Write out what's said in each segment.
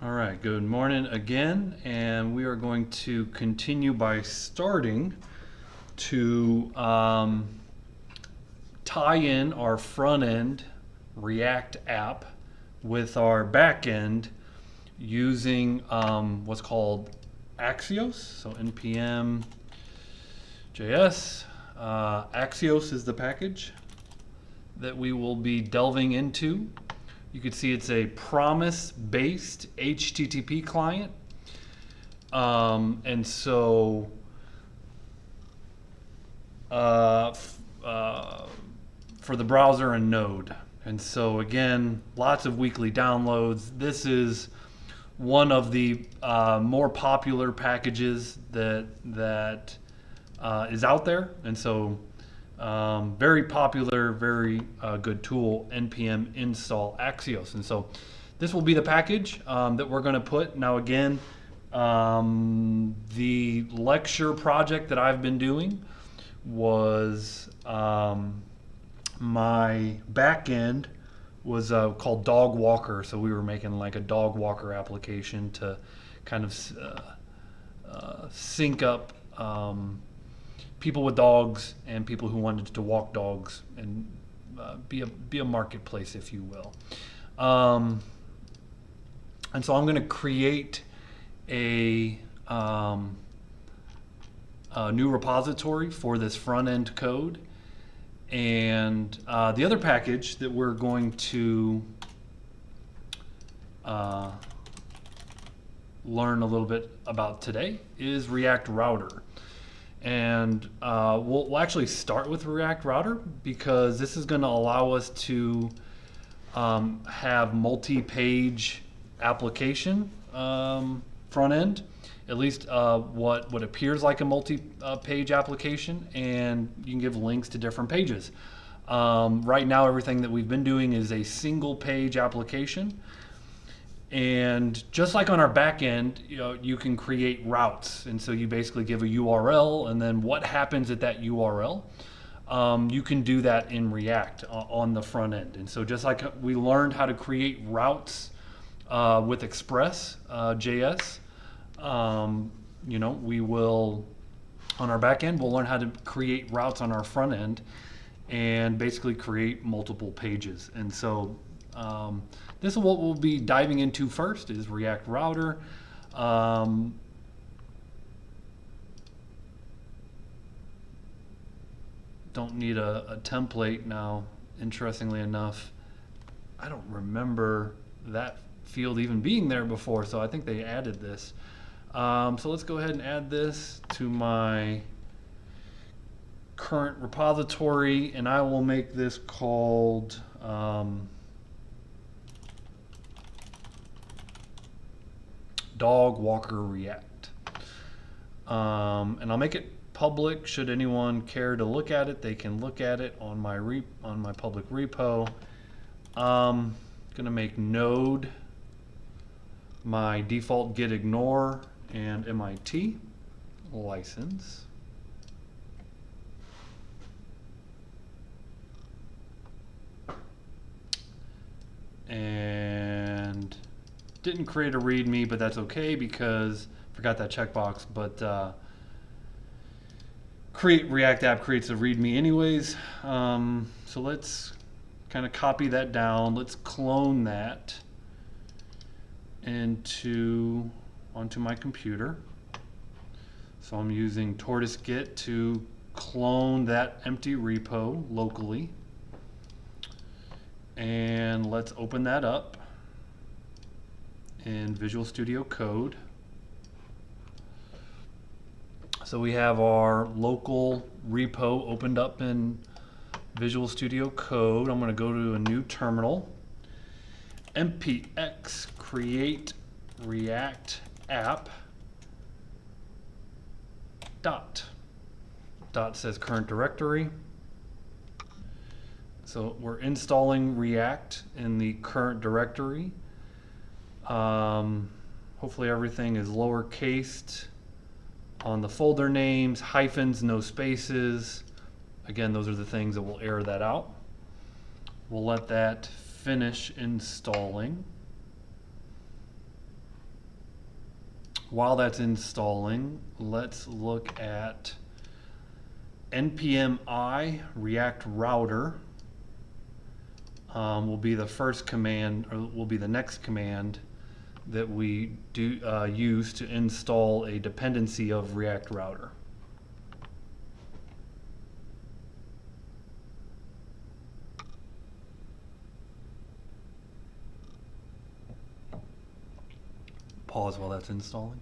All right, good morning again, and we are going to continue by starting to tie in our front end React app with our back end using what's called Axios, so npm JS. Axios is the package that we will be delving into. You can see it's a promise-based HTTP client. And so for the browser and Node. And so again, lots of weekly downloads. This is one of the more popular packages that is out there. And so very popular, very good tool, npm install Axios. And so this will be the package that we're going to put. Now again, the lecture project that I've been doing was my back end was called Dog Walker. So we were making like a dog walker application to kind of sync up people with dogs and people who wanted to walk dogs and be a marketplace, if you will. And so I'm going to create a new repository for this front end code. And the other package that we're going to learn a little bit about today is React Router. And we'll actually start with React Router because this is going to allow us to have multi-page application front end, at least what appears like a multi-page application, and you can give links to different pages. Right now, everything that we've been doing is a single page application. And just like on our back end, you can create routes. And so you basically give a URL, and then what happens at that URL, you can do that in React on the front end. And so just like we learned how to create routes with Express JS, we will, on our back end, we'll learn how to create routes on our front end and basically create multiple pages. And so this is what we'll be diving into first is React Router. Don't need a template now, interestingly enough. I don't remember that field even being there before, so I think they added this. So let's go ahead and add this to my current repository, and I will make this called Dog Walker React. And I'll make it public. Should anyone care to look at it, they can look at it on my public repo. Gonna make Node my default git ignore and MIT license. And didn't create a README, but that's okay because forgot that checkbox. But create React app creates a README anyways. So let's kind of copy that down. Let's clone that onto my computer. So I'm using Tortoise Git to clone that empty repo locally. And let's open that up in Visual Studio Code. So we have our local repo opened up in Visual Studio Code. I'm going to go to a new terminal. npx create react app dot says current directory. So we're installing React in the current directory. Hopefully everything is lowercased on the folder names, hyphens, no spaces. Again, those are the things that will error that out. We'll let that finish installing. while that's installing, let's look at npm I react router. Will be the first command, or will be the next command that we do use to install a dependency of React Router. Pause while that's installing.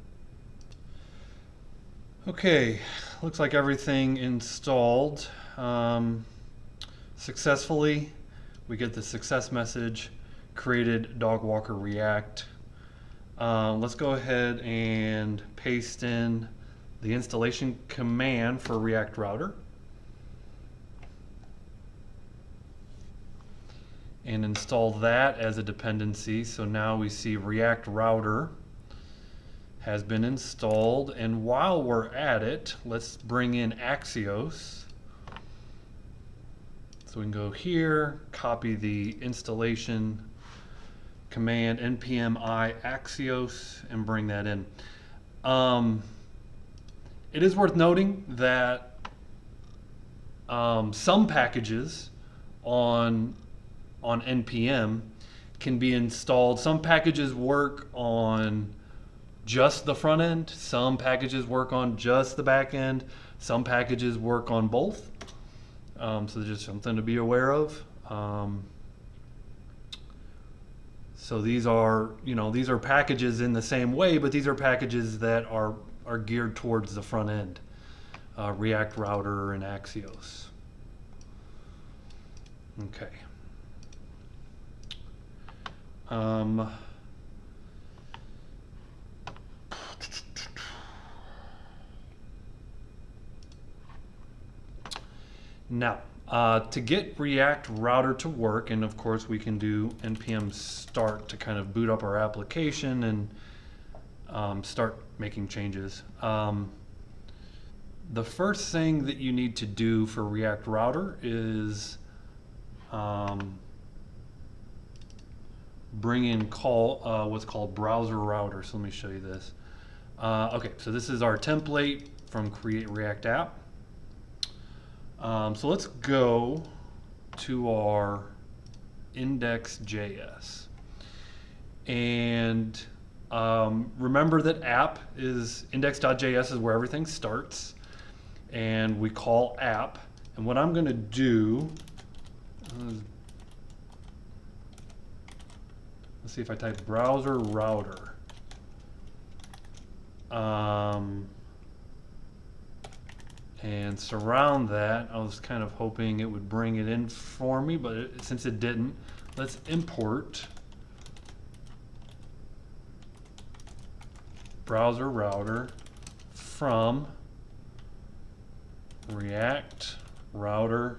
Okay, looks like everything installed successfully. We get the success message, created dog walker React. Let's go ahead and paste in the installation command for React Router and install that as a dependency. So now we see React Router has been installed, and while we're at it, let's bring in Axios. So we can go here, copy the installation command npm I Axios and bring that in. It is worth noting that some packages on npm can be installed. Some packages work on just the front end, some packages work on just the back end, some packages work on both. So just something to be aware of. So these are, these are packages in the same way, but these are packages that are geared towards the front end, React Router and Axios. Okay. Now, to get React Router to work, and of course we can do npm start to kind of boot up our application and start making changes. The first thing that you need to do for React Router is bring in what's called browser router. So let me show you this. Okay, so this is our template from Create React App. So let's go to our index.js. And remember that app is index.js is where everything starts. And we call app. And what I'm going to do, let's see if I type browser router. And surround that. I was kind of hoping it would bring it in for me, but since it didn't, let's import browser router from React Router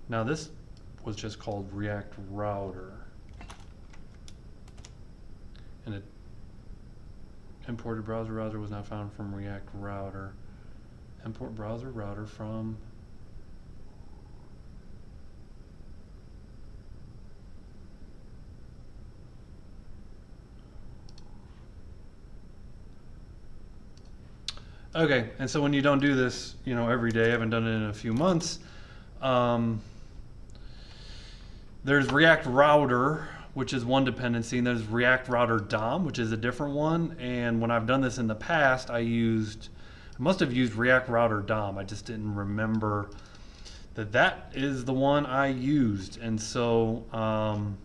now this was just called React Router, and it imported browser router was not found from React Router. Import browser router from okay, and so when you don't do this, every day, I haven't done it in a few months, there's React Router, which is one dependency, and there's React Router DOM, which is a different one. And when I've done this in the past, I must have used React Router DOM. I just didn't remember that is the one I used. And so I'm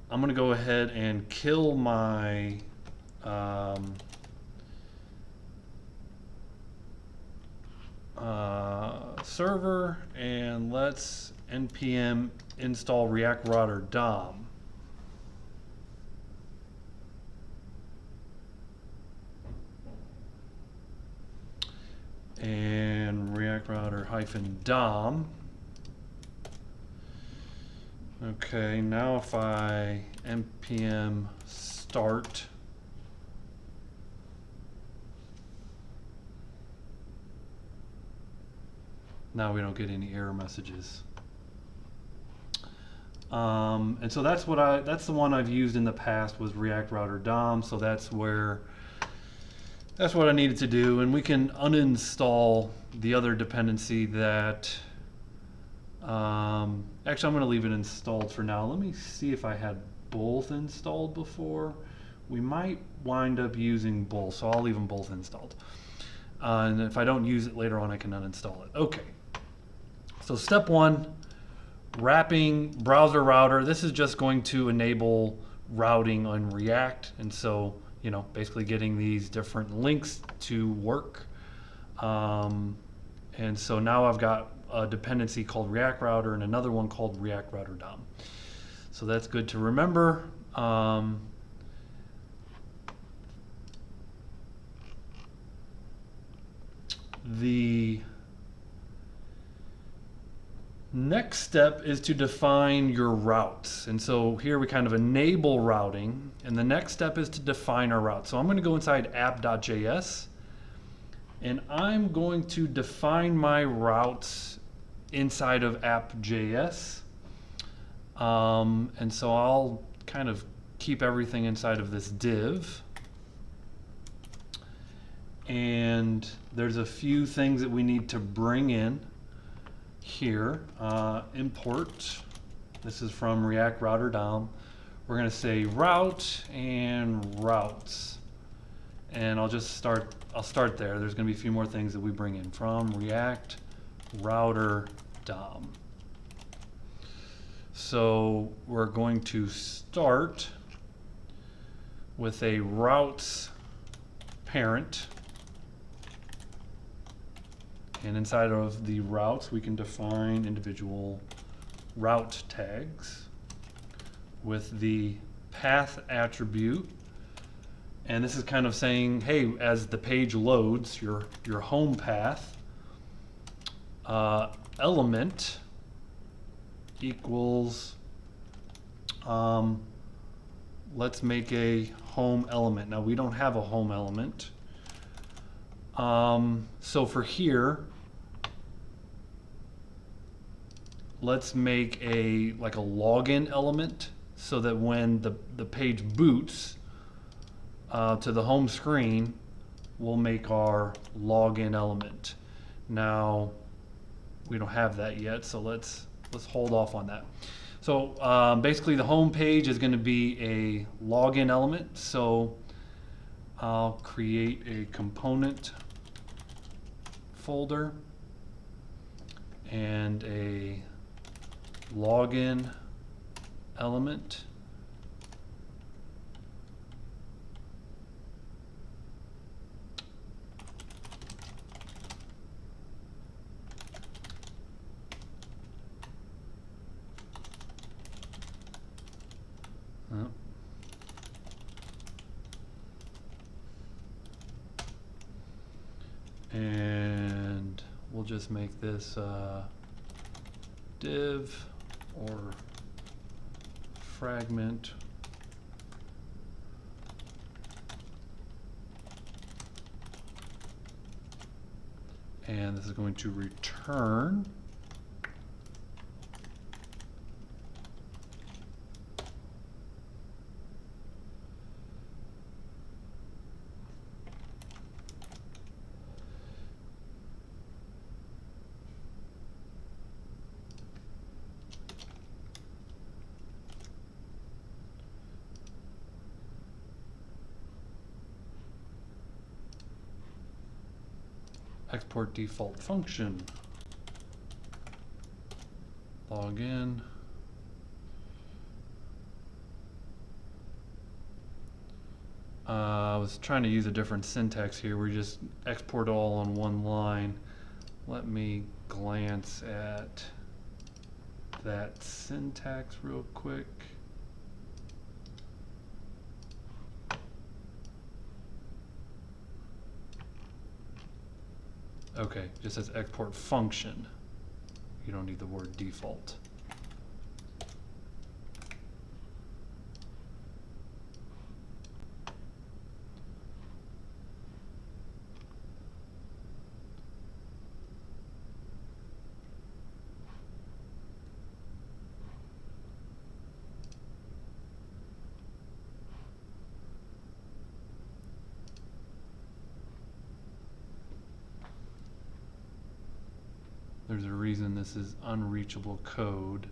going to go ahead and kill my server, and let's npm install React Router DOM. And React Router -DOM. Okay, now if I npm start Now we don't get any error messages. And so that's the one I've used in the past, was React Router DOM. So that's what I needed to do. And we can uninstall the other dependency that, actually I'm going to leave it installed for now. Let me see if I had both installed before. We might wind up using both, so I'll leave them both installed. And if I don't use it later on, I can uninstall it. Okay. So step one, wrapping browser router. This is just going to enable routing on React. And so, you know, basically getting these different links to work. And so now I've got a dependency called React Router and another one called React Router DOM. So that's good to remember. The next step is to define your routes. And so here we kind of enable routing, and the next step is to define our route. So I'm going to go inside app.js, and I'm going to define my routes inside of app.js. And so I'll kind of keep everything inside of this div. And there's a few things that we need to bring in here. Import, this is from React Router DOM. We're going to say route and routes. And I'll start there. There's going to be a few more things that we bring in from React Router DOM. So we're going to start with a routes parent. And inside of the routes, we can define individual route tags with the path attribute. And this is kind of saying, hey, as the page loads, your home path element equals, let's make a home element. Now we don't have a home element. So for here, let's make a login element so that when the page boots to the home screen, we'll make our login element. Now we don't have that yet, so let's hold off on that. So basically the home page is going to be a login element. So I'll create a component folder and a login element. And we'll just make this div or fragment and this is going to return export default function, login, I was trying to use a different syntax here. We just export all on one line. Let me glance at that syntax real quick. Okay, just says export function. You don't need the word default. there's a reason this is unreachable code.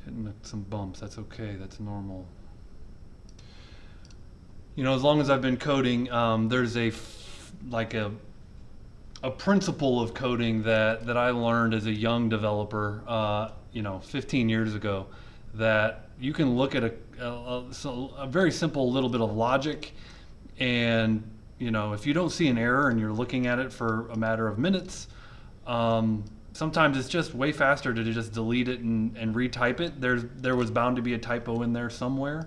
Hitting some bumps, that's okay, that's normal. You know, as long as I've been coding, there's a principle of coding that I learned as a young developer, 15 years ago, that you can look at a very simple little bit of logic, and if you don't see an error and you're looking at it for a matter of minutes, sometimes it's just way faster to just delete it and retype it. There was bound to be a typo in there somewhere.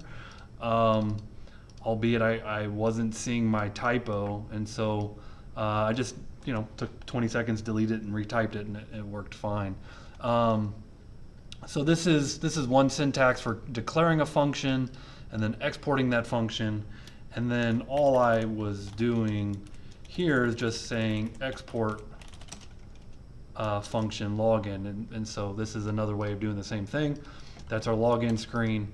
Albeit I wasn't seeing my typo, and so I just took 20 seconds, deleted it, and retyped it, and it worked fine. So this is one syntax for declaring a function and then exporting that function, and then all I was doing here is just saying export function login, and so this is another way of doing the same thing. That's our login screen.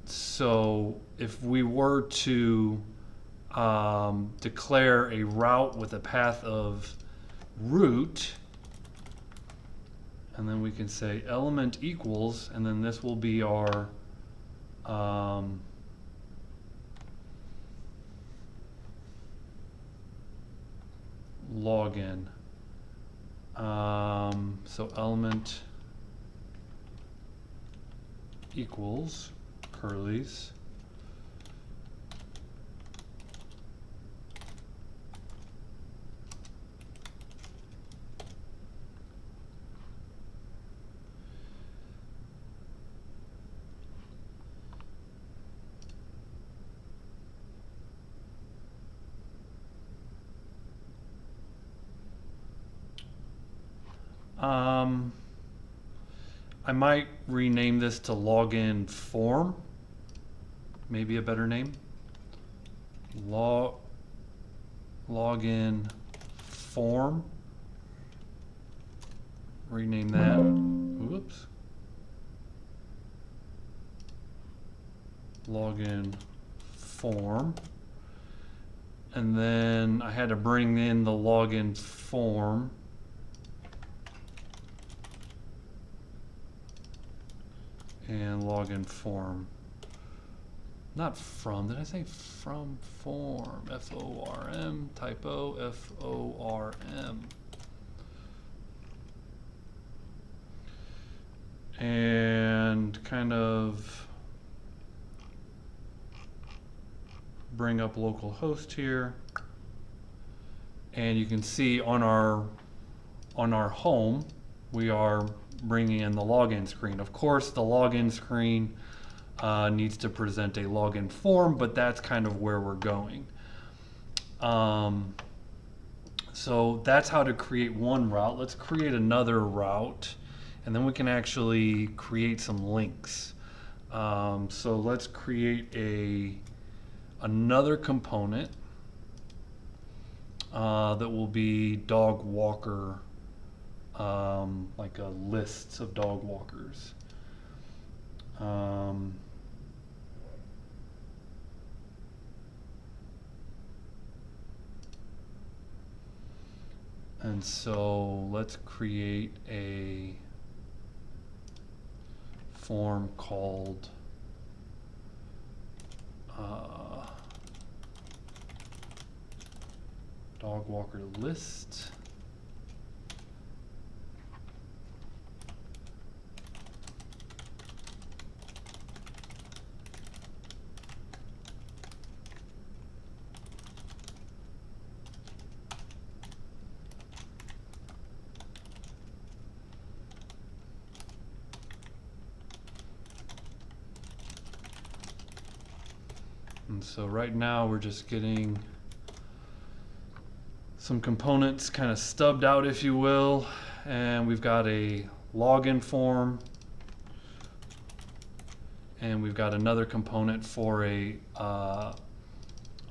So if we were to declare a route with a path of root, and then we can say element equals, and then this will be our login. So element equals curlies I might rename this to login form, maybe a better name. Login form. Rename that. Whoops. Login form. And then I had to bring in the login form. And login form. Not from, did I say from form? F-O-R-M, typo, F-O-R-M. And kind of bring up localhost here. And you can see on our home, we are bringing in the login screen. Of course, the login screen needs to present a login form, but that's kind of where we're going. So that's how to create one route. Let's create another route, and then we can actually create some links. So let's create another component that will be dog walker, like a list of dog walkers. And so let's create a form called dog walker list. And so right now we're just getting some components kind of stubbed out, if you will, and we've got a login form, and we've got another component for a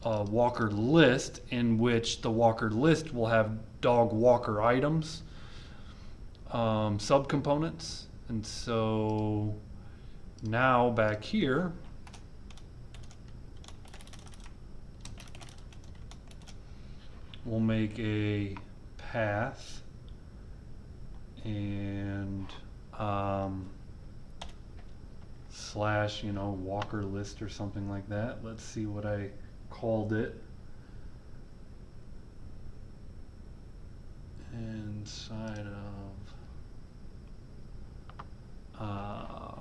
walker list, in which the walker list will have dog walker items, subcomponents. And so now back here, we'll make a path and slash, walker list or something like that. Let's see what I called it. Inside of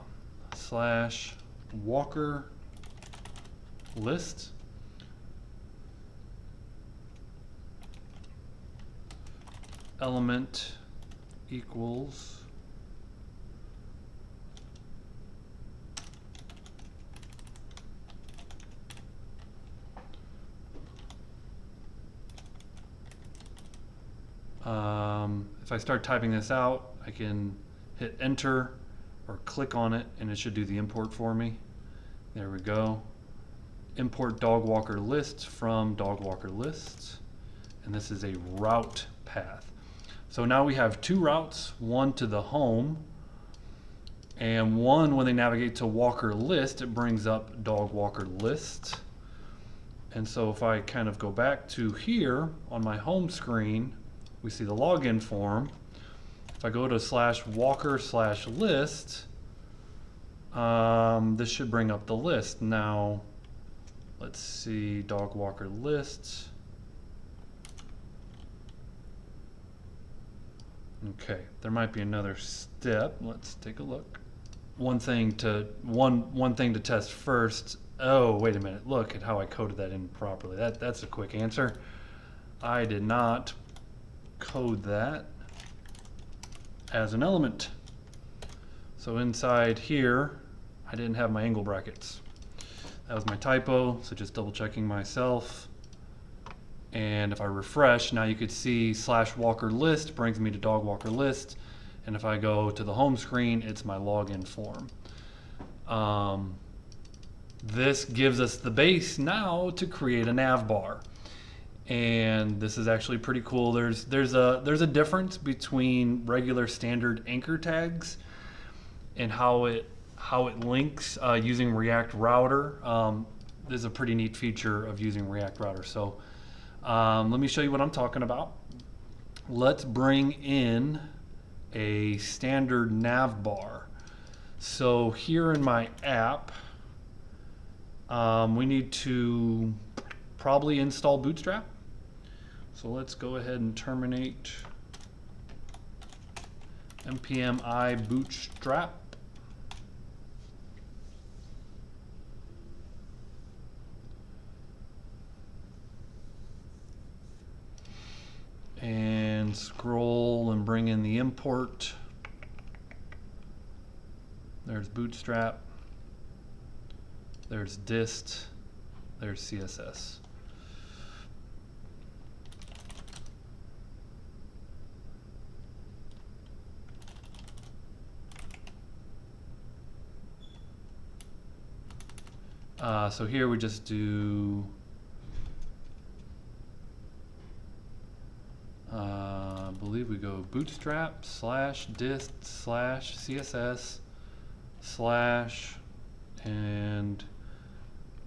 slash walker list. Element equals if I start typing this out, I can hit enter or click on it and it should do the import for me. There we go. Import dog walker list from dog walker list, and this is a route path. So now we have two routes, one to the home and one when they navigate to walker list, it brings up dog walker list. And so if I kind of go back to here on my home screen, we see the login form. If I go to slash walker slash list, this should bring up the list. Now, let's see, dog walker list. Okay, there might be another step. Let's take a look. One thing to test first. Oh, wait a minute. Look at how I coded that in properly. That's a quick answer. I did not code that as an element. So inside here, I didn't have my angle brackets. That was my typo, so just double checking myself. And if I refresh, now you could see slash walker list brings me to dog walker list. And if I go to the home screen, it's my login form. This gives us the base now to create a nav bar. And this is actually pretty cool. There's a difference between regular standard anchor tags and how it links using React Router. This is a pretty neat feature of using React Router. So let me show you what I'm talking about. Let's bring in a standard nav bar. So here in my app, we need to probably install Bootstrap. So let's go ahead and terminate npm I bootstrap. And scroll and bring in the import. There's Bootstrap. There's dist. There's CSS. So here we just do I believe we go bootstrap slash dist slash CSS slash, and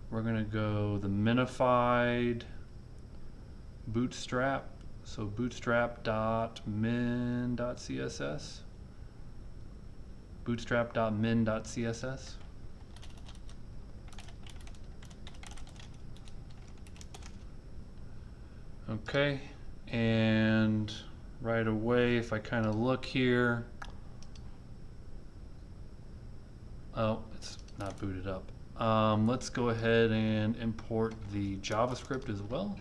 we're gonna go the minified bootstrap. So bootstrap.min.css, bootstrap.min.css. Okay, and right away, if I kind of look here, oh, it's not booted up. Let's go ahead and import the JavaScript as well.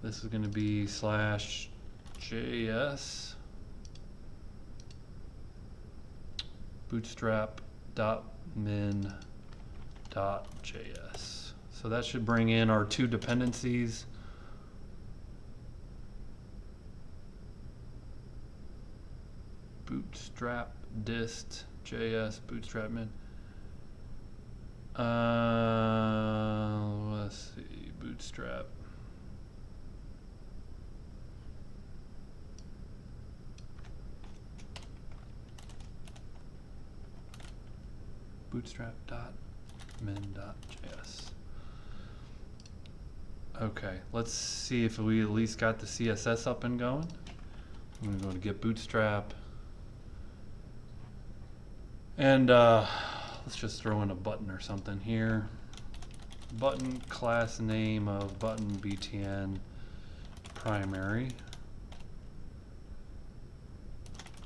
This is going to be slash JS bootstrap.min.js. So that should bring in our two dependencies. bootstrap dist JS bootstrap min. Let's see, bootstrap. Bootstrap.min.js. Okay, let's see if we at least got the CSS up and going. I'm going to go to get bootstrap. And let's just throw in a button or something here. Button class name of button btn primary.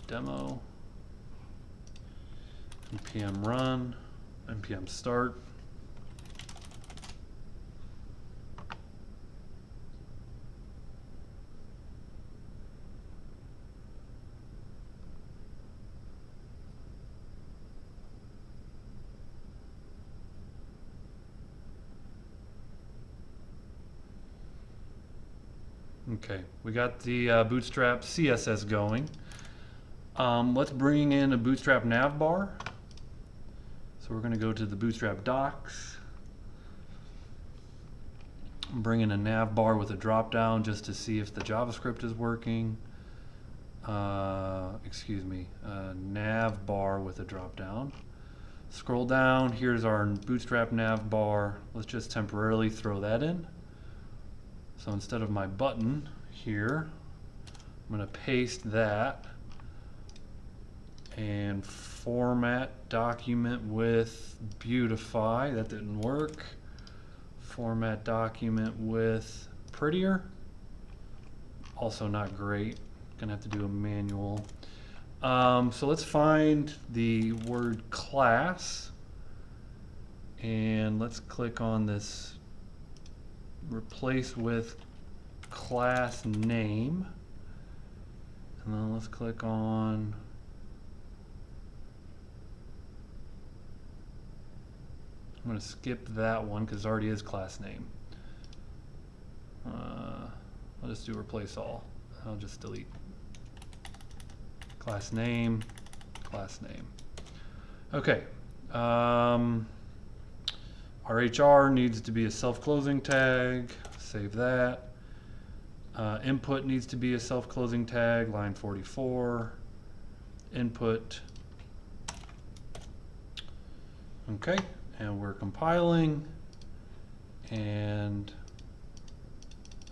Demo. npm run, npm start. Okay, we got the Bootstrap CSS going. Let's bring in a Bootstrap navbar. So we're going to go to the Bootstrap docs. Bring in a navbar with a drop down just to see if the JavaScript is working. Navbar with a drop down. Scroll down, here's our Bootstrap navbar. Let's just temporarily throw that in. So instead of my button here, I'm going to paste that and format document with beautify. That didn't work. Format document with prettier. Also not great. Gonna have to do a manual. So let's find the word class and let's click on this replace with class name, and then let's click on I'm going to skip that one because it already is class name. I'll just do replace all. I'll just delete class name, class name. Okay. Our HR needs to be a self-closing tag. Save that. Input needs to be a self-closing tag, line 44. Input. Okay, and we're compiling. And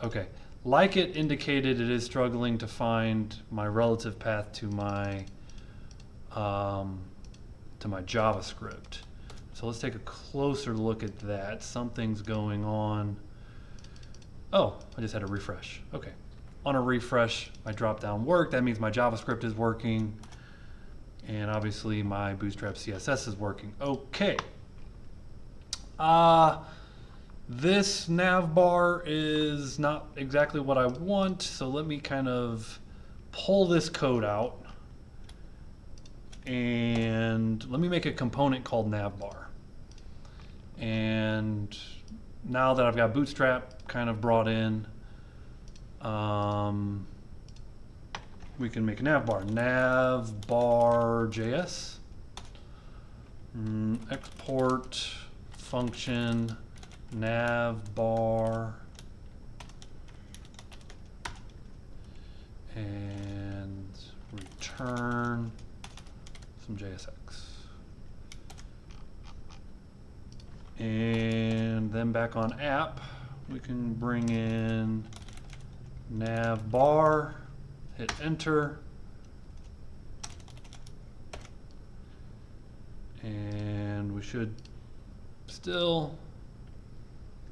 okay, like it indicated, it is struggling to find my relative path to my JavaScript. So let's take a closer look at that. Something's going on. Oh, I just had a refresh. Okay. On a refresh, my drop-down worked. That means my JavaScript is working. And obviously my Bootstrap CSS is working. Okay. This navbar is not exactly what I want, so let me kind of pull this code out. And let me make a component called navbar. And now that I've got Bootstrap kind of brought in, we can make a navbar. Navbar.js. Export function navbar. And return some JSX. And then back on app, we can bring in navbar, hit enter, and we should still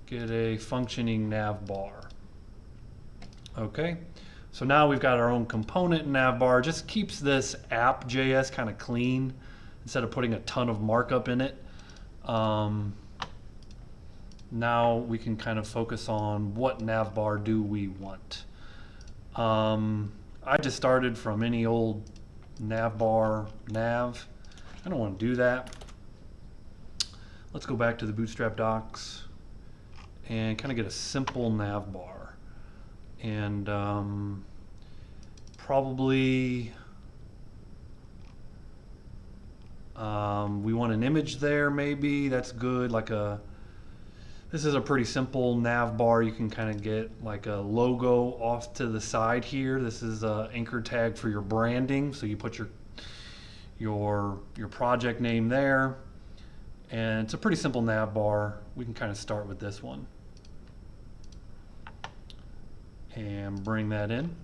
get a functioning navbar. Okay, so now we've got our own component navbar. Just keeps this app.js kind of clean instead of putting a ton of markup in it. Now we can kind of focus on what navbar do we want. I just started from any old navbar nav. I don't want to do that. Let's go back to the Bootstrap docs and kind of get a simple navbar. And probably We want an image there, maybe. That's good. This is a pretty simple nav bar. You can kind of get like a logo off to the side here. This is an anchor tag for your branding. So you put your project name there. And it's a pretty simple nav bar. We can kind of start with this one. And bring that in.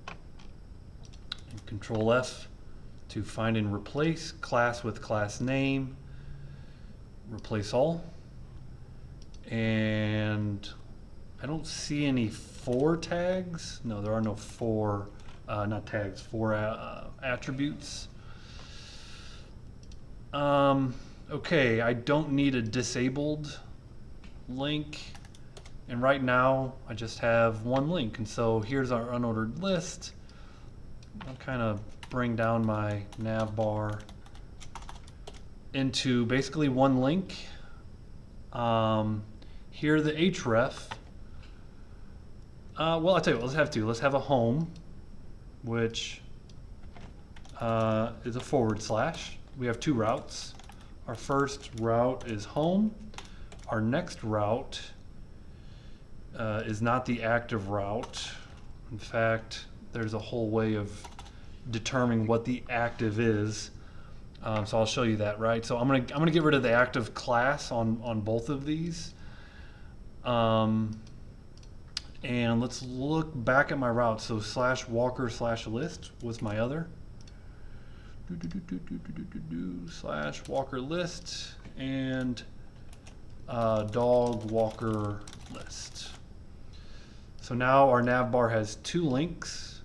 And Control F to find and replace class with class name. Replace all. And I don't see any for tags. No, there are no for, not tags, for attributes. Okay, I don't need a disabled link. And right now, I just have one link. And so here's our unordered list. I'll kind of bring down my nav bar into basically one link. Here the href. Well, I'll tell you what, let's have two. Let's have a home, which is a /. We have two routes. Our first route is home. Our next route is not the active route. In fact, there's a whole way of determining what the active is. So I'll show you that, right? So I'm gonna get rid of the active class on both of these. And let's look back at my route. So /walker/list was my other. /walker list and dog walker list. So now our nav bar has two links.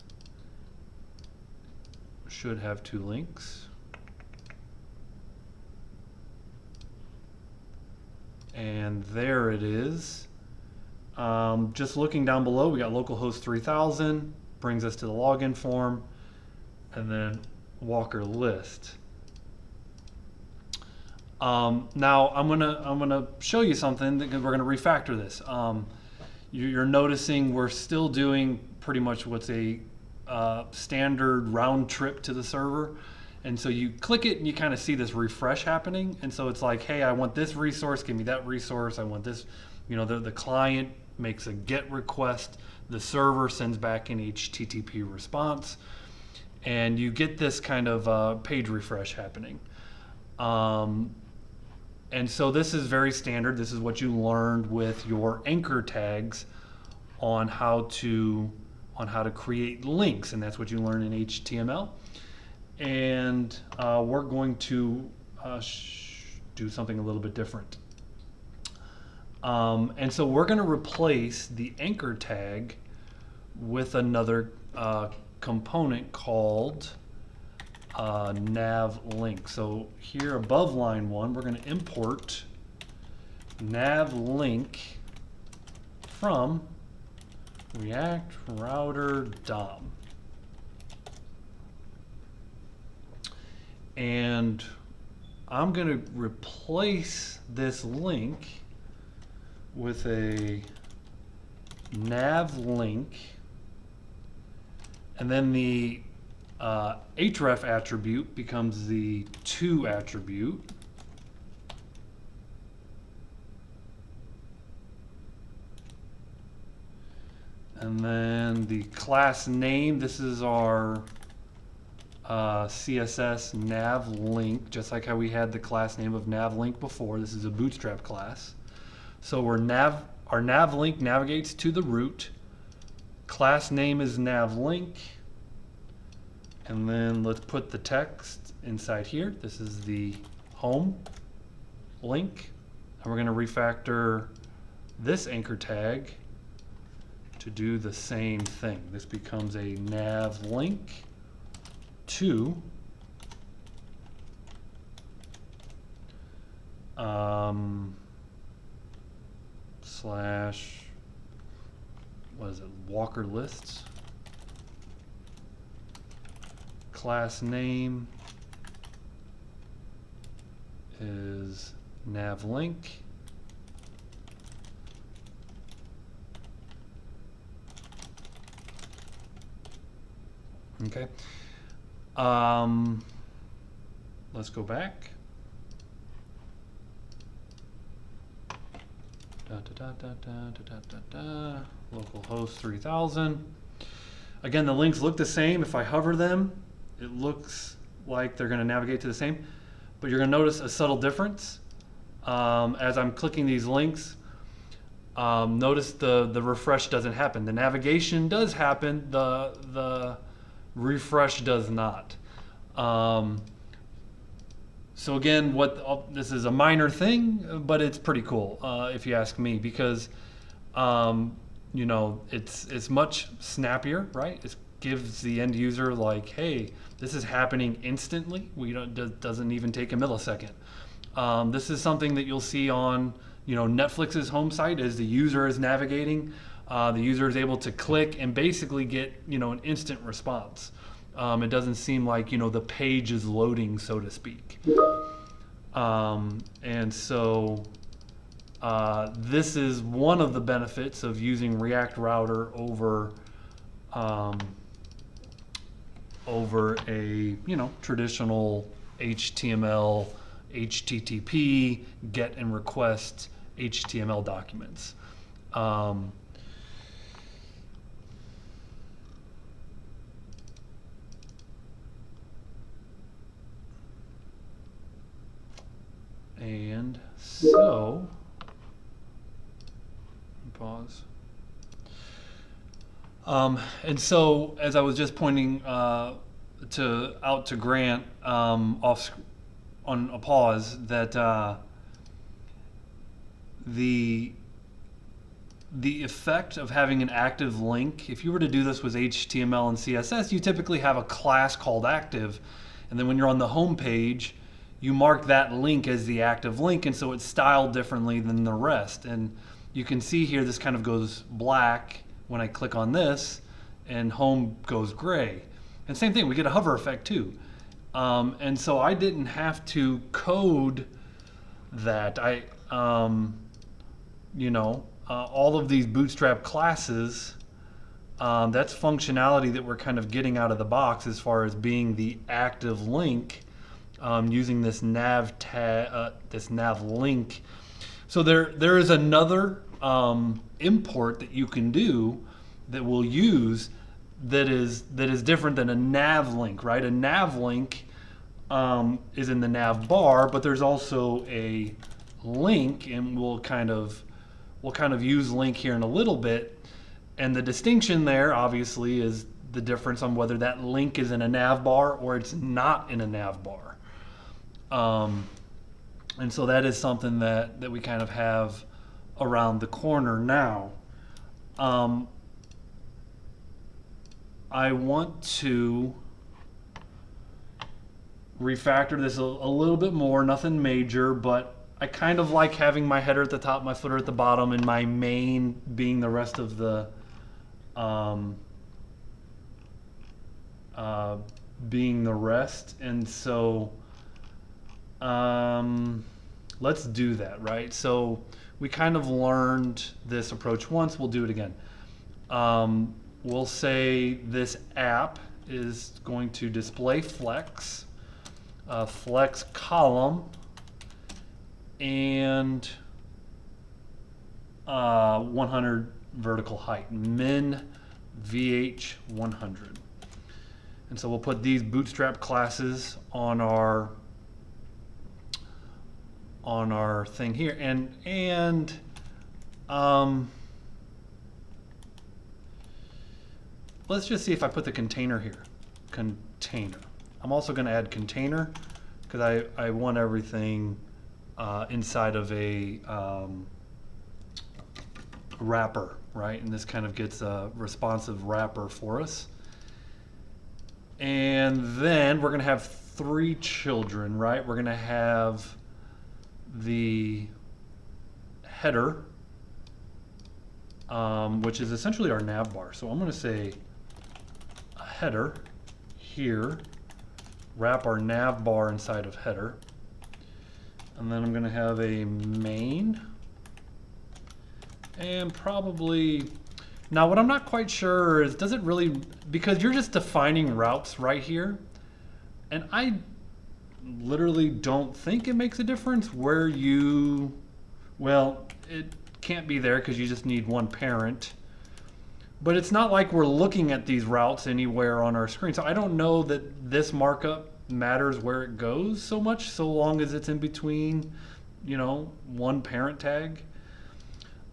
Should have two links. And there it is. Just looking down below, we got localhost 3000, brings us to the login form, and then Walker list. Now I'm gonna show you something because we're gonna refactor this. You're noticing we're still doing pretty much what's a standard round trip to the server. And so you click it and you kind of see this refresh happening. And so it's like, hey, I want this resource, give me that resource. I want this, the client makes a GET request. The server sends back an HTTP response. And you get this kind of page refresh happening. And so this is very standard. This is what you learned with your anchor tags on how to create links. And that's what you learn in HTML. And we're going to do something a little bit different. And so we're going to replace the anchor tag with another component called nav link. So here above line 1, we're going to import nav link from React Router DOM. And I'm going to replace this link with a nav link, and then the href attribute becomes the to attribute. And then the class name, this is our CSS nav link, just like how we had the class name of nav link before. This is a bootstrap class. So our nav link navigates to the root. Class name is nav link. And then let's put the text inside here. This is the home link. And we're going to refactor this anchor tag to do the same thing. This becomes a nav link to slash, what is it, Walker lists. Class name is nav link. Okay. let's go back. Localhost 3000. Again, the links look the same. If I hover them, it looks like they're going to navigate to the same, but you're going to notice a subtle difference as I'm clicking these links. Notice the refresh doesn't happen. The navigation does happen. The refresh does not. So again, this is a minor thing, but it's pretty cool if you ask me, because you know, it's much snappier, right? It gives the end user like, hey, this is happening instantly. Doesn't even take a millisecond. This is something that you'll see on, you know, Netflix's home site. As the user is navigating, the user is able to click and basically get, you know, an instant response. It doesn't seem like, you know, the page is loading, so to speak. And so this is one of the benefits of using React Router over a, you know, traditional HTML, HTTP, get and request HTML documents. And so, pause. And so, as I was just pointing out to Grant on a pause, that the effect of having an active link, if you were to do this with HTML and CSS, you typically have a class called active, and then when you're on the home page, you mark that link as the active link, and so it's styled differently than the rest. And you can see here this kind of goes black when I click on this, and home goes gray. And same thing, we get a hover effect too. And so I didn't have to code that. You know, all of these Bootstrap classes, that's functionality that we're kind of getting out of the box as far as being the active link, using this nav link. So there is another import that you can do that we'll use that is different than a nav link, right? A nav link is in the nav bar, but there's also a link, and we'll kind of use link here in a little bit. And the distinction there obviously is the difference on whether that link is in a nav bar or it's not in a nav bar. And so that is something that we kind of have around the corner now. I want to refactor this a little bit more, nothing major, but I kind of like having my header at the top, my footer at the bottom, and my main being the rest of the being the rest. And so let's do that, right? So we kind of learned this approach once, we'll do it again. We'll say this app is going to display flex, flex column, and 100 vertical height, min VH 100. And so we'll put these Bootstrap classes on our thing here, and let's just see if I put the container here. Container. I'm also going to add container because I want everything inside of a wrapper, right? And this kind of gets a responsive wrapper for us. And then we're going to have 3 children, right? We're going to have the header, which is essentially our nav bar. So I'm going to say a header here, wrap our nav bar inside of header, and then I'm going to have a main, and probably, now what I'm not quite sure is, does it really, because you're just defining routes right here, and literally don't think it makes a difference where you, well, it can't be there because you just need one parent. But it's not like we're looking at these routes anywhere on our screen. So I don't know that this markup matters where it goes so much, so long as it's in between, one parent tag.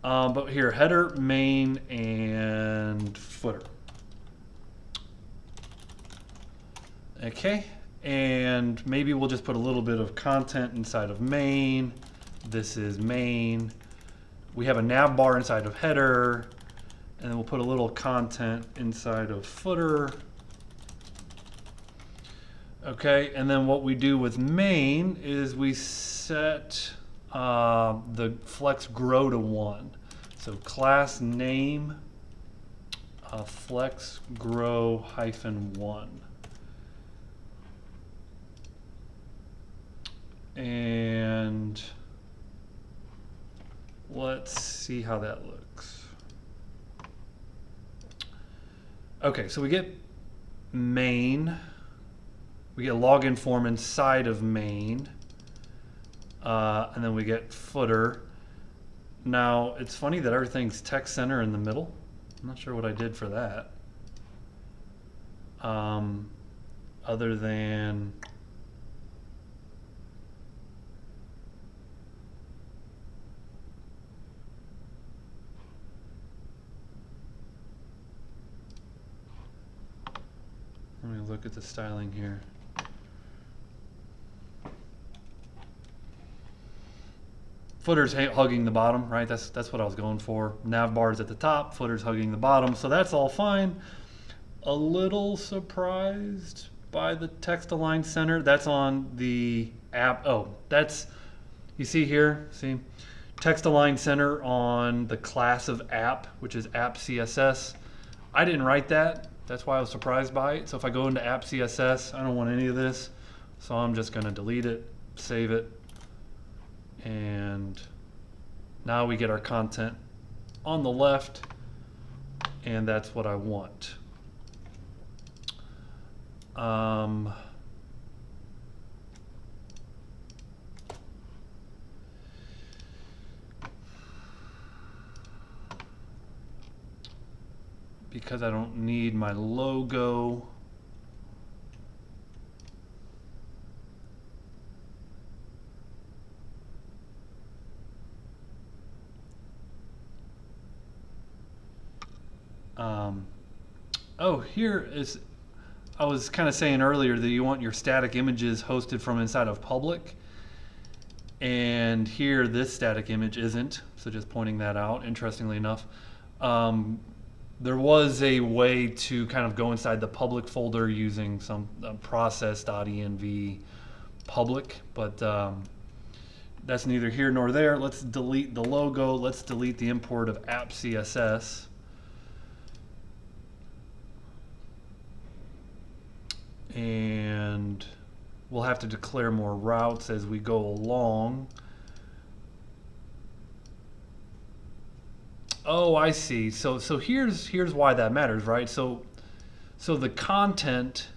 But here, header, main, and footer. Okay, and maybe we'll just put a little bit of content inside of main. This is main. We have a nav bar inside of header, and then we'll put a little content inside of footer. Okay, and then what we do with main is we set the flex grow to 1. So class name flex grow -1. And let's see how that looks. Okay, so we get main. We get login form inside of main. And then we get footer. Now, it's funny that everything's text center in the middle. I'm not sure what I did for that. Other than let me look at the styling here. Footer's hugging the bottom, right? That's what I was going for. Nav bar's at the top, footer's hugging the bottom, so that's all fine. A little surprised by the text align center. That's on the app. Oh, that's, you see here, see? Text align center on the class of app, which is app CSS. I didn't write that. That's why I was surprised by it. So if I go into app CSS, I don't want any of this. So I'm just gonna delete it, save it. And now we get our content on the left, and that's what I want. Because I don't need my logo. Oh, here is, I was kind of saying earlier that you want your static images hosted from inside of public. And here, this static image isn't. So just pointing that out, interestingly enough. There was a way to kind of go inside the public folder using some process.env public, but that's neither here nor there. Let's delete the logo. Let's delete the import of app CSS. And we'll have to declare more routes as we go along. Oh, I see. So here's why that matters, right? So the content,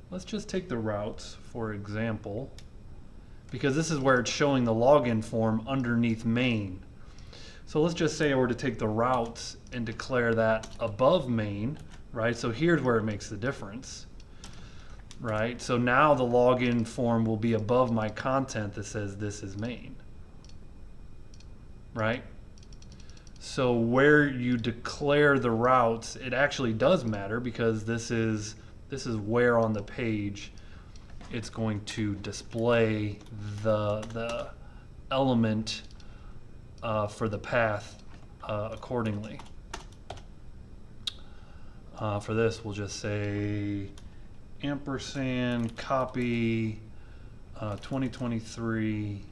let's just take the routes, for example, because this is where it's showing the login form underneath main. So let's just say I were to take the routes and declare that above main, right? So here's where it makes the difference, right? So now the login form will be above my content that says this is main, right? So where you declare the routes, it actually does matter, because this is where on the page it's going to display the element for the path accordingly. For this, we'll just say ampersand copy 2023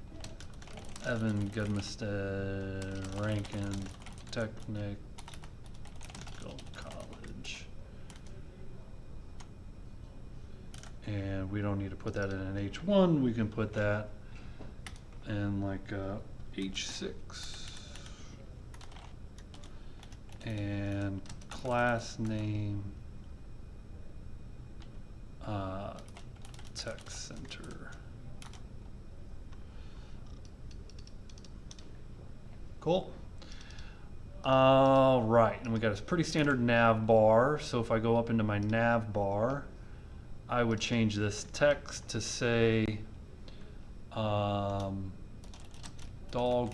Evan Goodmestead Rankin Technical College. And we don't need to put that in an H1. We can put that in like H6. And class name text center. Cool. All right, and we got a pretty standard nav bar. So if I go up into my nav bar, I would change this text to say dog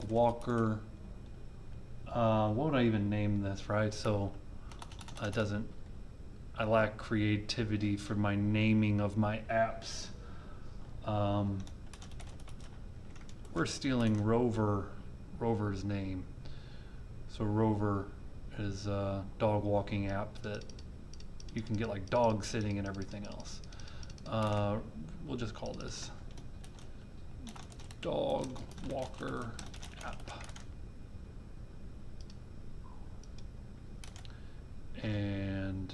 walker. What would I even name this, right? So it doesn't, I lack creativity for my naming of my apps. We're stealing Rover's name. So Rover is a dog walking app that you can get like dog sitting and everything else. We'll just call this dog walker app. And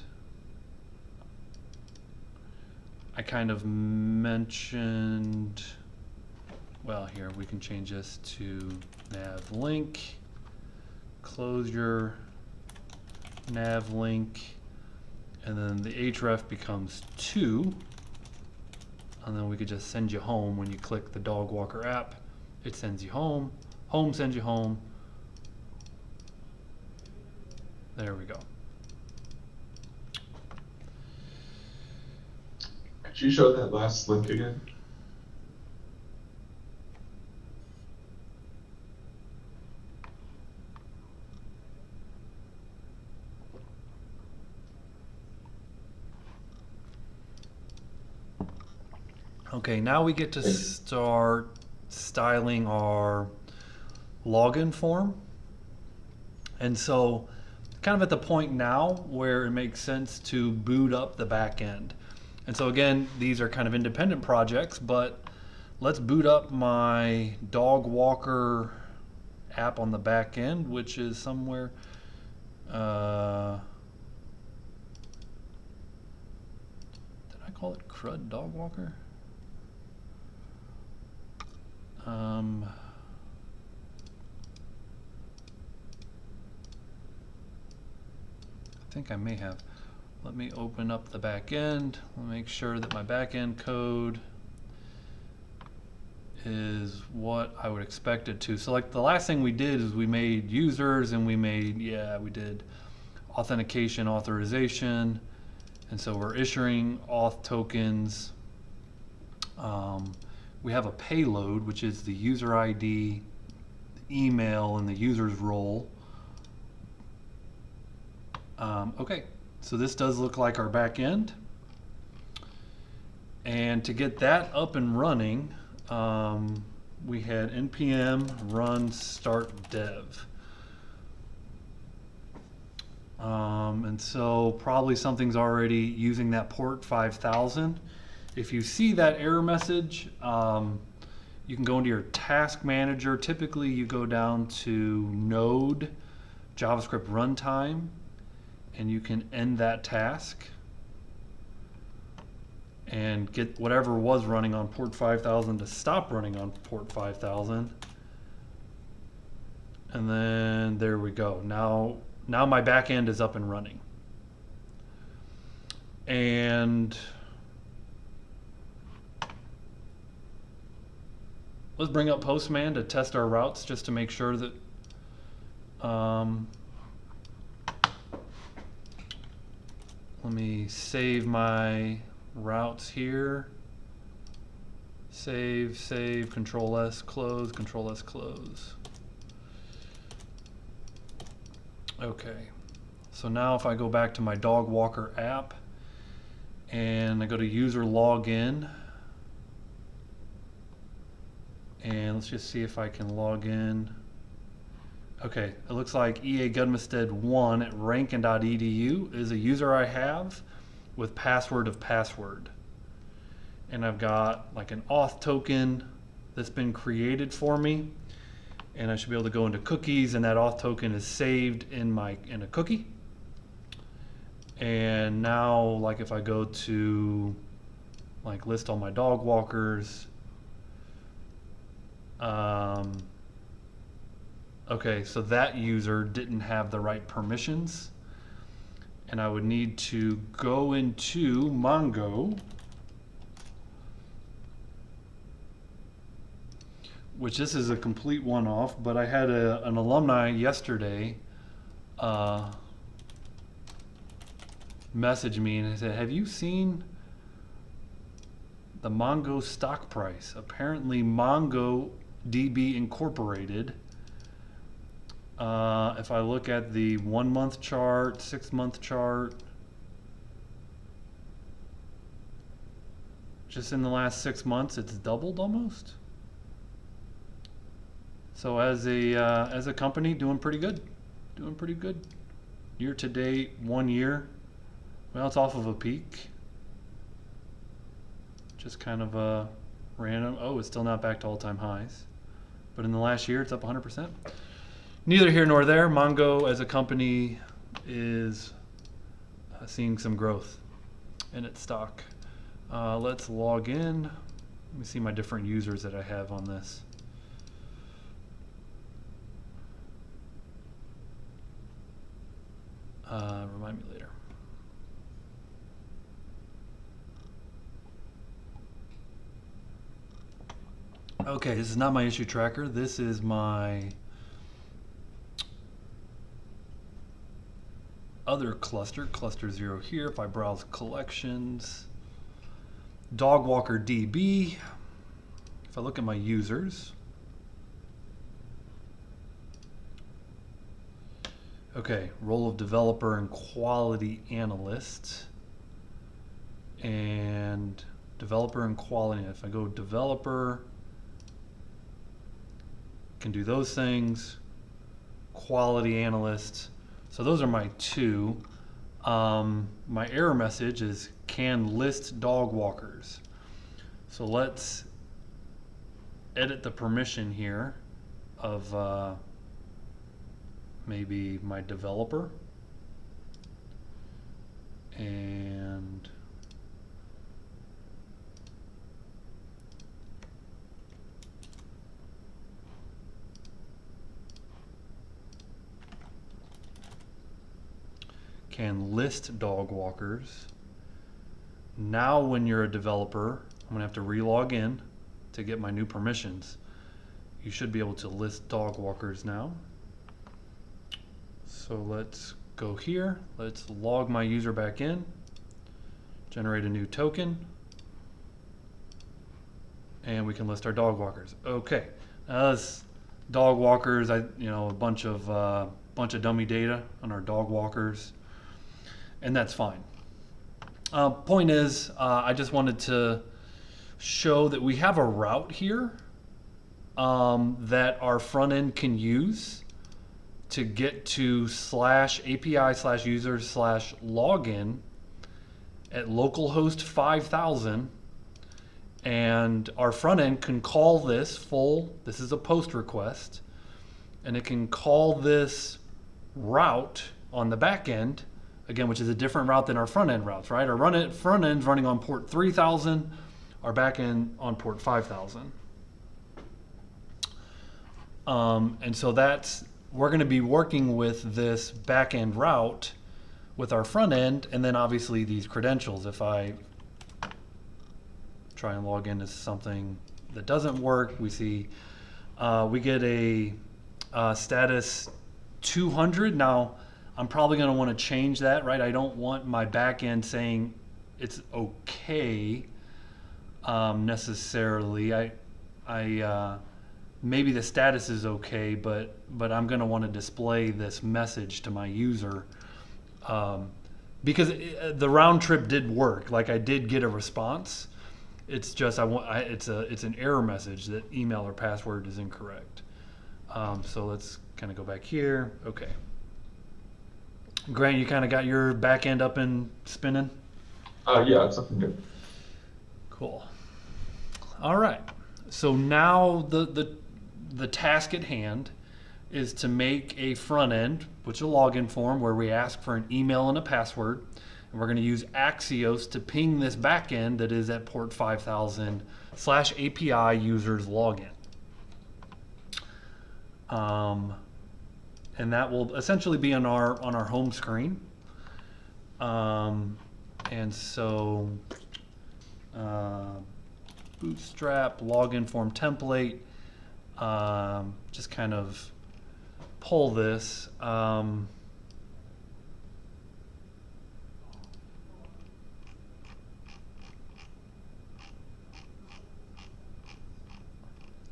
I kind of mentioned, well, here we can change this to nav link, close your nav link, and then the href becomes 2, and then we could just send you home. When you click the dog walker app, it sends you home, home sends you home. There we go. Could you show that last link again? Okay, now we get to start styling our login form. And so kind of at the point now where it makes sense to boot up the back end. And so again, these are kind of independent projects, but let's boot up my dog walker app on the back end, which is somewhere, did I call it CRUD dog walker? I think I may have. Let me open up the back end. I'll make sure that my back end code is what I would expect it to. So like the last thing we did is we made users and we made, we did authentication, authorization. And so we're issuing auth tokens. We have a payload, which is the user ID, the email, and the user's role. Okay, so this does look like our back end. And to get that up and running, we had npm run start dev. And so probably something's already using that port 5000. If you see that error message, you can go into your task manager. Typically you go down to node JavaScript runtime, and you can end that task and get whatever was running on port 5000 to stop running on port 5000. And then there we go. Now my back end is up and running. And let's bring up Postman to test our routes just to make sure that let me save my routes here. Save, Control S, close, Control S, close. Okay, so now if I go back to my dog walker app and I go to user login, and let's just see if I can log in. Okay, it looks like EA Gudmestead 1 at rankin.edu is a user I have with password of password. And I've got like an auth token that's been created for me. And I should be able to go into cookies, and that auth token is saved in a cookie. And now, like if I go to like list all my dog walkers, okay, so that user didn't have the right permissions, and I would need to go into Mongo which this is a complete one-off, but I had an alumni yesterday message me and he said, have you seen the Mongo stock price? Apparently MongoDB Incorporated, if I look at the 1 month chart, 6 month chart, just in the last 6 months, it's doubled almost. So as a company, doing pretty good, Year to date, 1 year, well, it's off of a peak. Just kind of a random. Oh, it's still not back to all-time highs, but in the last year, it's up 100%. Neither here nor there. Mongo as a company is seeing some growth in its stock. Let's log in. Let me see my different users that I have on this. Remind me later. Okay, this is not my issue tracker. This is my other cluster 0 here. If I browse collections, Dogwalker DB. If I look at my users, okay, role of developer and quality analyst, and developer and quality. If I go developer, can do those things, quality analyst. So those are my two. My error message is can list dog walkers. So let's edit the permission here of maybe my developer, and can list dog walkers. Now when you're a developer, I'm gonna have to re-log in to get my new permissions. You should be able to list dog walkers now. So let's go here, let's log my user back in, generate a new token, and we can list our dog walkers. Okay, now this dog walkers, a bunch of dummy data on our dog walkers, and that's fine. Point is, I just wanted to show that we have a route here that our front end can use to get to /API/users/login at localhost 5000, and our front end can call this this is a post request, and it can call this route on the back end, again, which is a different route than our front end routes, right? Our front end's running on port 3000, our back end on port 5000. And so we're going to be working with this back end route with our front end, and then obviously these credentials. If I try and log into something that doesn't work, we see we get a status 200. Now, I'm probably going to want to change that, right? I don't want my back end saying it's okay necessarily. I maybe the status is okay, but I'm going to want to display this message to my user because the round trip did work. Like, I did get a response. It's just it's an error message that email or password is incorrect. So let's kind of go back here. Okay. Grant, you kind of got your back end up and spinning? Yeah, it's looking good. Cool. All right. So now the task at hand is to make a front end, which is a login form where we ask for an email and a password. And we're going to use Axios to ping this back end that is at port 5000 /API users login. And that will essentially be on our home screen. And so Bootstrap login form template. just kind of pull this.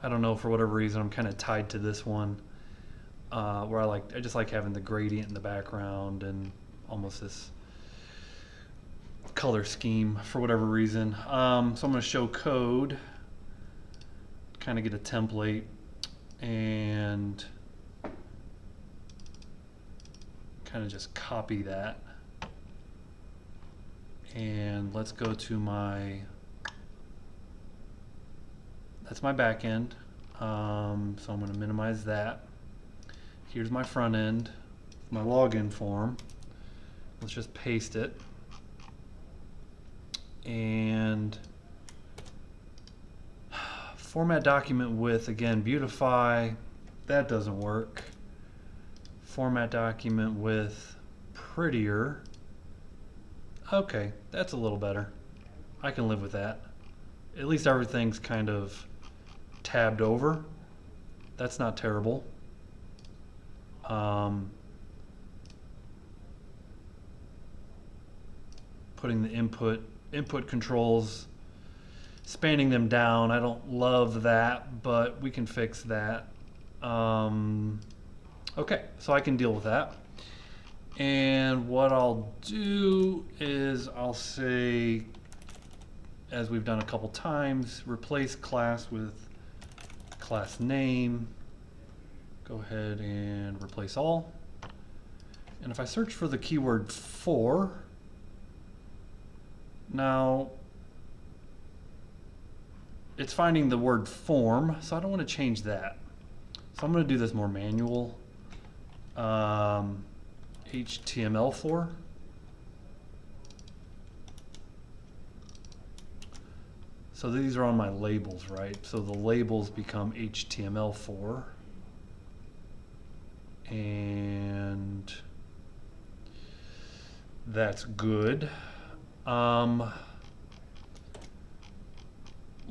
I don't know, for whatever reason, I'm kind of tied to this one, where I just like having the gradient in the background and almost this color scheme for whatever reason. So I'm going to show code, kind of get a template, and kind of just copy that. And let's go to that's my back end. So I'm going to minimize that. Here's my front end, my login form. Let's just paste it. And format document with, again, beautify. That doesn't work. Format document with prettier. Okay, that's a little better. I can live with that. At least everything's kind of tabbed over. That's not terrible. Putting the input controls, spanning them down. I don't love that, but we can fix that. Okay, so I can deal with that. And what I'll do is I'll say, as we've done a couple times, replace class with class name. Go ahead and replace all. And if I search for the keyword for, now it's finding the word form, so I don't want to change that. So I'm going to do this more manual. HTML4. So these are on my labels, right? So the labels become HTML4. And that's good.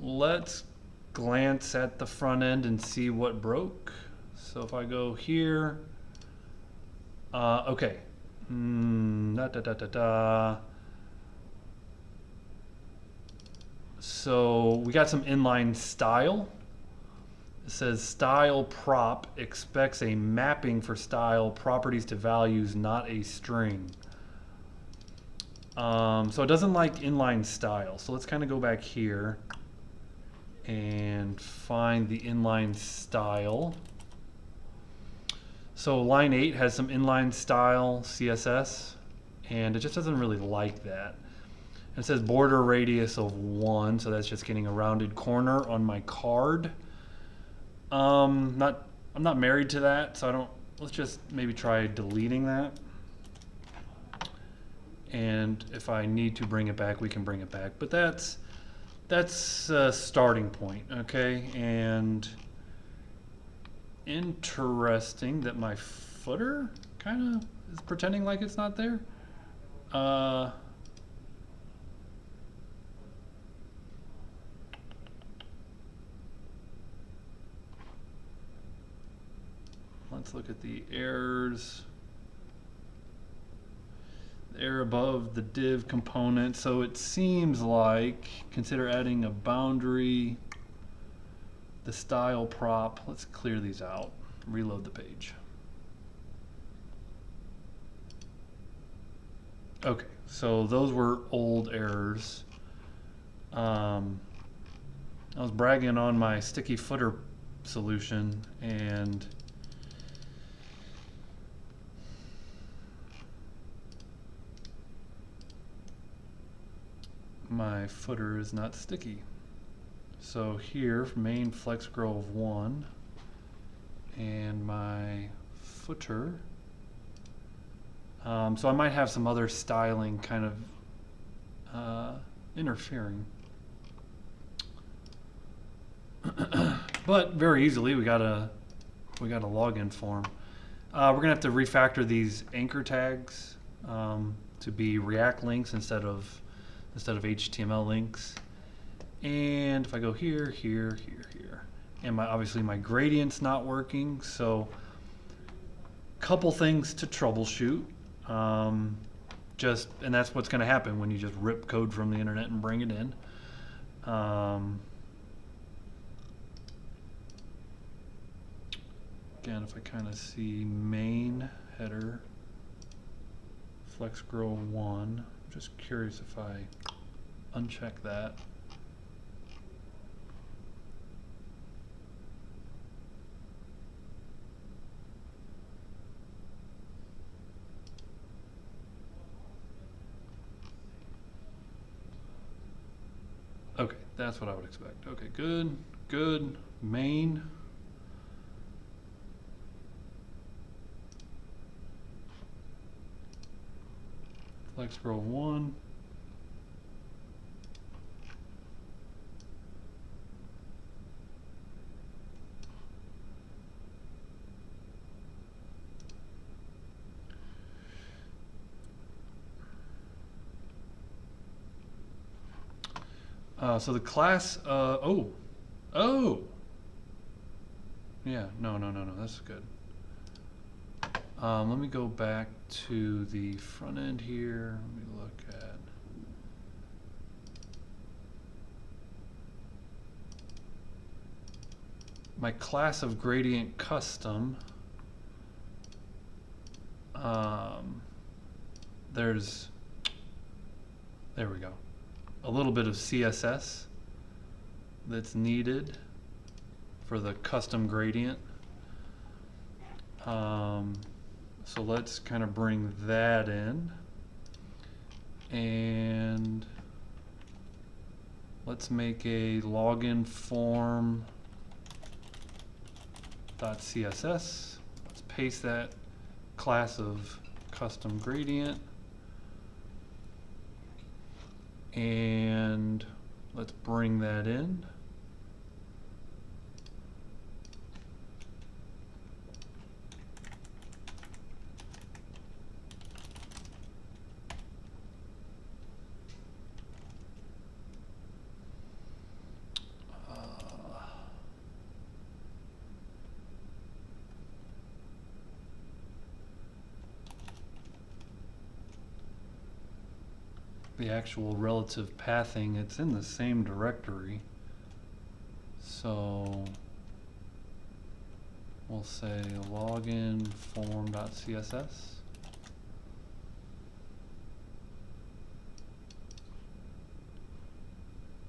Let's glance at the front end and see what broke. So if I go here, okay. So we got some inline style. It says style prop expects a mapping for style properties to values, not a string. So it doesn't like inline style. So let's kind of go back here and find the inline style. So line 8 has some inline style CSS, and it just doesn't really like that. It says border radius of 1, so that's just getting a rounded corner on my card. I'm not married to that, so I don't. Let's just maybe try deleting that. And if I need to bring it back, we can bring it back. But that's a starting point, okay? And interesting that my footer kind of is pretending like it's not there. Let's look at the errors. The error above the div component. So it seems like, consider adding a boundary, the style prop. Let's clear these out, reload the page. Okay, so those were old errors. I was bragging on my sticky footer solution, and my footer is not sticky. So here, main flex grow of 1, and my footer. So I might have some other styling kind of interfering. But very easily, we got a login form. We're gonna have to refactor these anchor tags to be React links instead of HTML links. And if I go here, here, here, here, and obviously my gradient's not working. So couple things to troubleshoot. And that's what's going to happen when you just rip code from the internet and bring it in. Again, if I kind of see main header flex grow 1, I'm just curious if I uncheck that. Okay, that's what I would expect. Okay, good, good. Main. Flex grow 1. So the class, oh, yeah, no, that's good. Let me go back to the front end here. Let me look at my class of gradient custom. There we go. A little bit of CSS that's needed for the custom gradient. So let's kind of bring that in, and let's make a login form .css. Let's paste that class of custom gradient, and let's bring that in. The actual relative pathing, it's in the same directory. So we'll say login form.css.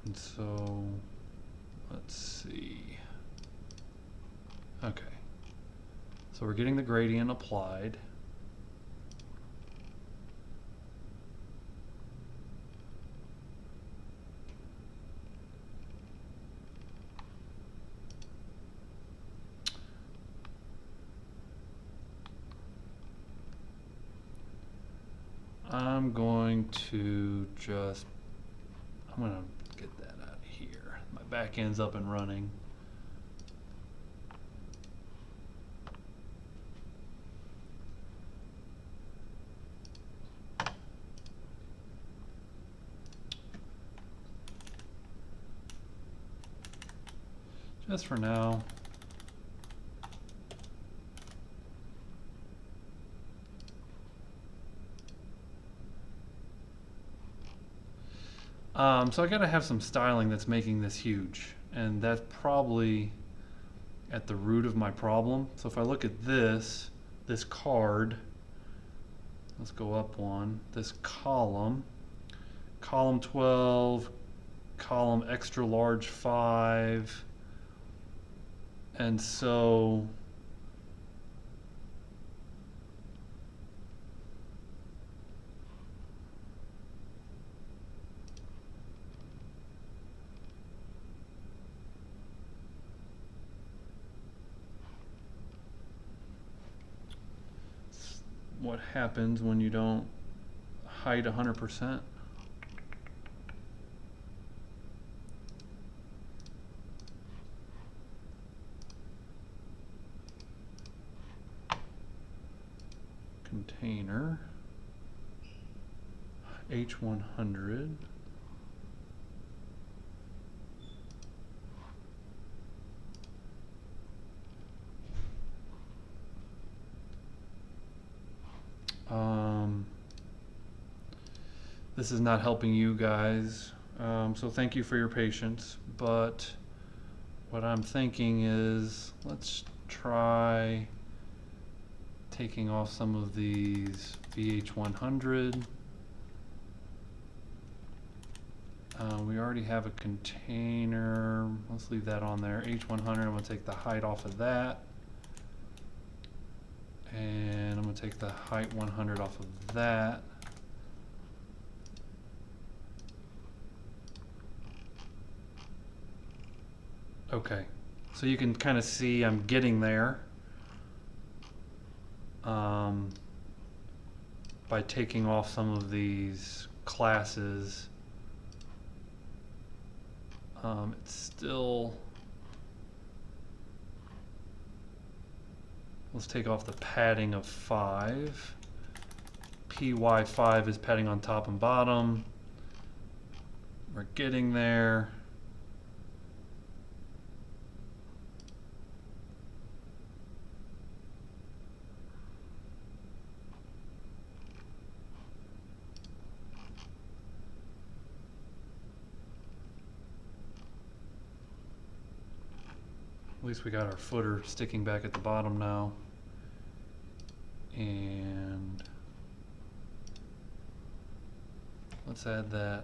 And so let's see. Okay. So we're getting the gradient applied. I'm going to I'm going to get that out of here. My back end's up and running. Just for now. So I gotta have some styling that's making this huge, and that's probably at the root of my problem. So if I look at this card, let's go up one, this column 12, column extra large 5, and so what happens when you don't hide 100%. Container H100. This is not helping you guys, so thank you for your patience, but what I'm thinking is let's try taking off some of these VH100. We already have a container. Let's leave that on there. H100, I'm going to take the height off of that. And I'm going to take the height 100 off of that. Okay, so you can kind of see I'm getting there by taking off some of these classes. It's still, let's take off the padding of 5. PY5 is padding on top and bottom. We're getting there. At least we got our footer sticking back at the bottom now. And let's add that.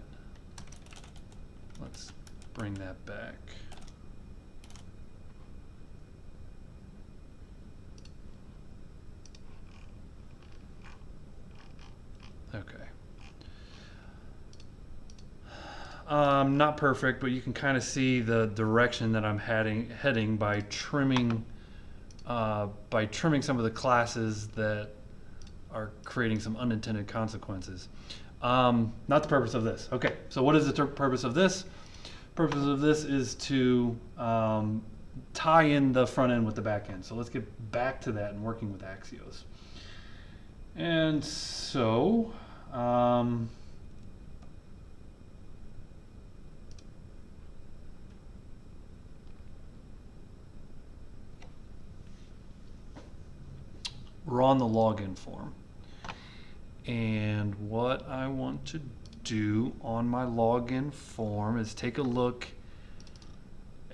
Let's bring that back. Okay. Not perfect, but you can kind of see the direction that I'm heading by trimming some of the classes that are creating some unintended consequences. Not the purpose of this. Okay, so what is the purpose of this? Purpose of this is to tie in the front end with the back end. So let's get back to that and working with Axios. And so, we're on the login form. And what I want to do on my login form is take a look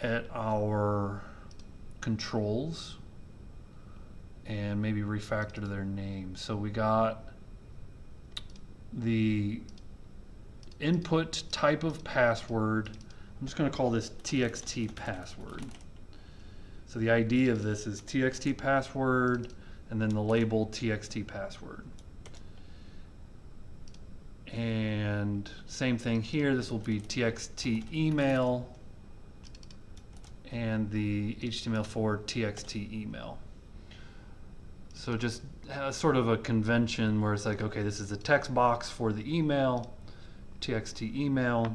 at our controls and maybe refactor their names. So we got the input type of password. I'm just going to call this TXT password. So the ID of this is TXT password and then the label TXT password. And same thing here, this will be TXT email and the HTML4 TXT email. So just sort of a convention where it's like, okay, this is a text box for the email, TXT email,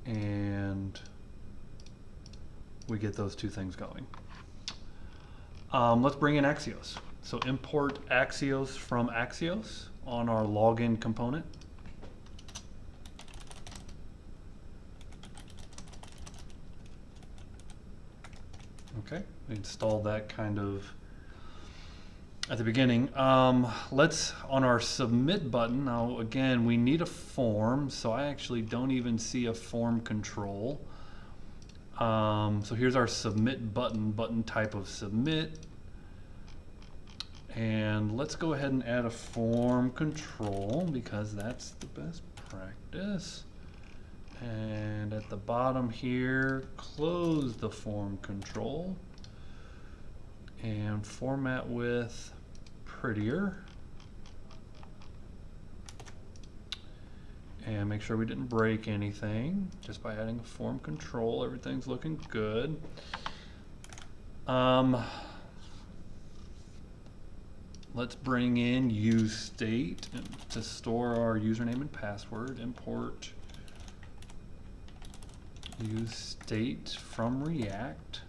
and we get those two things going. Let's bring in Axios. So import Axios from Axios on our login component. Okay, we installed that kind of at the beginning. Let's, on our submit button, now again, we need a form, so I actually don't even see a form control. So here's our submit button type of submit. And let's go ahead and add a form control because that's the best practice. And at the bottom here, close the form control and format with prettier. And make sure we didn't break anything just by adding a form control. Everything's looking good. Let's bring in use state to store our username and password. Import use state from React.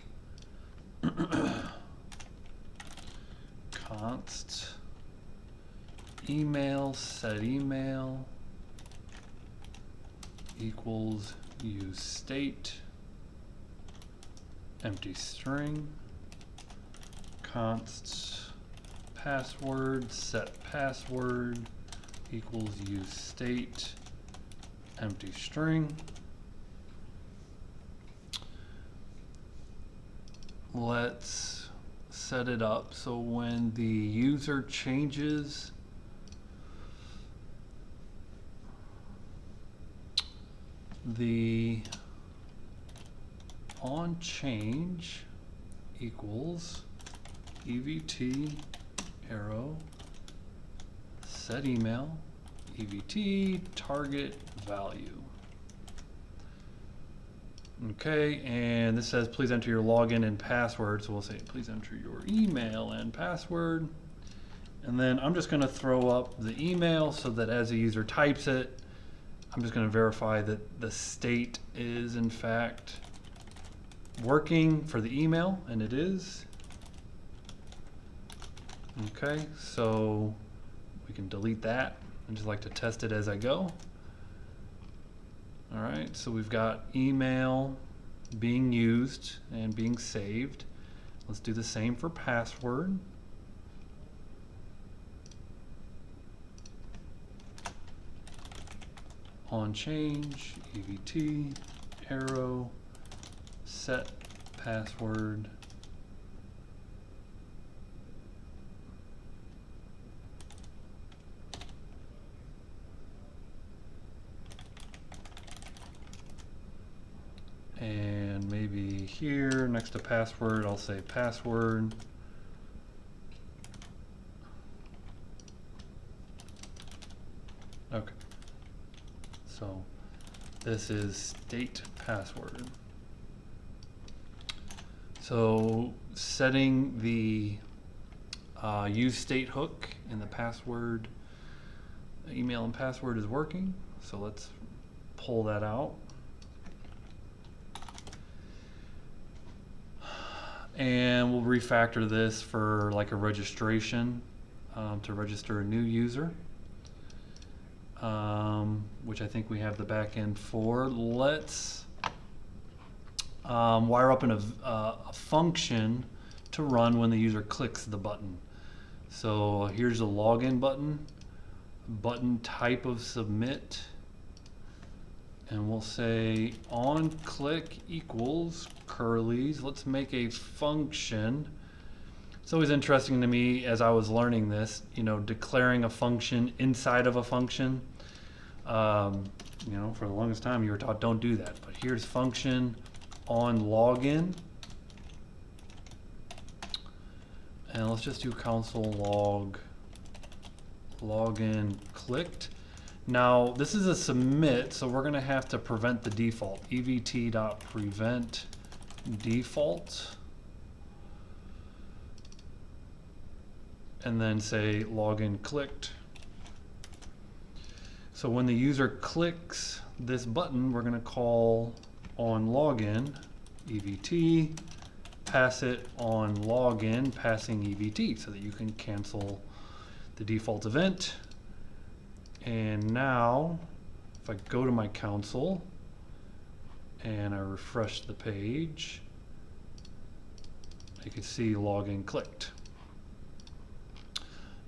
Const email set email equals use state empty string const password, set password equals use state, empty string. Let's set it up so when the user changes the on change equals EVT arrow set email EVT target value. Okay, and this says please enter your login and password, so we'll say please enter your email and password. And then I'm just going to throw up the email so that as a user types it, I'm just going to verify that the state is in fact working for the email, and it is. Okay, so we can delete that. I just like to test it as I go. All right, so we've got email being used and being saved. Let's do the same for password. On change, EVT, arrow, set password. And maybe here next to password, I'll say password. Okay. So this is state password. So setting the use state hook in the password, email and password is working. So let's pull that out. And we'll refactor this for like a registration to register a new user, which I think we have the back end for. Let's wire up a function to run when the user clicks the button. So here's a login button type of submit, and we'll say on click equals curlies. Let's make a function. It's always interesting to me as I was learning this, declaring a function inside of a function. For the longest time you were taught don't do that, but here's function on login. And let's just do console log login clicked. Now this is a submit, so we're going to have to prevent the default. evt.prevent default, and then say login clicked. So when the user clicks this button, we're going to call on login evt, pass it on login passing evt so that you can cancel the default event. And now if I go to my console and I refresh the page, you can see login clicked.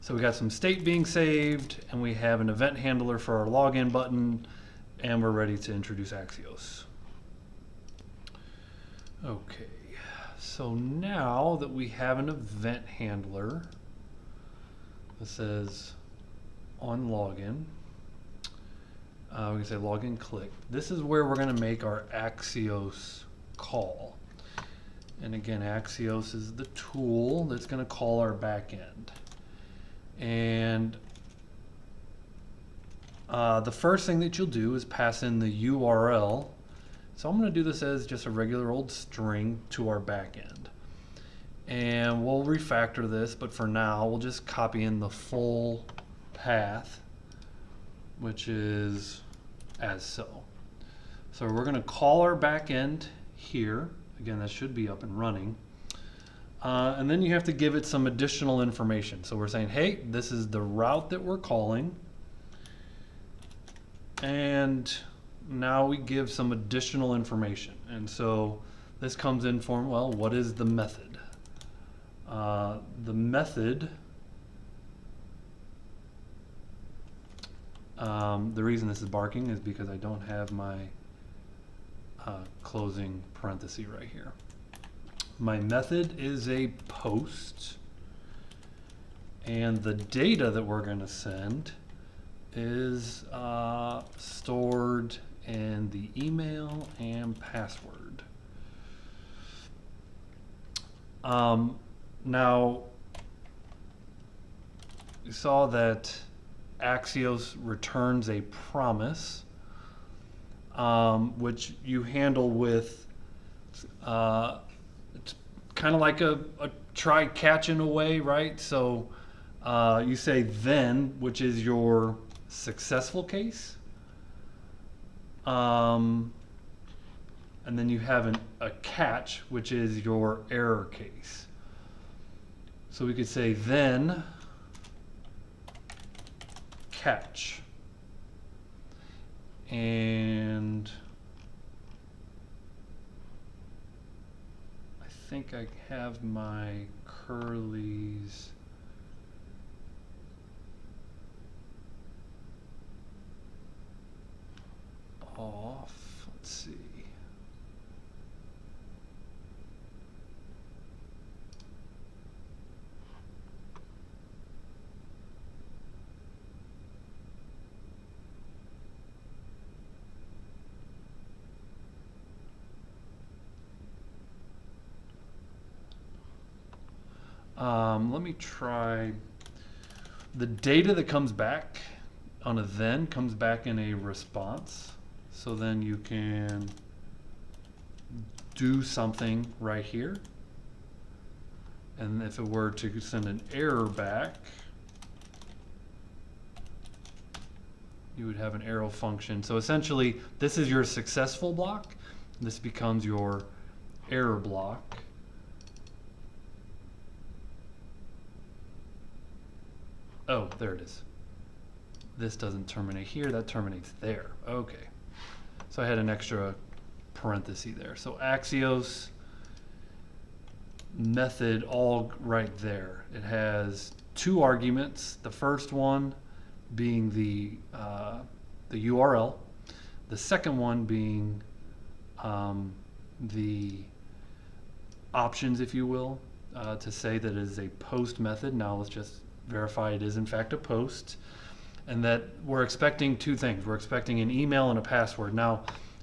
So we got some state being saved, and we have an event handler for our login button, and we're ready to introduce Axios. Okay, so now that we have an event handler that says on login, we can say login click. This is where we're going to make our Axios call. And again, Axios is the tool that's going to call our backend. And the first thing that you'll do is pass in the URL. So I'm going to do this as just a regular old string to our backend. And we'll refactor this, but for now we'll just copy in the full path, which is as so. So we're going to call our backend here. Again, that should be up and running. And then you have to give it some additional information. So we're saying, hey, this is the route that we're calling. And now we give some additional information. And so this comes in form, well, what is the method? The method The reason this is barking is because I don't have my closing parenthesis right here. My method is a post, and the data that we're going to send is stored in the email and password. Now, you saw that Axios returns a promise, which you handle with, it's kind of like a try catch in a way, right? So you say then, which is your successful case. And then you have a catch, which is your error case. So we could say then catch. And I think I have my curlies off. Let's see. Let me try. The data that comes back on a then comes back in a response. So then you can do something right here. And if it were to send an error back, you would have an arrow function. So essentially, this is your successful block. This becomes your error block. Oh, there it is. This doesn't terminate here, that terminates there. Okay. So I had an extra parenthesis there. So Axios method all right there. It has two arguments. The first one being the URL. The second one being the options, if you will, to say that it is a post method. Now let's just verify it is in fact a post, and that we're expecting two things. We're expecting an email and a password. Now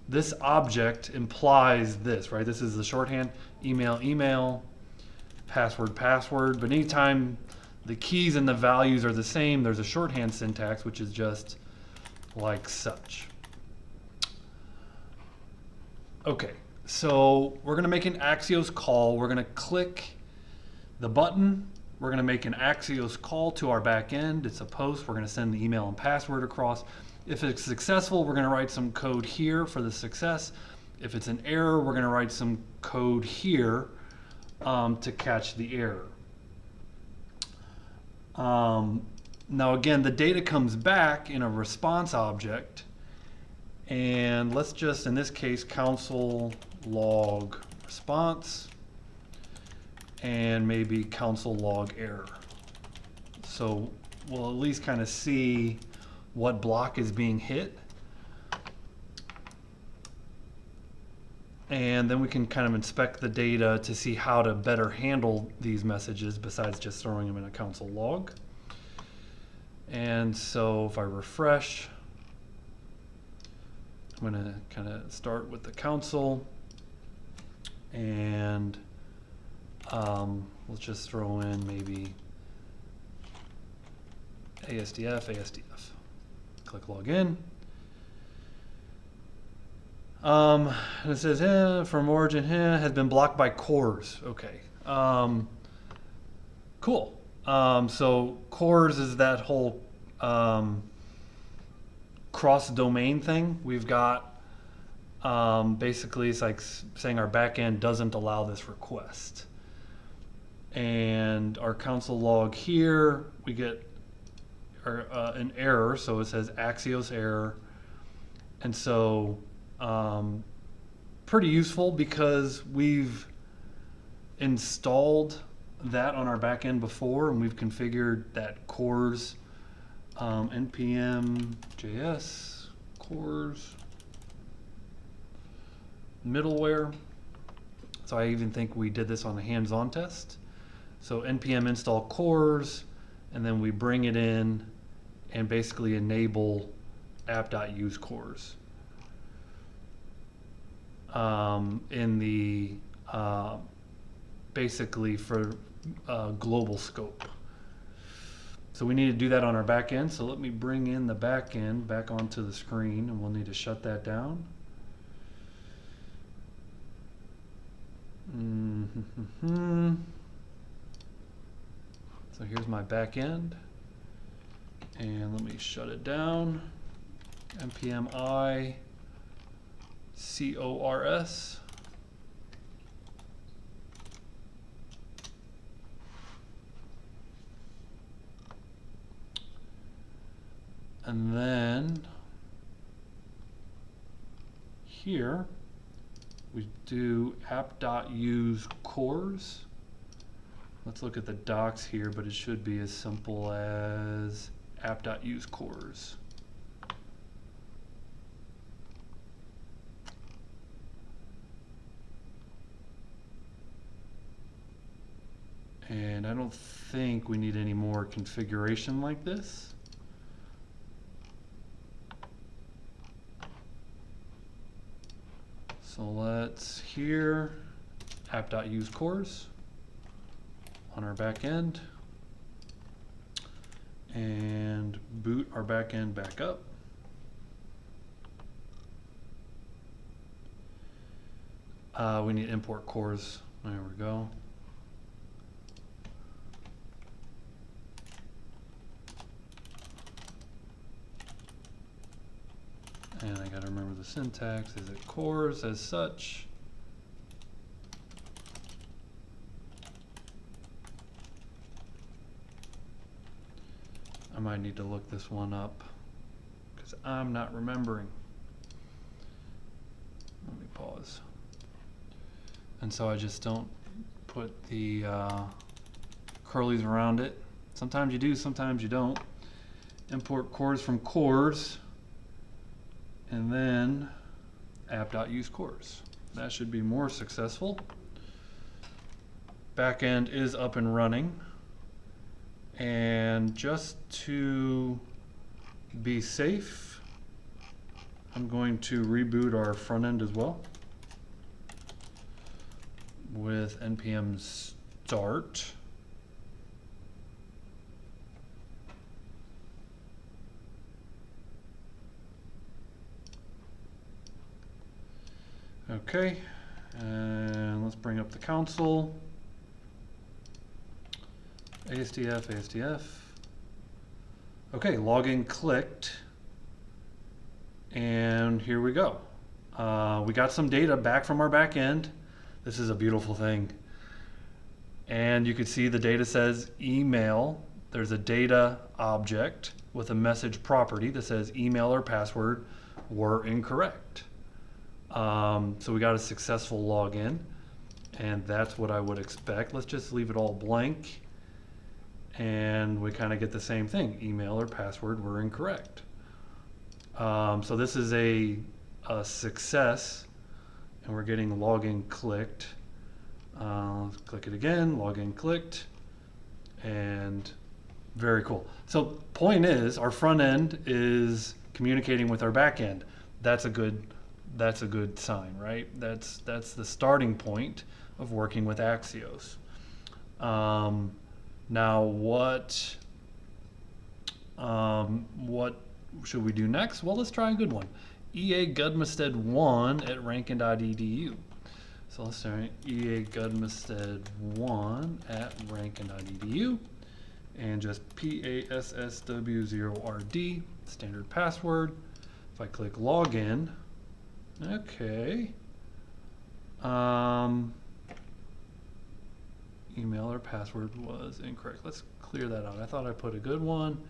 this object implies this, right? This is the shorthand: email, email, password, password. But anytime the keys and the values are the same, there's a shorthand syntax, which is just like such. Okay, so we're gonna make an Axios call. We're gonna click the button. We're going to make an Axios call to our back end. It's a post. We're going to send the email and password across. If it's successful, we're going to write some code here for the success. If it's an error, we're going to write some code here to catch the error. Now again, the data comes back in a response object. And let's just, in this case, console log response. And maybe console log error. So we'll at least kind of see what block is being hit. And then we can kind of inspect the data to see how to better handle these messages besides just throwing them in a console log. And so if I refresh, I'm going to kind of start with the console, and let's just throw in maybe ASDF. Click login. And it says, from origin, has been blocked by cores. Okay. Cool. So cores is that whole cross-domain thing. We've got basically it's like saying our backend doesn't allow this request. And our console log here, we get an error. So it says Axios error. And so pretty useful because we've installed that on our back end before, and we've configured that cores npm JS cores middleware. So I even think we did this on the hands-on test. So npm install cores, and then we bring it in and basically enable app.use cores in the basically for global scope. So we need to do that on our back end. So let me bring in the back end back onto the screen, and we'll need to shut that down. So here's my back end, and let me shut it down. npm I cors. And then here we do app.use cores. Let's look at the docs here, but it should be as simple as app.use cores. And I don't think we need any more configuration like this. So let's here app.use cores on our back end and boot our back end back up. We need import cores. There we go. And I gotta remember the syntax. Is it cores as such? I might need to look this one up because I'm not remembering. Let me pause. And so I just don't put the curlies around it. Sometimes you do, sometimes you don't. Import cores from cores, and then app.use cores. That should be more successful. Backend is up and running. And just to be safe, I'm going to reboot our front end as well with npm start. Okay, and let's bring up the console. ASDF. Okay, login clicked, and here we go. We got some data back from our back end. This is a beautiful thing. And you can see the data says email. There's a data object with a message property that says email or password were incorrect. So we got a successful login, and that's what I would expect. Let's just leave it all blank, and we kind of get the same thing. Email or password were incorrect. So this is a success, and we're getting login clicked. Let's click it again, login clicked, and very cool. So point is, our front end is communicating with our back end. That's a good sign, right? That's the starting point of working with Axios. Now what should we do next? Well, let's try a good one. EA Gudmested 1 at rankin.edu. So let's try EA Gudmested 1 at rankin.edu, and just PASSW0RD, standard password. If I click login, okay. Email or password was incorrect. Let's clear that out. I thought I put a good one.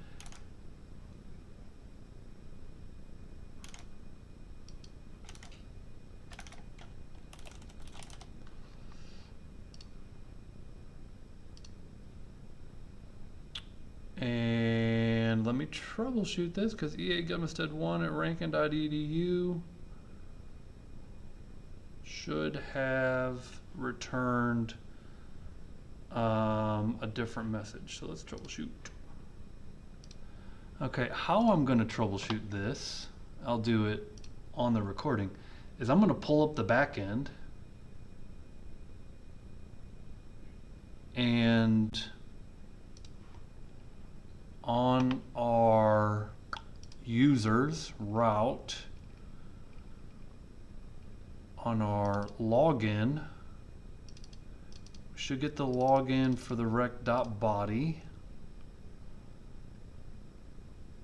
And let me troubleshoot this because EA Gumstead1 at rankin.edu should have returned a different message. So let's troubleshoot. Okay, how I'm going to troubleshoot this, I'll do it on the recording, is I'm going to pull up the back end and on our users route, on our login, we should get the login for the rec.body,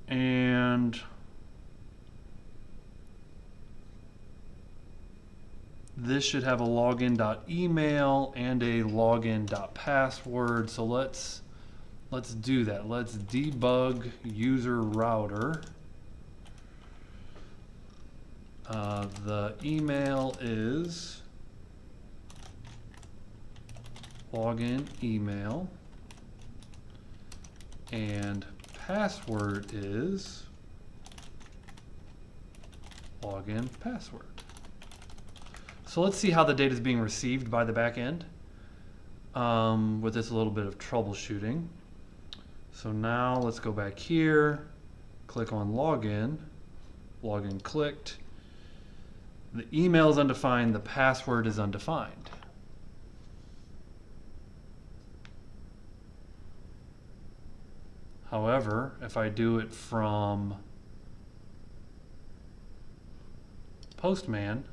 and this should have a login.email and a login.password. So let's do that. Let's debug user router. The email is login email and password is login password. So let's see how the data is being received by the back end with this little bit of troubleshooting. So now let's go back here, click on login, login clicked. The email is undefined, the password is undefined. However, if I do it from Postman,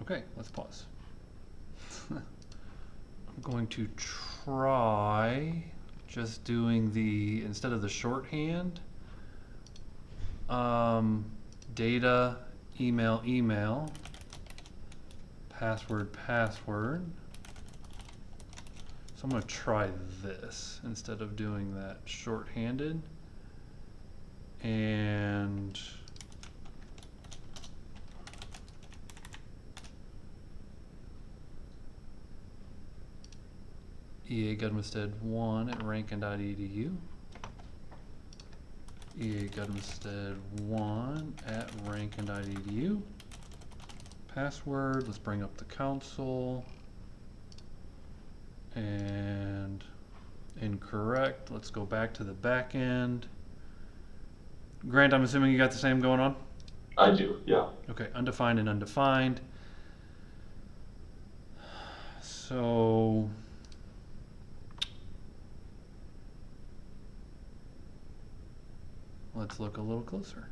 okay, let's pause. I'm going to try just doing the, instead of the shorthand, data, email, password. So I'm going to try this instead of doing that shorthanded. And EA Gudmstead1 at rankin.edu. EA Gudmstead1 at rankin.edu. Password, let's bring up the console. And incorrect. Let's go back to the back end. Grant, I'm assuming you got the same going on? I do, yeah. Okay, undefined and undefined. So let's look a little closer.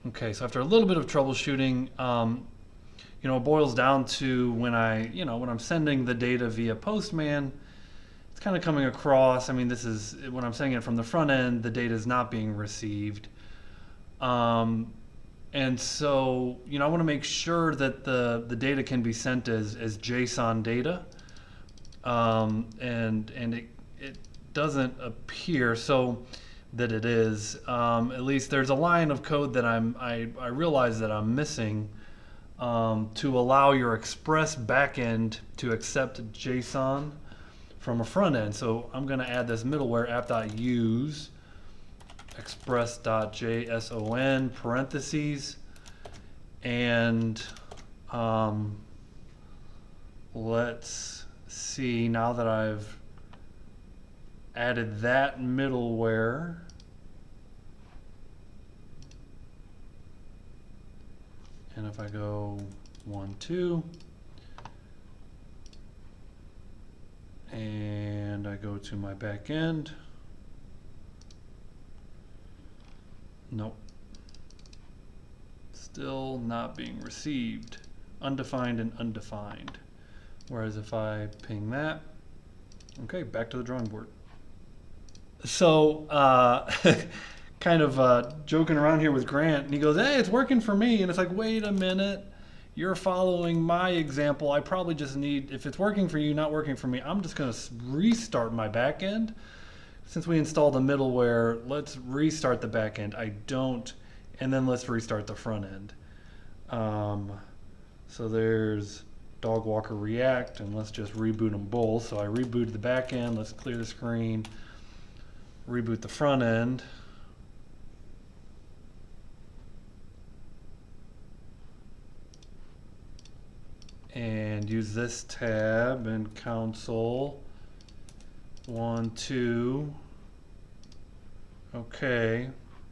Okay, so after a little bit of troubleshooting, it boils down to when I'm sending the data via Postman, it's kind of coming across. I mean, this is when I'm sending it from the front end, the data is not being received. And so, I want to make sure that the data can be sent as JSON data. And it doesn't appear so that it is. At least there's a line of code that I realize that I'm missing. To allow your Express backend to accept JSON from a front end. So I'm going to add this middleware app.use express.json parentheses, and let's see, now that I've added that middleware, and if I go 1, 2, and I go to my back end, nope, still not being received, undefined and undefined. Whereas if I ping that, okay, back to the drawing board. So kind of joking around here with Grant, and he goes, hey, it's working for me. And it's like, wait a minute, you're following my example. I probably just need, if it's working for you, not working for me, I'm just going to restart my back end. Since we installed the middleware, let's restart the back end. I don't, and then let's restart the front end. So there's dog walker react, and let's just reboot them both. So I rebooted the back end. Let's clear the screen, reboot the front end. And use this tab and console. 1, 2. Okay.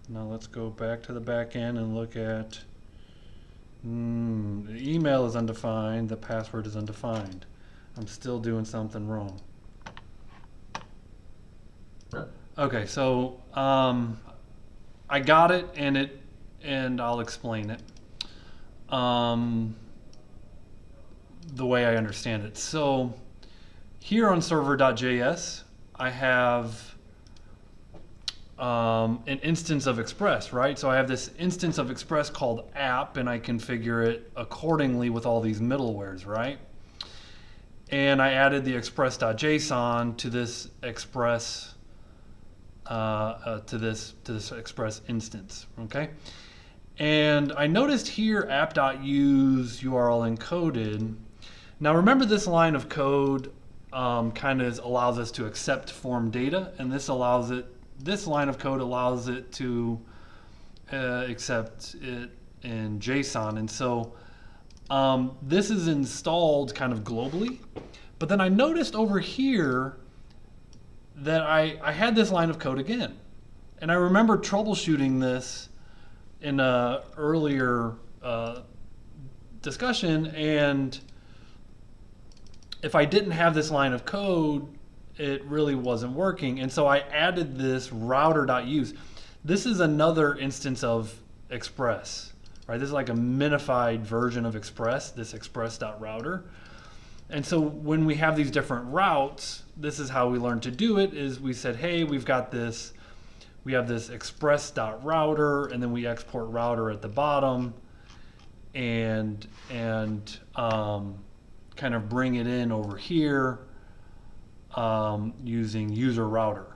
Now let's go back to the back end and look at the email is undefined, the password is undefined. I'm still doing something wrong. Okay, so I got it, and I'll explain it the way I understand it. So here on server.js, I have an instance of Express, right? So I have this instance of Express called app, and I configure it accordingly with all these middlewares, right? And I added the express.json to this Express to this Express instance, okay? And I noticed here app.use URL encoded. Now remember, this line of code kind of allows us to accept form data, and this line of code allows it to accept it in JSON. And so this is installed kind of globally. But then I noticed over here that I had this line of code again. And I remember troubleshooting this in an earlier discussion, and if I didn't have this line of code, it really wasn't working. And so I added this router.use. This is another instance of Express, right? This is like a minified version of Express, this express.router. And so when we have these different routes, this is how we learned to do it, is we said, hey, we have this express.router, and then we export router at the bottom, and kind of bring it in over here using user router.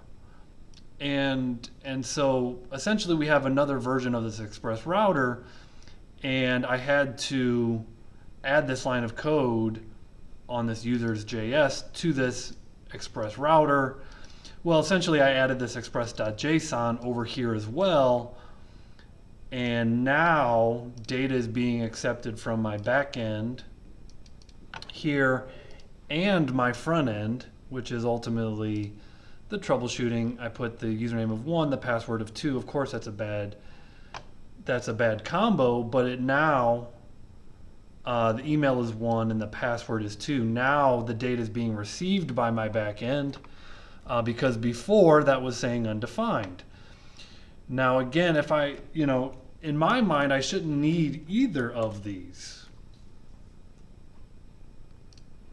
And so essentially we have another version of this express router, and I had to add this line of code on this users JS to this express router. Well, essentially I added this express.json over here as well, and now data is being accepted from my back end here and my front end, which is ultimately the troubleshooting. I put the username of 1, the password of 2. Of course, that's a bad combo, but it now the email is 1 and the password is 2. Now the data is being received by my back end because before that was saying undefined. Now again, if I, in my mind, I shouldn't need either of these.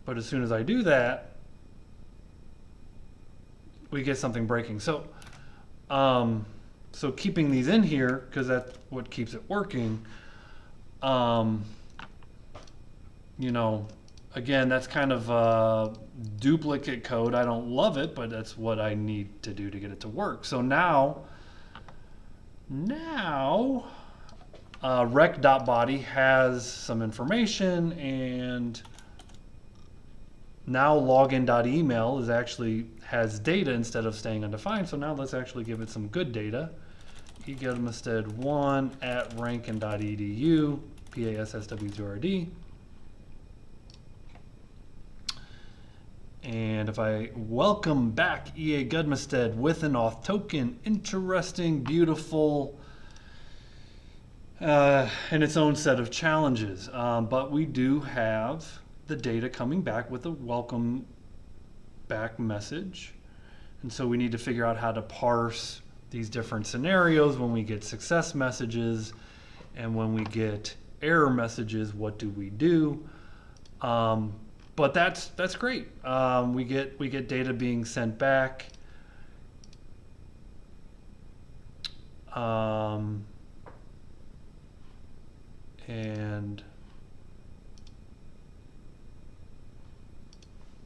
But as soon as I do that, we get something breaking. So, so keeping these in here, because that's what keeps it working, again, that's kind of duplicate code. I don't love it, but that's what I need to do to get it to work. So now rec.body has some information, and now login.email has data instead of staying undefined. So now let's actually give it some good data. eGetMinstead1 at rankin.edu, PASSWRD. And if I welcome back EA Gudmestead with an auth token, interesting, beautiful, and its own set of challenges. But we do have the data coming back with a welcome back message. And so we need to figure out how to parse these different scenarios when we get success messages and when we get error messages. What do we do? But that's great. We get data being sent back. And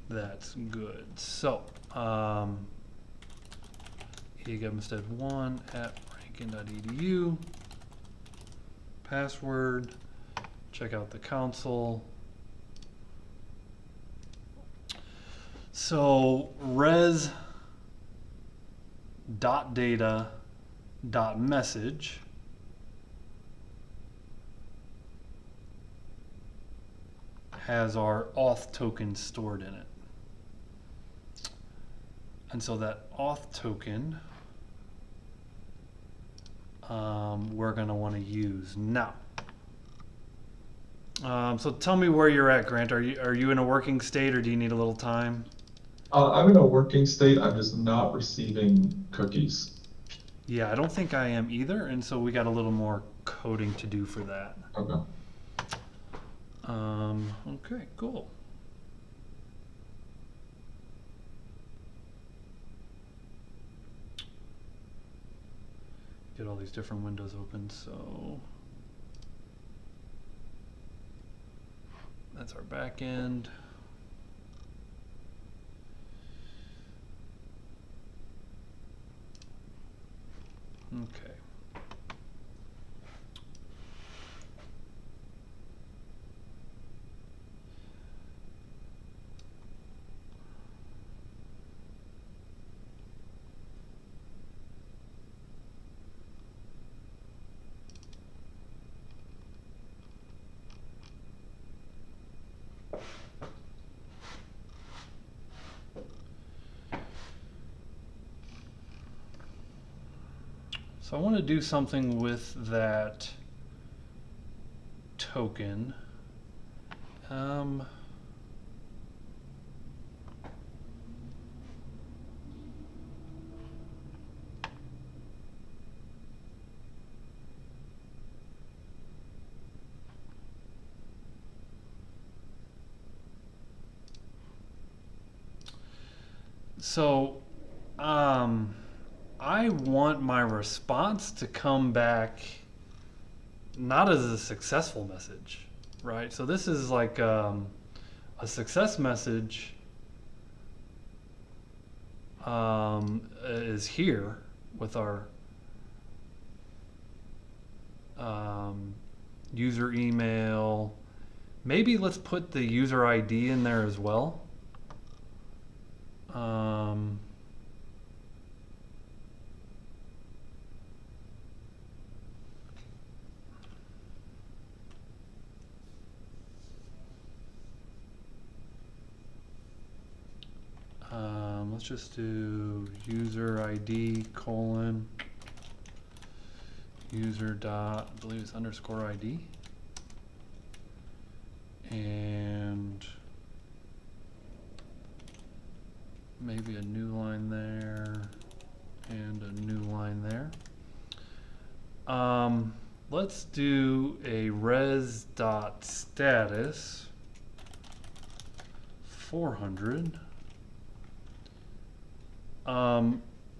that's good. So, eGetMinstead1 at rankin.edu. Password. Check out the console. So res dot data dot message has our auth token stored in it. And so that auth token we're going to want to use now. So tell me where you're at, Grant. Are you in a working state, or do you need a little time? I'm in a working state. I'm just not receiving cookies. Yeah, I don't think I am either, and so we got a little more coding to do for that. Okay. Okay, cool. Get all these different windows open, so that's our back end. Okay. So I want to do something with that token. So I want my response to come back not as a successful message, right? So this is like a success message is here with our user email. Maybe let's put the user ID in there as well. Let's just do user ID colon user dot, I believe it's underscore ID, and maybe a new line there and a new line there. Let's do a res dot status 400.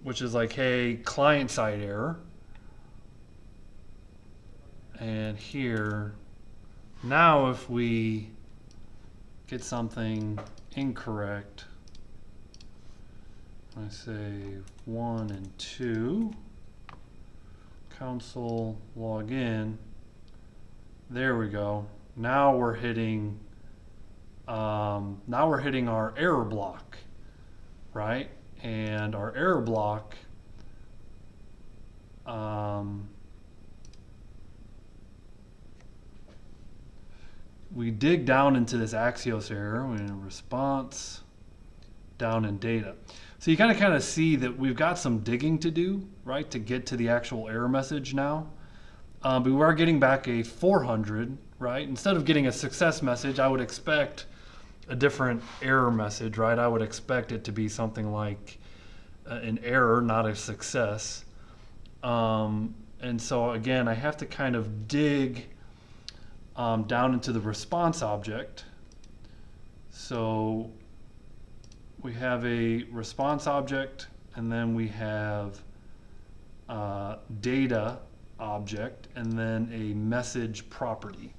Which is like, hey, client side error. And here, now if we get something incorrect, I say 1 and 2, console log in, there we go. Now we're hitting our error block, right? And our error block we dig down into this Axios error, we're in response, down in data. So you kind of see that we've got some digging to do, right, to get to the actual error message now. But we are getting back a 400, right? Instead of getting a success message, I would expect a different error message, right? I would expect it to be something like an error, not a success. And so again, I have to kind of dig down into the response object. So we have a response object, and then we have data object, and then a message property.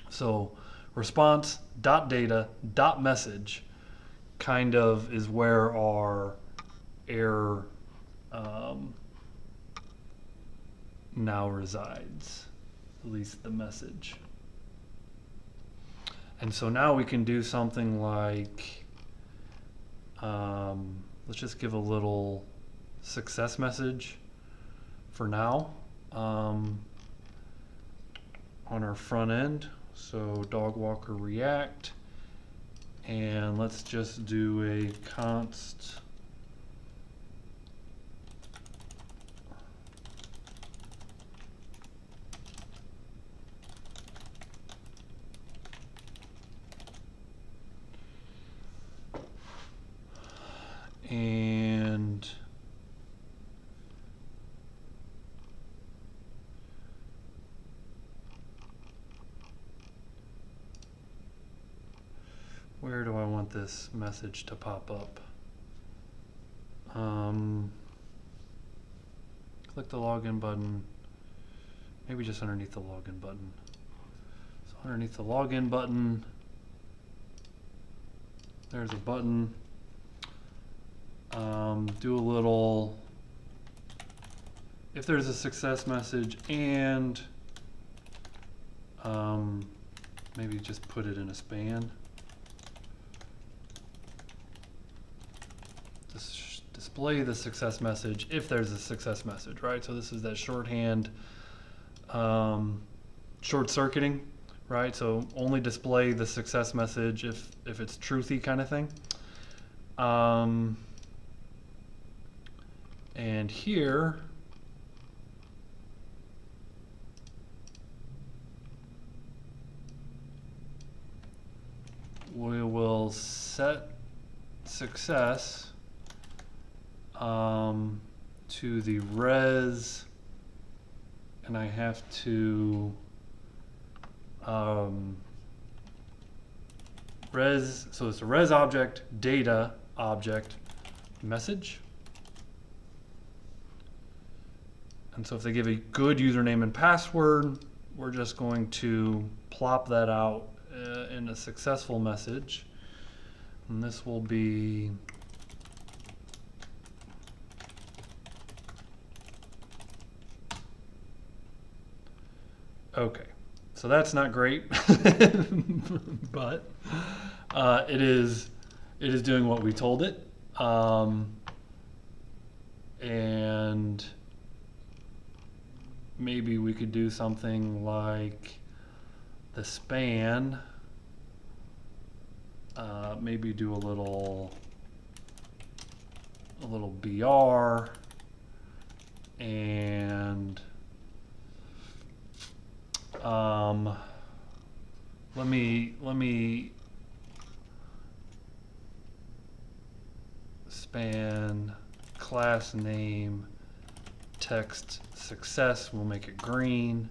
So response.data.message kind of is where our error now resides, at least the message. And so now we can do something like Let's just give a little success message for now on our front end. So dog walker react, and let's just do a const and where do I want this message to pop up? Click the login button, maybe just underneath the login button. So underneath the login button, there's a button. Do a little, if there's a success message, and maybe just put it in a span. Display the success message if there's a success message, right? So this is that shorthand short circuiting, right? So only display the success message if it's truthy kind of thing. And here we will set success to the res, and I have to res, so it's a res object, data object, message. And so if they give a good username and password, we're just going to plop that out in a successful message. And this will be okay. So that's not great, but it is doing what we told it. And maybe we could do something like the span, maybe do a little BR, and let me span class name text success. We'll make it green.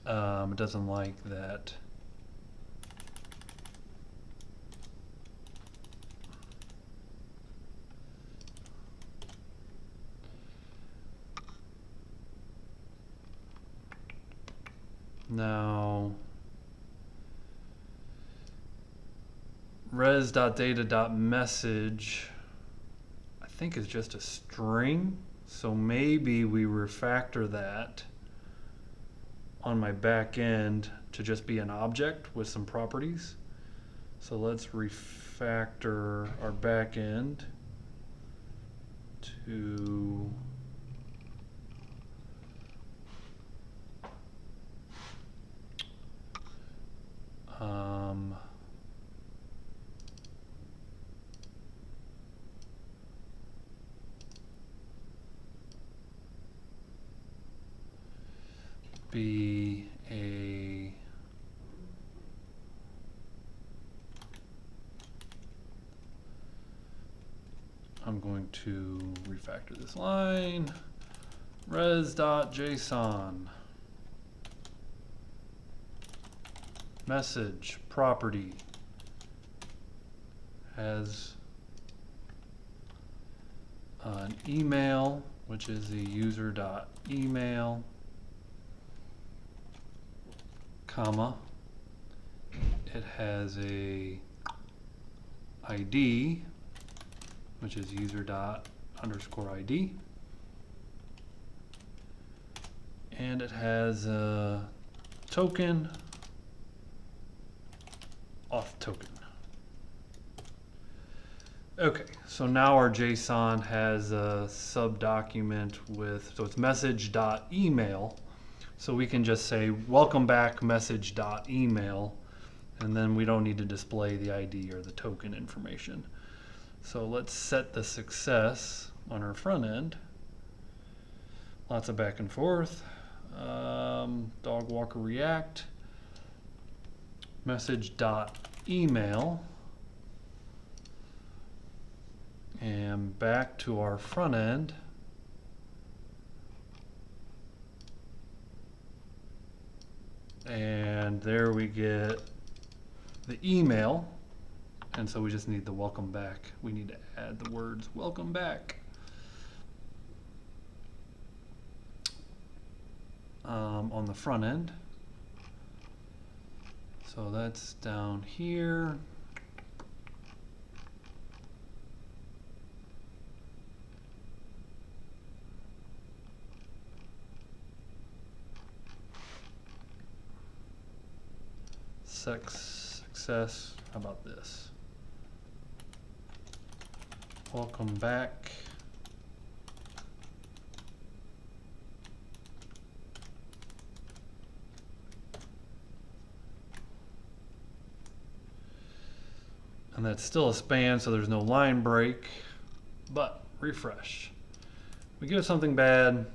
It doesn't like that. Now, res.data.message, I think is just a string. So maybe we refactor that on my back end to just be an object with some properties. So let's refactor our back end to be a I'm going to refactor this line, res.json, message property has an email, which is the user.email, comma, it has a ID, which is user._ID, and it has a token, auth token. Okay, so now our JSON has a subdocument with, so it's message.email. So we can just say welcome back message.email, and then we don't need to display the ID or the token information. So let's set the success on our front end. Lots of back and forth. Dog walker react message.email, and back to our front end. And there we get the email, and so we just need the welcome back. We need to add the words welcome back. On the front end. So that's down here. Success, how about this? Welcome back. And that's still a span, so there's no line break, but refresh. We get something bad,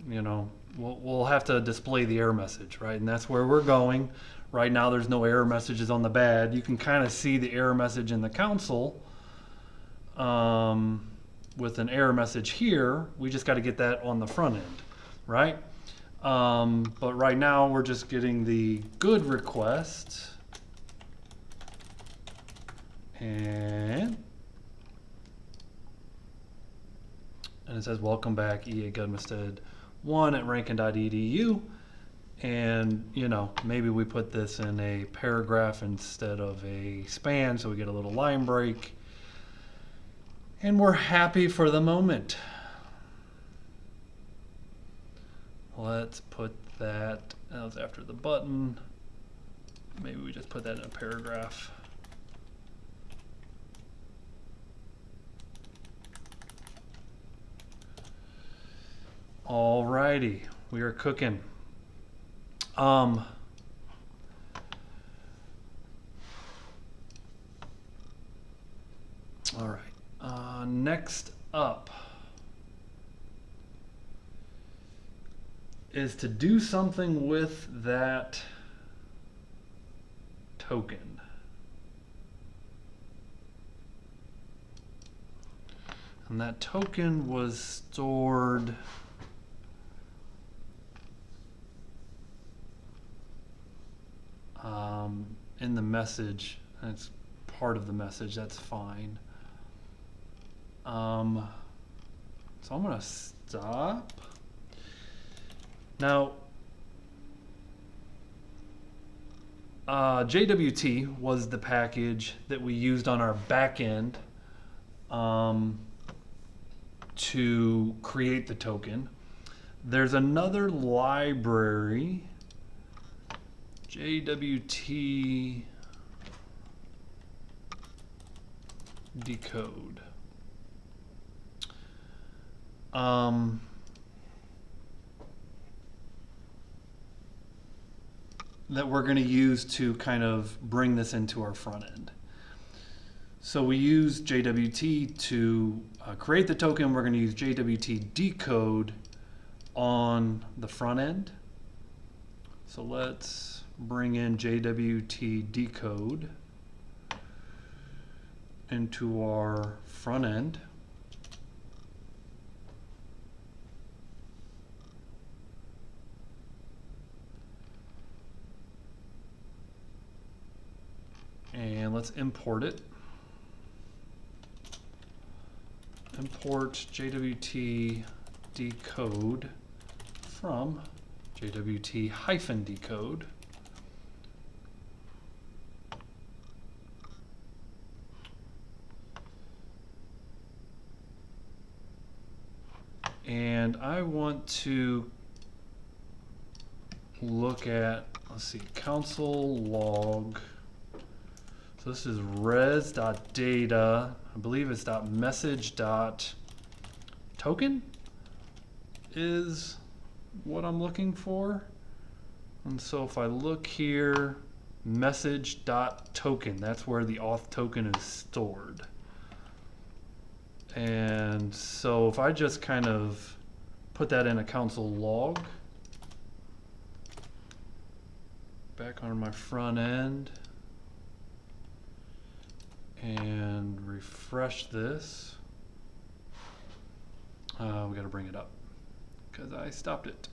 you know, we'll have to display the error message, right? And that's where we're going. Right now there's no error messages on the bad. You can kind of see the error message in the console with an error message here. We just got to get that on the front end, right? But right now we're just getting the good request. And it says welcome back EA Gudmestead 1 at rankin.edu. And you know, maybe we put this in a paragraph instead of a span, so we get a little line break. And we're happy for the moment. Let's put that was after the button. Maybe we just put that in a paragraph. Alrighty, we are cooking. All right, next up is to do something with that token. And that token was stored in the message, and it's part of the message, that's fine. So I'm gonna stop. Now, JWT was the package that we used on our back end to create the token. There's another library, JWT decode. That we're going to use to kind of bring this into our front end. So we use JWT to create the token. We're going to use JWT decode on the front end. So let's bring in JWT decode into our front end. And let's import it. Import JWT decode from JWT-decode. And I want to look at, let's see, console log So this is res.data, I believe it's .message.token is what I'm looking for. And so if I look here, message.token, that's where the auth token is stored. And so if I just kind of put that in a console log, back on my front end, and refresh this, we got to bring it up because I stopped it.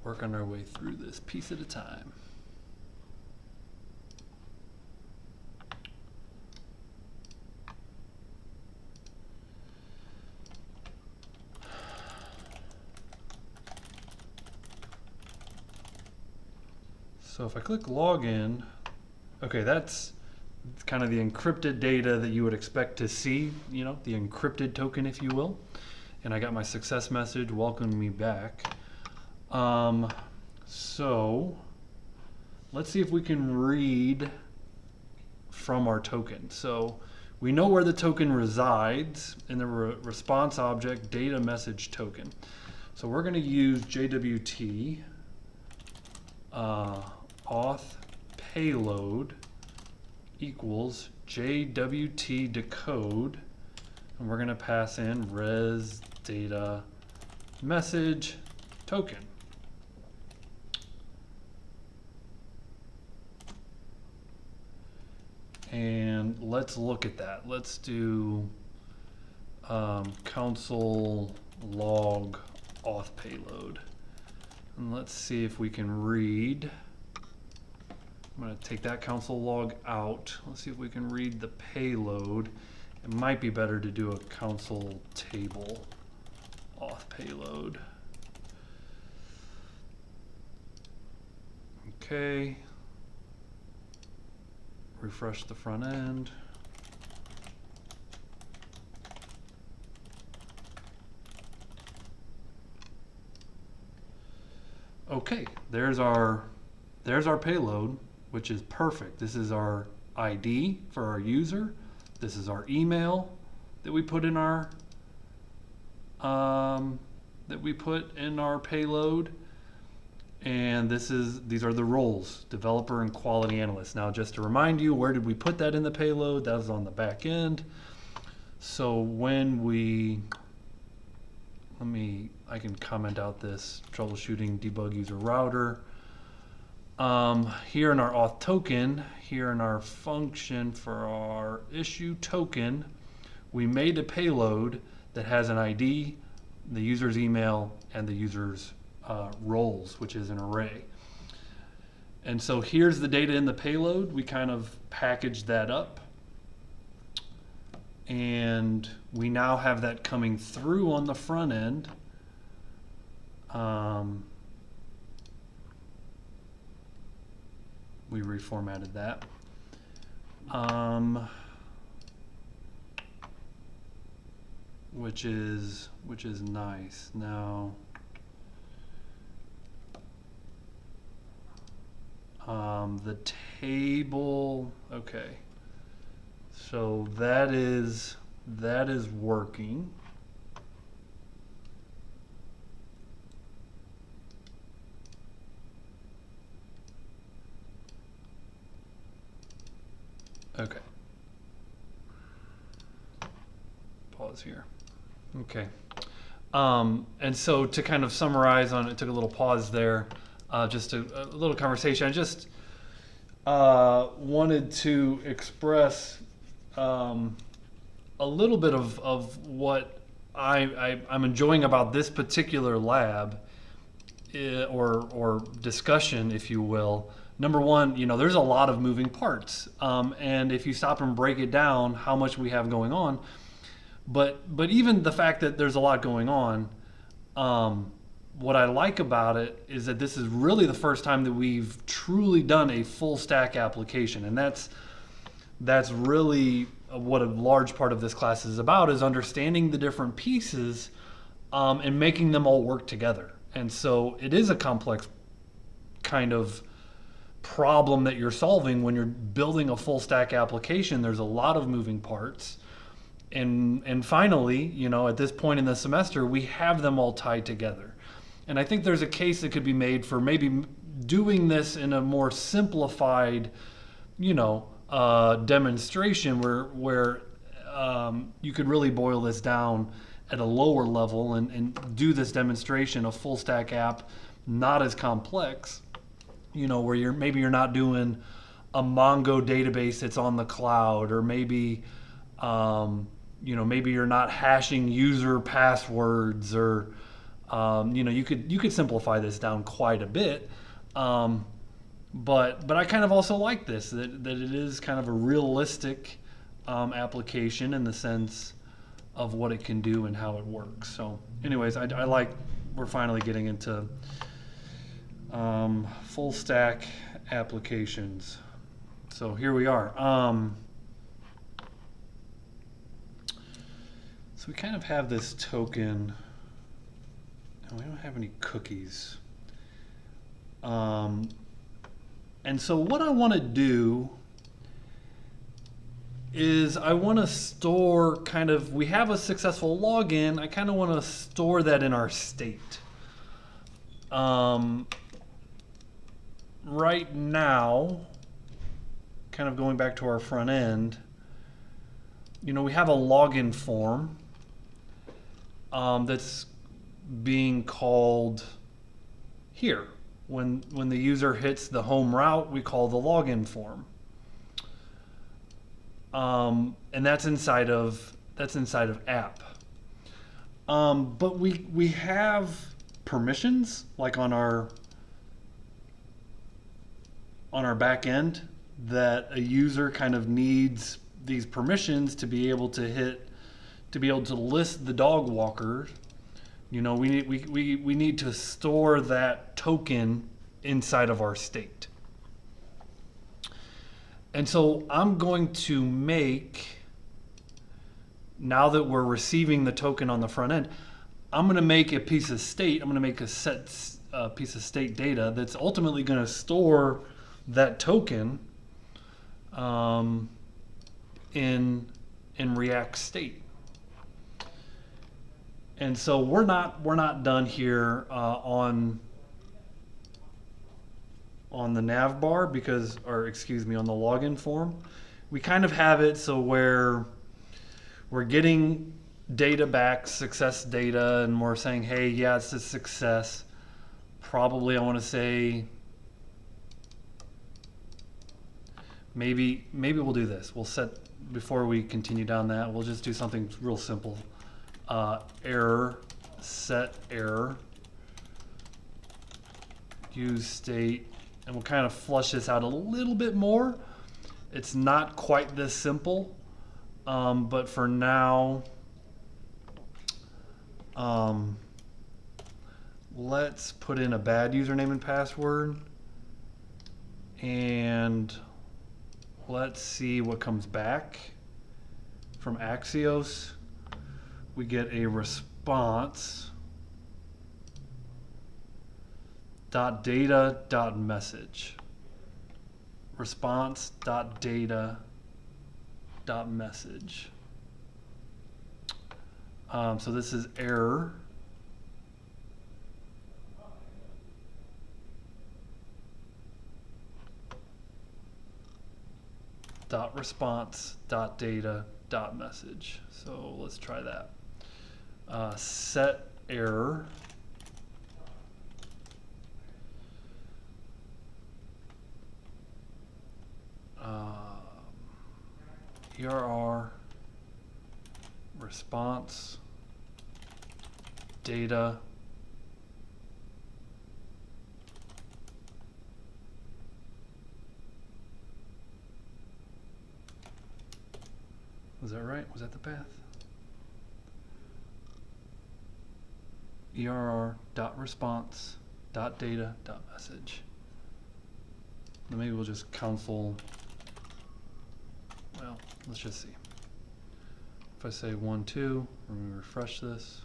Working our way through this piece at a time. So if I click login, okay, that's kind of the encrypted data that you would expect to see, you know, the encrypted token, if you will. And I got my success message welcoming me back. So let's see if we can read from our token. So we know where the token resides in the response object data message token. So we're going to use JWT auth payload equals JWT decode, and we're going to pass in res data message token. And let's look at that. Let's do console log auth payload. And let's see if we can read. I'm going to take that console log out. Let's see if we can read the payload. It might be better to do a console table auth payload. Okay. Refresh the front end. Okay, there's our payload, which is perfect. This is our ID for our user. This is our email that we put in our payload. And these are the roles, developer and quality analyst. Now, just to remind you, where did we put that in the payload? That was on the back end. So when I can comment out this troubleshooting debug user router. Here in our auth token, here in our function for our issue token, we made a payload that has an ID, the user's email, and the user's roles, which is an array. And so here's the data in the payload. We kind of packaged that up. And we now have that coming through on the front end. We reformatted that. Which is nice. Now, the table, okay. So that is working. Okay. Pause here. Okay. And so to kind of summarize on it, took a little pause there, just a little conversation. I just wanted to express a little bit of what I'm enjoying about this particular lab, or discussion, if you will. Number one, there's a lot of moving parts, and if you stop and break it down, how much we have going on. But even the fact that there's a lot going on, what I like about it is that this is really the first time that we've truly done a full stack application, and that's really what a large part of this class is about, is understanding the different pieces and making them all work together. And so it is a complex kind of problem that you're solving when you're building a full stack application. There's a lot of moving parts. And finally, at this point in the semester, we have them all tied together. And I think there's a case that could be made for maybe doing this in a more simplified, demonstration where you could really boil this down at a lower level and do this demonstration, a full stack app, not as complex, where you're not doing a Mongo database that's on the cloud, or maybe maybe you're not hashing user passwords, or you could simplify this down quite a bit. But I kind of also like this, that it is kind of a realistic application in the sense of what it can do and how it works. So anyways, I like we're finally getting into full stack applications. So here we are. So we kind of have this token, and we don't have any cookies. And so what I want to do is I want to store we have a successful login. I kind of want to store that in our state. Right now, kind of going back to our front end, we have a login form that's being called here. When the user hits the home route, we call the login form. And that's inside of app. But we have permissions, like on our back end, that a user kind of needs these permissions to be able to list the dog walker. We need to store that token inside of our state. And so I'm going to make, now that we're receiving the token on the front end, I'm going to make a piece of state. I'm going to make a set piece of state data that's ultimately going to store that token in React state. And so we're not done here on the nav bar, on the login form. We kind of have it so where we're getting data back, success data, and we're saying, hey, yeah, it's a success. Probably I want to say, maybe we'll do this. We'll set, before we continue down that, we'll just do something real simple. Error, set error, use state, and we'll kind of flush this out a little bit more. It's not quite this simple, but for now, let's put in a bad username and password, and let's see what comes back from Axios. We get a response .data.message. Response.data.message. So this is error. .response.data.message. So let's try that. Set error. ERR response data was that right? Was that the path? ERR.response.data.message. Maybe we'll just console. Well, let's just see. if I say 1, 2, let me refresh this.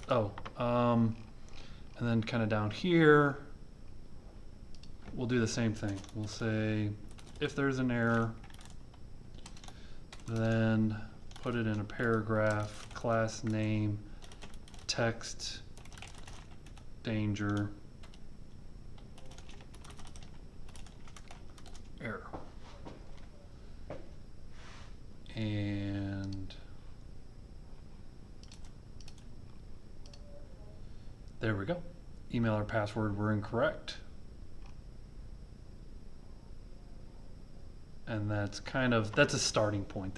Oh, and then kind of down here, we'll do the same thing. We'll say if there's an error, then put it in a paragraph, class name, text, danger, error. And there we go. Email or password were incorrect. And that's a starting point.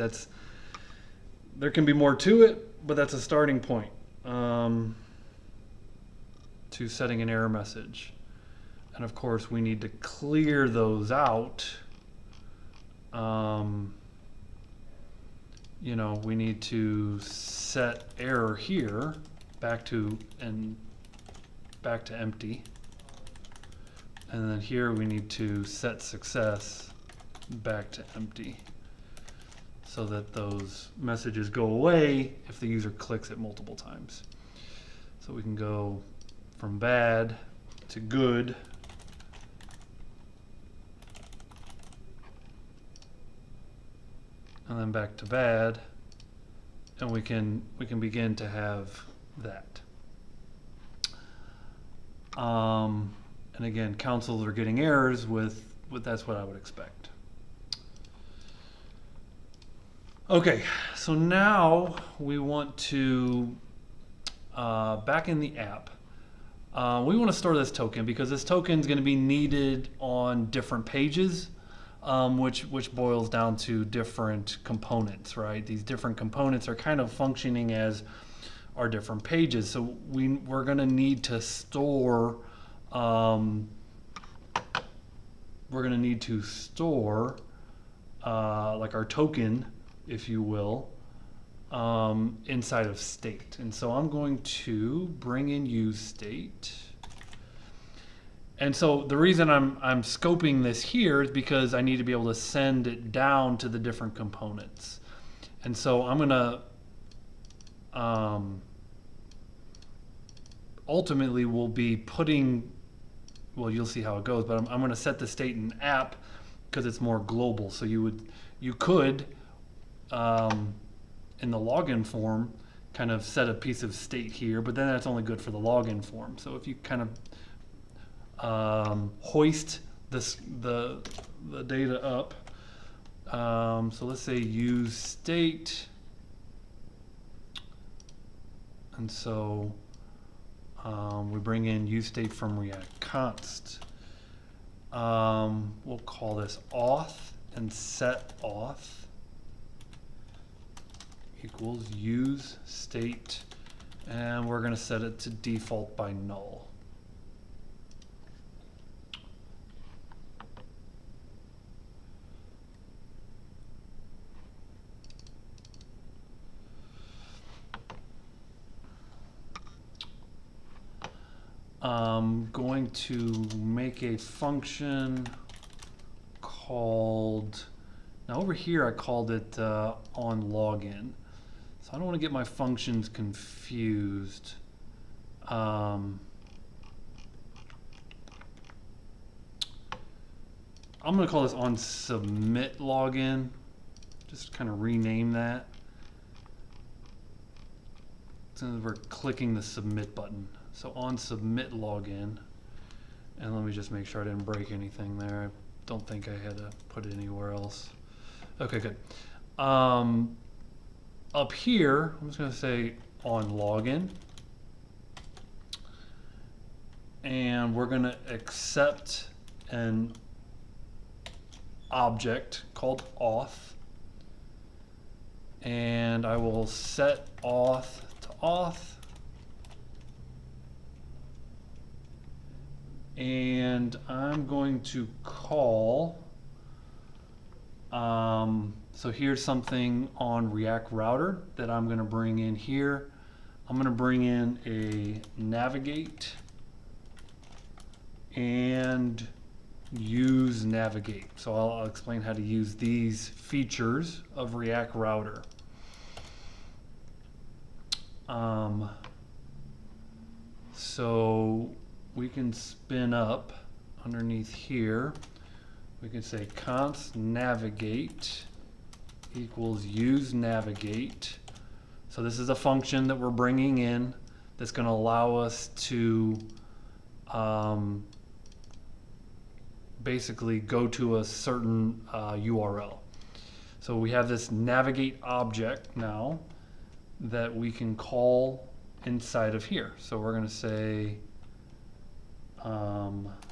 There can be more to it, but that's a starting point to setting an error message. And of course, we need to clear those out. We need to set error here back to empty. And then here we need to set success back to empty so that those messages go away if the user clicks it multiple times. So we can go from bad to good. And then back to bad, and we can begin to have that. And again, councils are getting errors with that's what I would expect. Okay, so now we want to back in the app. We want to store this token because this token is going to be needed on different pages. Which boils down to different components, right? These different components are kind of functioning as our different pages. So we're going to need to store. Like our token, if you will, inside of state. And so I'm going to bring in use state. And so the reason I'm scoping this here is because I need to be able to send it down to the different components. And so I'm going to ultimately we'll be putting, well, you'll see how it goes, but I'm going to set the state in app because it's more global. So you could in the login form kind of set a piece of state here, but then that's only good for the login form. So if you kind of hoist the data up. So let's say use state, and so we bring in use state from React const. We'll call this auth and set auth equals use state, and we're going to set it to default by null. I'm going to make a function called, now over here I called it on login. So I don't want to get my functions confused. I'm going to call this on submit login. Just kind of rename that. Since we're clicking the submit button. So on submit login, and let me just make sure I didn't break anything there. I don't think I had to put it anywhere else. Okay, good. Up here, I'm just going to say on login, and we're going to accept an object called auth, and I will set auth to auth. And I'm going to call, so here's something on React Router that I'm going to bring in here. I'm going to bring in a navigate and use navigate. So I'll explain how to use these features of React Router. Um, so we can spin up underneath here. We can say const navigate equals use navigate. So this is a function that we're bringing in that's going to allow us to basically go to a certain URL. So we have this navigate object now that we can call inside of here. So we're going to say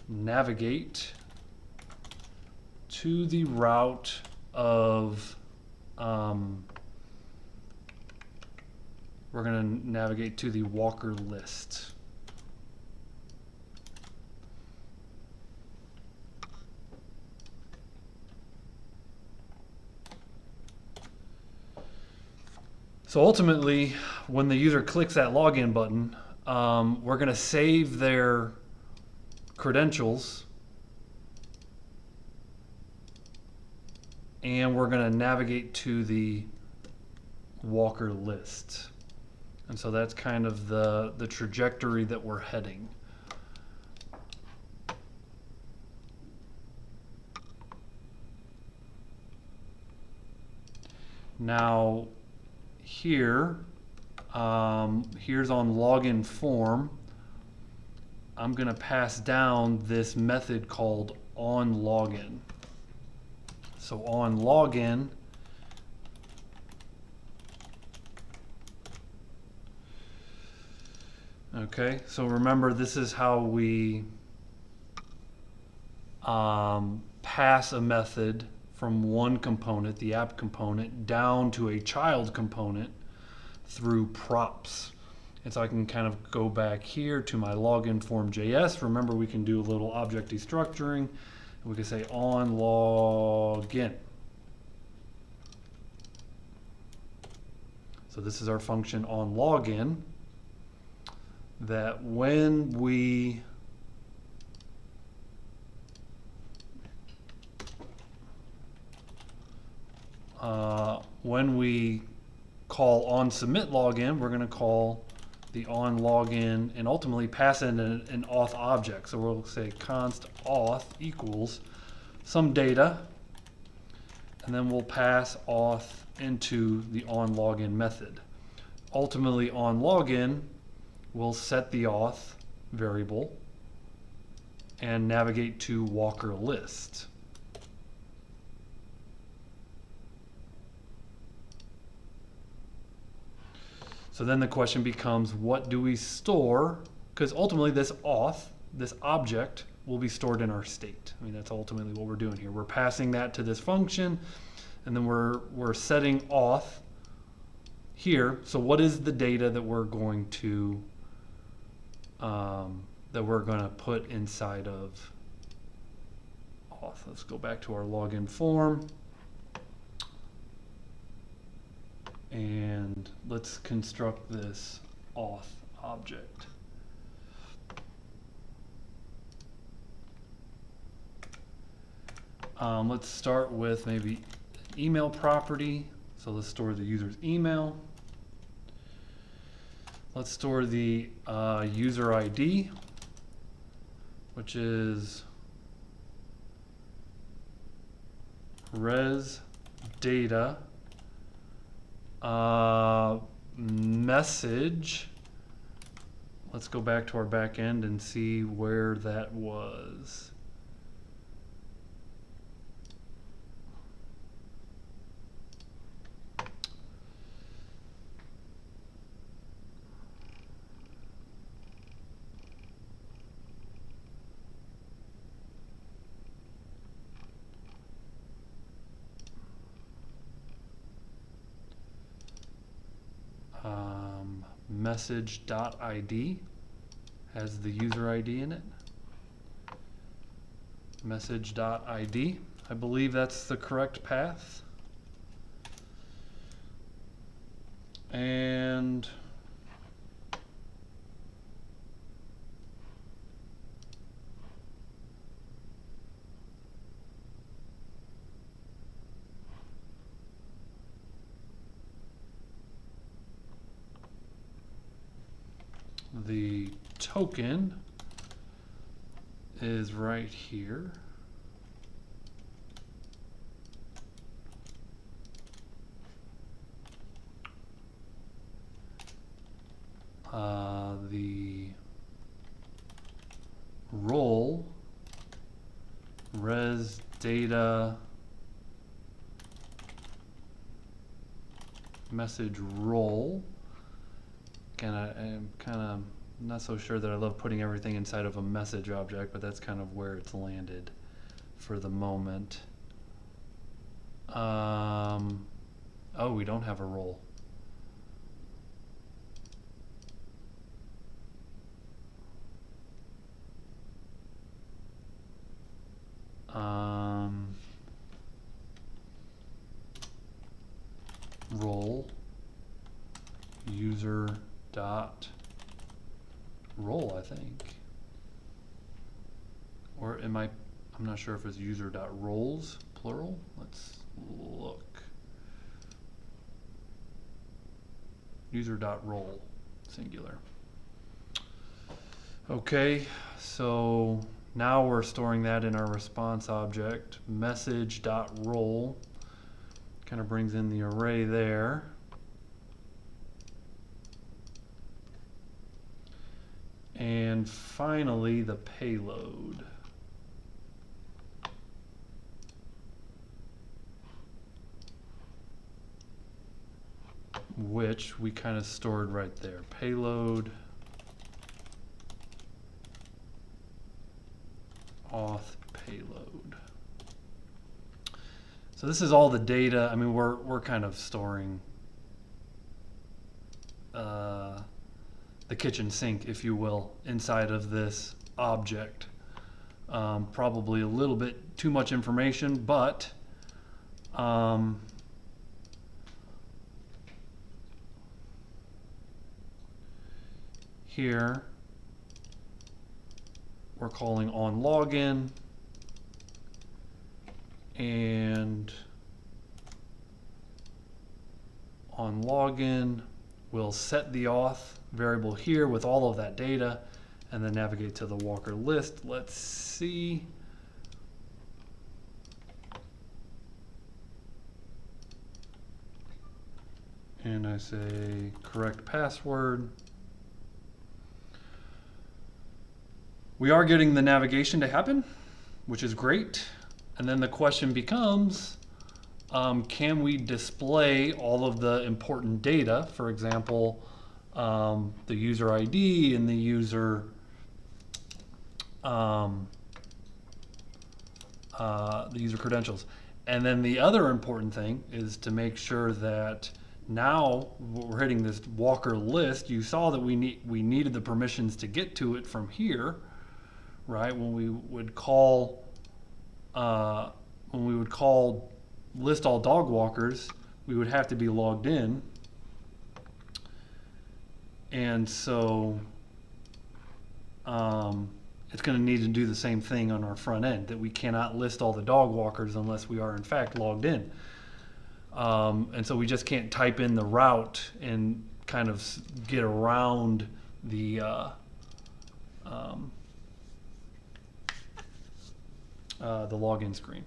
navigate to the route of we're going to navigate to the Walker list. So ultimately, when the user clicks that login button, we're going to save their credentials and we're going to navigate to the Walker list. And so that's kind of the trajectory that we're heading. Now here, here's on login form, I'm going to pass down this method called onLogin. So onLogin, okay, so remember this is how we pass a method from one component, the app component, down to a child component through props. And so I can kind of go back here to my login form.js. Remember, we can do a little object destructuring. And we can say on login. So this is our function on login, that when we call on submit login, we're going to call the on login and ultimately pass in an auth object. So we'll say const auth equals some data, and then we'll pass auth into the on login method. Ultimately, on login will set the auth variable and navigate to Walker list. So then the question becomes, what do we store? Because ultimately this auth, this object, will be stored in our state. I mean, that's ultimately what we're doing here. We're passing that to this function, and then we're setting auth here. So what is the data that we're going to put inside of auth? Let's go back to our login form. And let's construct this auth object. Let's start with maybe email property. So let's store the user's email. Let's store the user ID, which is res data message. Let's go back to our back end and see where that was. Message.id has the user ID in it. Message.id, I believe that's the correct path. And the token is right here. The role res data message role. Again, I'm kind of not so sure that I love putting everything inside of a message object, but that's kind of where it's landed for the moment. Oh, we don't have a role. Role user dot role, I think. Or am I'm not sure if it's user dot roles plural. Let's look. User dot role singular. Okay, so now we're storing that in our response object. Message dot role kind of brings in the array there. And finally, the payload. Which we kind of stored right there. Payload auth payload. So this is all the data. I mean, we're kind of storing the kitchen sink, if you will, inside of this object. Probably a little bit too much information, but here we're calling on login, and on login we'll set the auth variable here with all of that data and then navigate to the Walker list. Let's see. And I say correct password. We are getting the navigation to happen, which is great. And then the question becomes, can we display all of the important data? For example, the user ID and the user credentials. And then the other important thing is to make sure that now we're hitting this Walker list. You saw that we needed the permissions to get to it from here, right? When we would call list all dog walkers, we would have to be logged in. And so it's going to need to do the same thing on our front end, that we cannot list all the dog walkers unless we are in fact logged in. And so we just can't type in the route and kind of get around the login screen.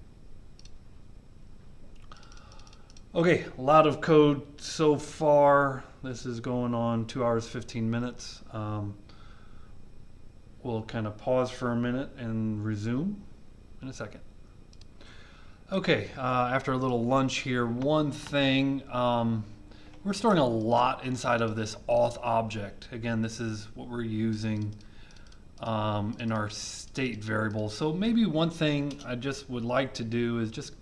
Okay, a lot of code so far. This is going on 2 hours, 15 minutes. We'll kind of pause for a minute and resume in a second. Okay, after a little lunch here, one thing, we're storing a lot inside of this auth object. Again, this is what we're using in our state variable. So maybe one thing I just would like to do is just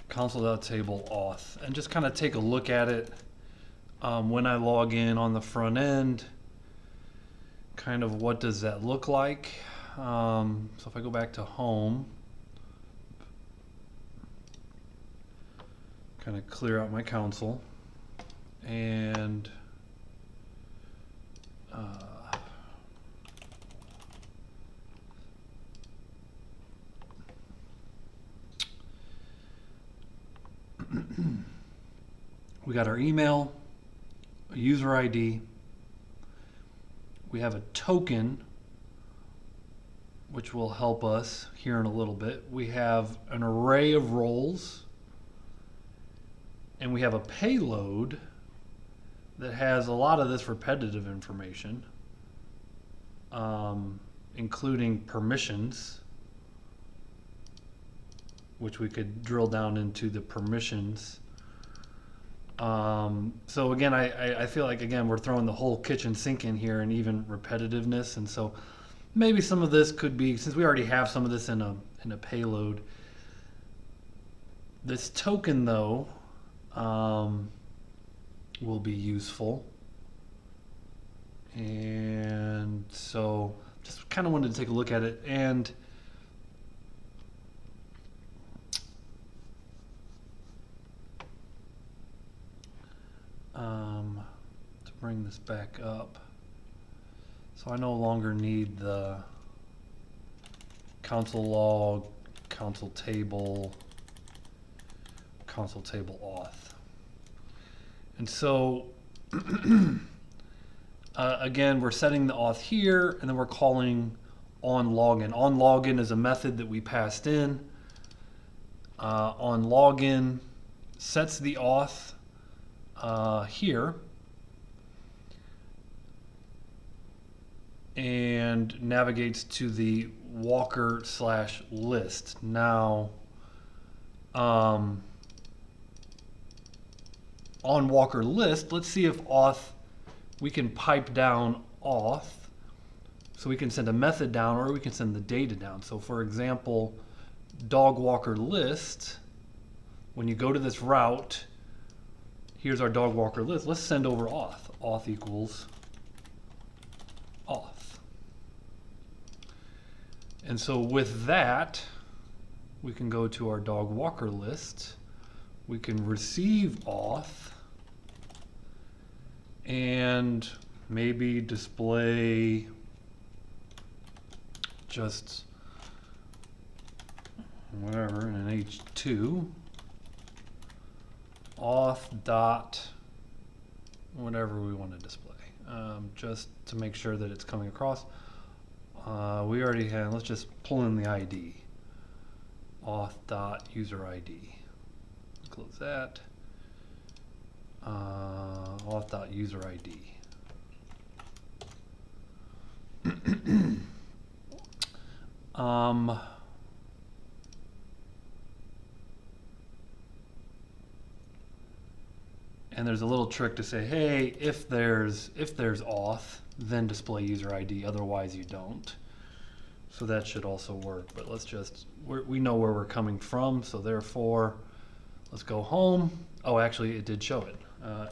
console.table auth and just kind of take a look at it when I log in on the front end. Kind of what does that look like? So if I go back to home, kind of clear out my console, and we got our email, a user ID. We have a token, which will help us here in a little bit. We have an array of roles, and we have a payload that has a lot of this repetitive information, including permissions, which we could drill down into the permissions. So again, I feel like, again, we're throwing the whole kitchen sink in here, and even repetitiveness. And so maybe some of this could be, since we already have some of this in a payload. This token, though, will be useful. And so just kind of wanted to take a look at it. And to bring this back up, so I no longer need the console log, console table auth. And so again, we're setting the auth here, and then we're calling on login. On login is a method that we passed in. On login sets the auth here, and navigates to the walker/list. Now, on walker list, let's see if auth, we can pipe down auth, so we can send a method down, or we can send the data down. So for example, dog walker list, when you go to this route, here's our dog walker list. Let's send over auth. Auth equals auth. And so with that, we can go to our dog walker list. We can receive auth, and maybe display just whatever in an H2 auth dot whatever we want to display, just to make sure that it's coming across. We already have, let's just pull in the ID, auth dot user ID. Close that. Auth dot user ID. And there's a little trick to say, hey, if there's auth, then display user ID, otherwise you don't. So that should also work, but let's just, we know where we're coming from, so therefore, let's go home. Oh, actually, it did show it.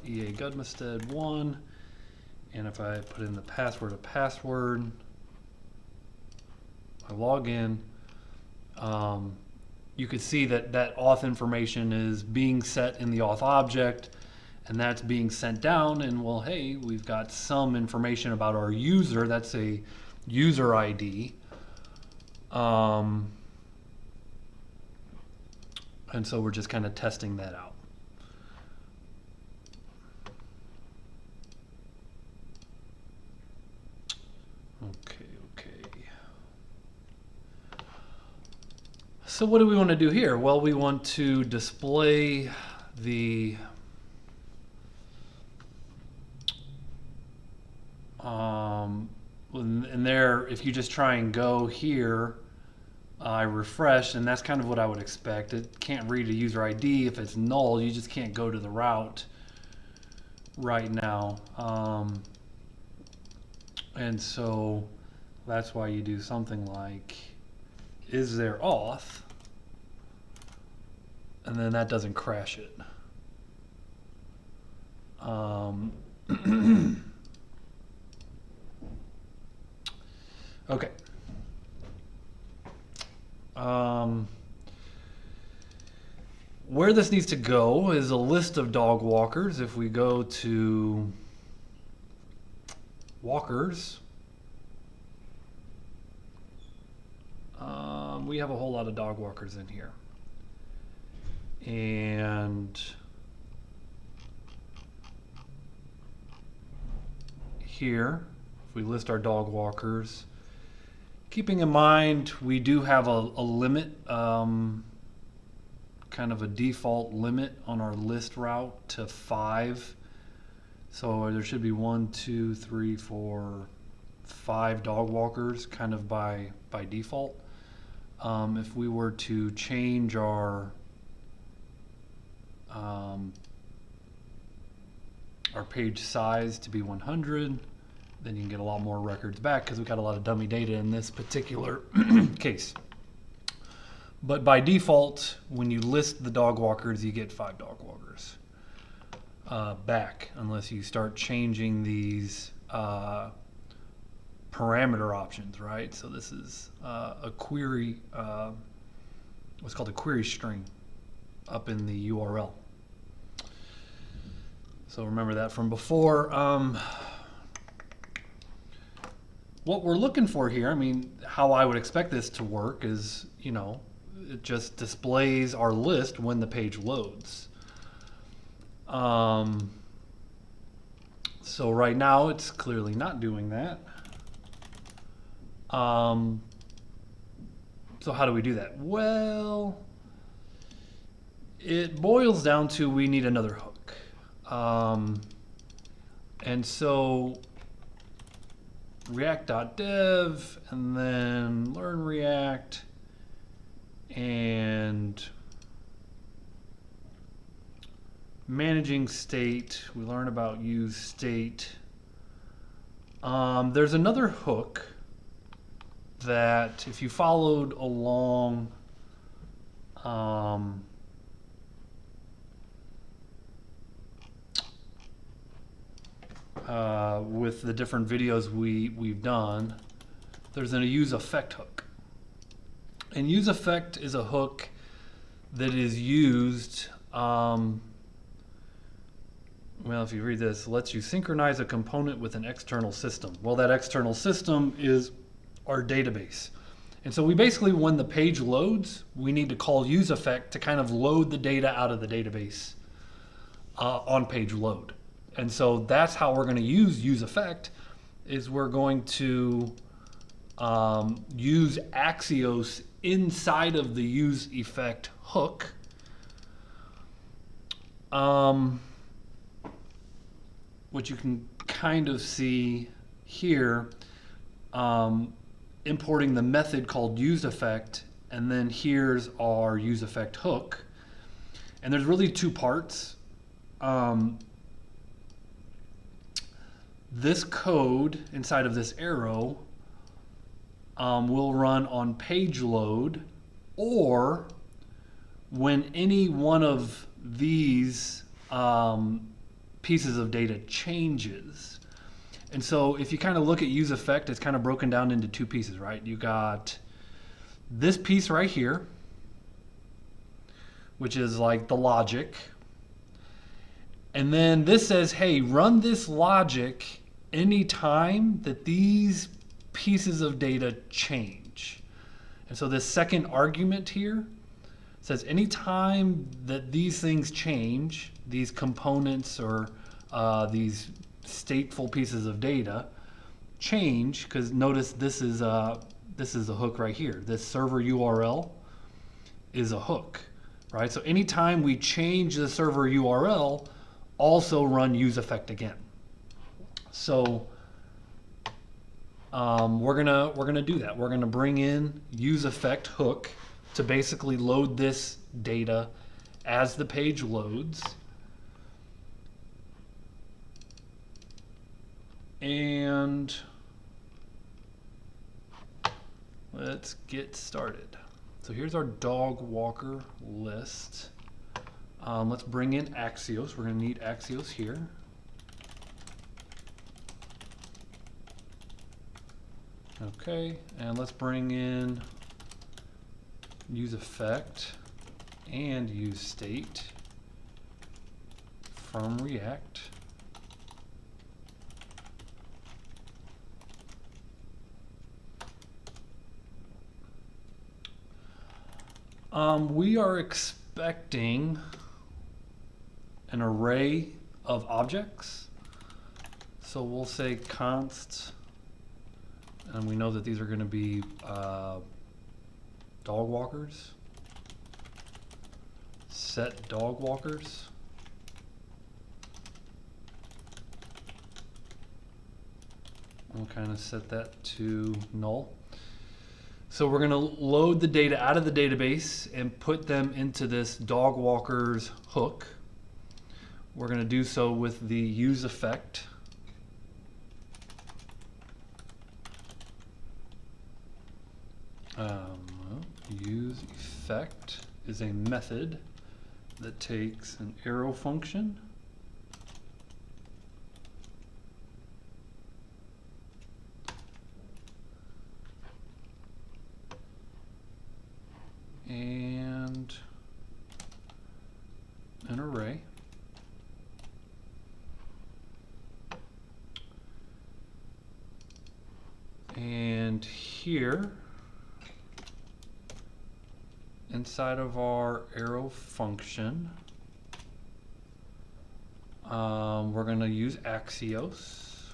EA Gudmestead 1, and if I put in the password of password, I log in, you could see that that auth information is being set in the auth object, and that's being sent down, and well, hey, we've got some information about our user. That's a user ID. And so we're just kind of testing that out. Okay. So what do we want to do here? Well, we want to display the and there, if you just try and go here, I refresh, and that's kind of what I would expect. It can't read a user ID. If it's null, you just can't go to the route right now. And so that's why you do something like, is there auth? And then that doesn't crash it. Okay. Where this needs to go is a list of dog walkers. If we go to walkers, we have a whole lot of dog walkers in here. And here, if we list our dog walkers, keeping in mind we do have a limit, kind of a default limit on our list route to 5. So there should be 1, 2, 3, 4, 5 dog walkers kind of by default. If we were to change our page size to be 100, then you can get a lot more records back because we've got a lot of dummy data in this particular case. But by default, when you list the dog walkers, you get 5 dog walkers back, unless you start changing these parameter options, right? So this is a query, what's called a query string up in the URL. So remember that from before. What we're looking for here, I mean, how I would expect this to work is, you know, it just displays our list when the page loads. So right now it's clearly not doing that. So how do we do that? Well, it boils down to we need another hook. And so react.dev and then learn React and managing state. We learn about use state. There's another hook that if you followed along with the different videos we've done, there's a use effect hook. And use effect is a hook that is used, well, if you read this, lets you synchronize a component with an external system. Well, that external system is our database. And so we basically, when the page loads, we need to call use effect to kind of load the data out of the database on page load. And so that's how we're going to use effect, is we're going to use Axios inside of the use effect hook. What you can kind of see here, importing the method called use effect, and then here's our use effect hook. And there's really 2 parts. This code inside of this arrow will run on page load, or when any one of these pieces of data changes. And so if you kind of look at use effect, it's kind of broken down into 2 pieces, right? You got this piece right here, which is like the logic. And then this says, hey, run this logic anytime that these pieces of data change. And so this second argument here says anytime that these things change, these components or these stateful pieces of data change, because notice this is a hook right here. This server URL is a hook, right? So anytime we change the server URL, also run use effect again. So we're gonna do that. We're gonna bring in use effect hook to basically load this data as the page loads. And let's get started. So here's our dog walker list. Let's bring in Axios. We're going to need Axios here. Okay, and let's bring in use effect and use state from React. We are expecting an array of objects. So we'll say const, and we know that these are going to be dog walkers. Set dog walkers. We'll kind of set that to null. So we're going to load the data out of the database and put them into this dog walkers hook. We're going to do so with the use effect. Use effect is a method that takes an arrow function and an array. And here, inside of our arrow function, we're going to use Axios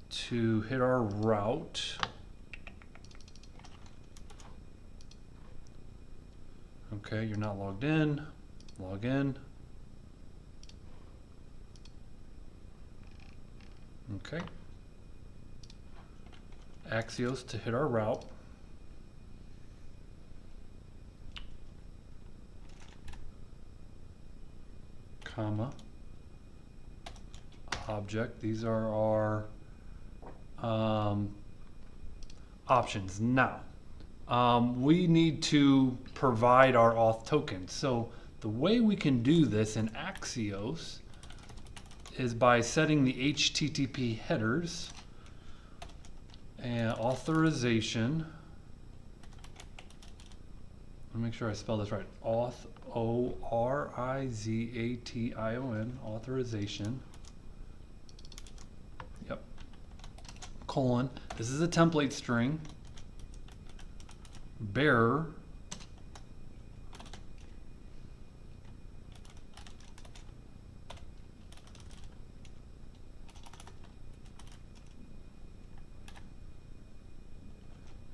to hit our route. Okay, you're not logged in. Log in. Okay. Axios to hit our route. Comma. Object. These are our options. Now, we need to provide our auth token. So the way we can do this in Axios is by setting the HTTP headers and authorization. Let me make sure I spell this right. Auth, O-R-I-Z-A-T-I-O-N, authorization. Yep. Colon. This is a template string. Bearer.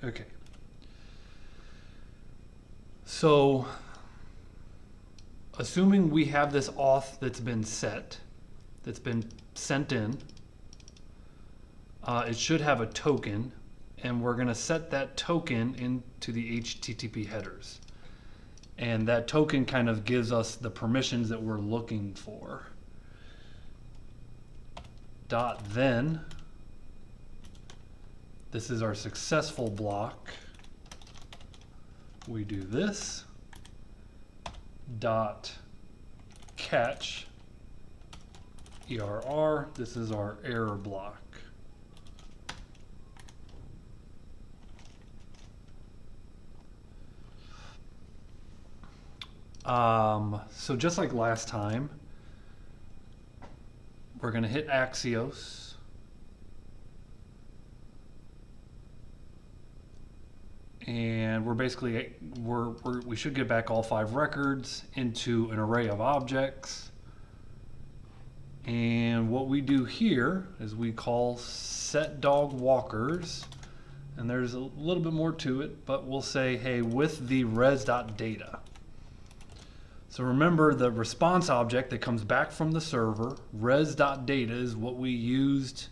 Okay. So, assuming we have this auth that's been set, that's been sent in, it should have a token, and we're going to set that token into the HTTP headers. And that token kind of gives us the permissions that we're looking for. Then, this is our successful block. We do this. Catch ERR. This is our error block. So just like last time, we're going to hit Axios. And we're basically, we should get back all 5 records into an array of objects. And what we do here is we call set dog walkers. And there's a little bit more to it, but we'll say, hey, with the res.data. So remember the response object that comes back from the server, res.data is what we used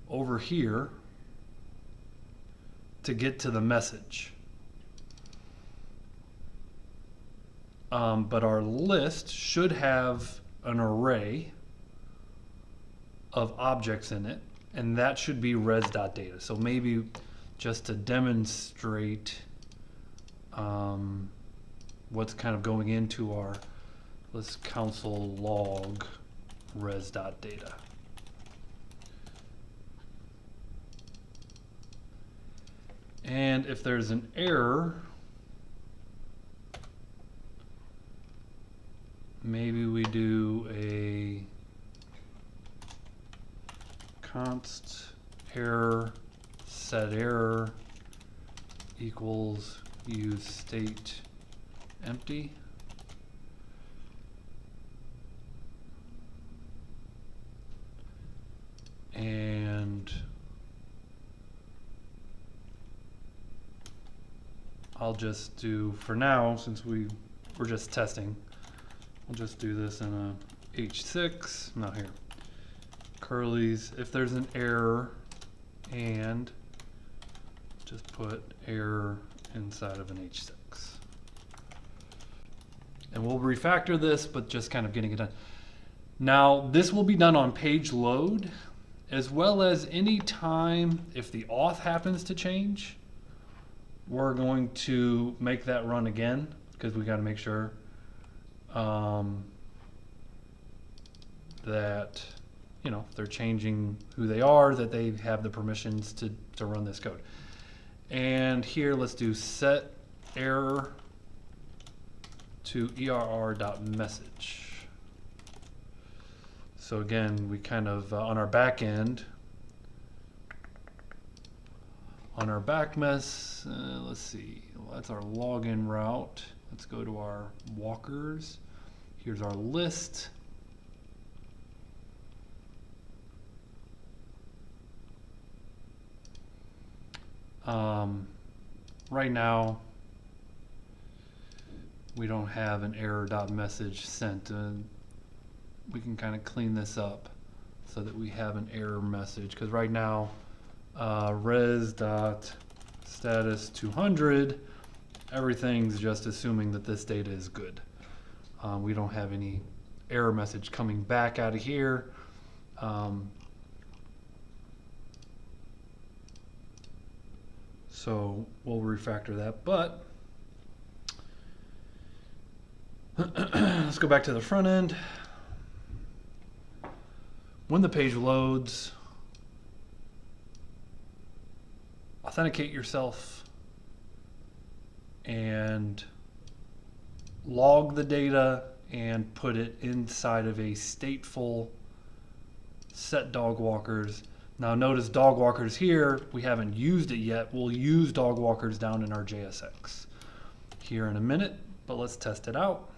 over here to get to the message. But our list should have an array of objects in it, and that should be res.data. So maybe just to demonstrate what's kind of going into our, let's console log res.data. And if there's an error, maybe we do a const error set error equals use state empty. I'll just do, for now, since we're just testing, we'll just do this in a H6, not here, curlies, if there's an error, and just put error inside of an H6. And we'll refactor this, but just kind of getting it done. Now, this will be done on page load, as well as any time if the auth happens to change, we're going to make that run again, because we got to make sure that, you know, if they're changing who they are, that they have the permissions to run this code. And here, let's do set error to err.message. So again, we kind of, on our back end, on our back mess, let's see, well, that's our login route. Let's go to our walkers. Here's our list. Right now, we don't have an error.message sent. We can kind of clean this up so that we have an error message, because right now, res.status 200, everything's just assuming that this data is good. We don't have any error message coming back out of here. So we'll refactor that, but let's go back to the front end. When the page loads, authenticate yourself and log the data and put it inside of a stateful set dog walkers. Now notice dog walkers here, we haven't used it yet. We'll use dog walkers down in our JSX here in a minute, but let's test it out.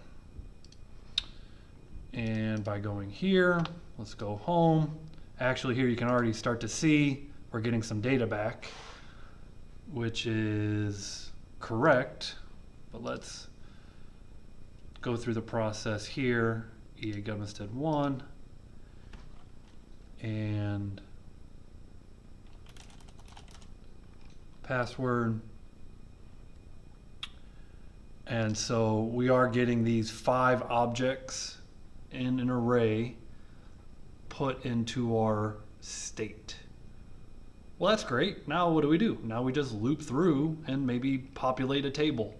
And by going here, let's go home. Actually here you can already start to see we're getting some data back, which is correct, but let's go through the process here. EA Governstead 1 and password. And so we are getting these 5 objects in an array put into our state. Well, that's great. Now what do? Now we just loop through and maybe populate a table.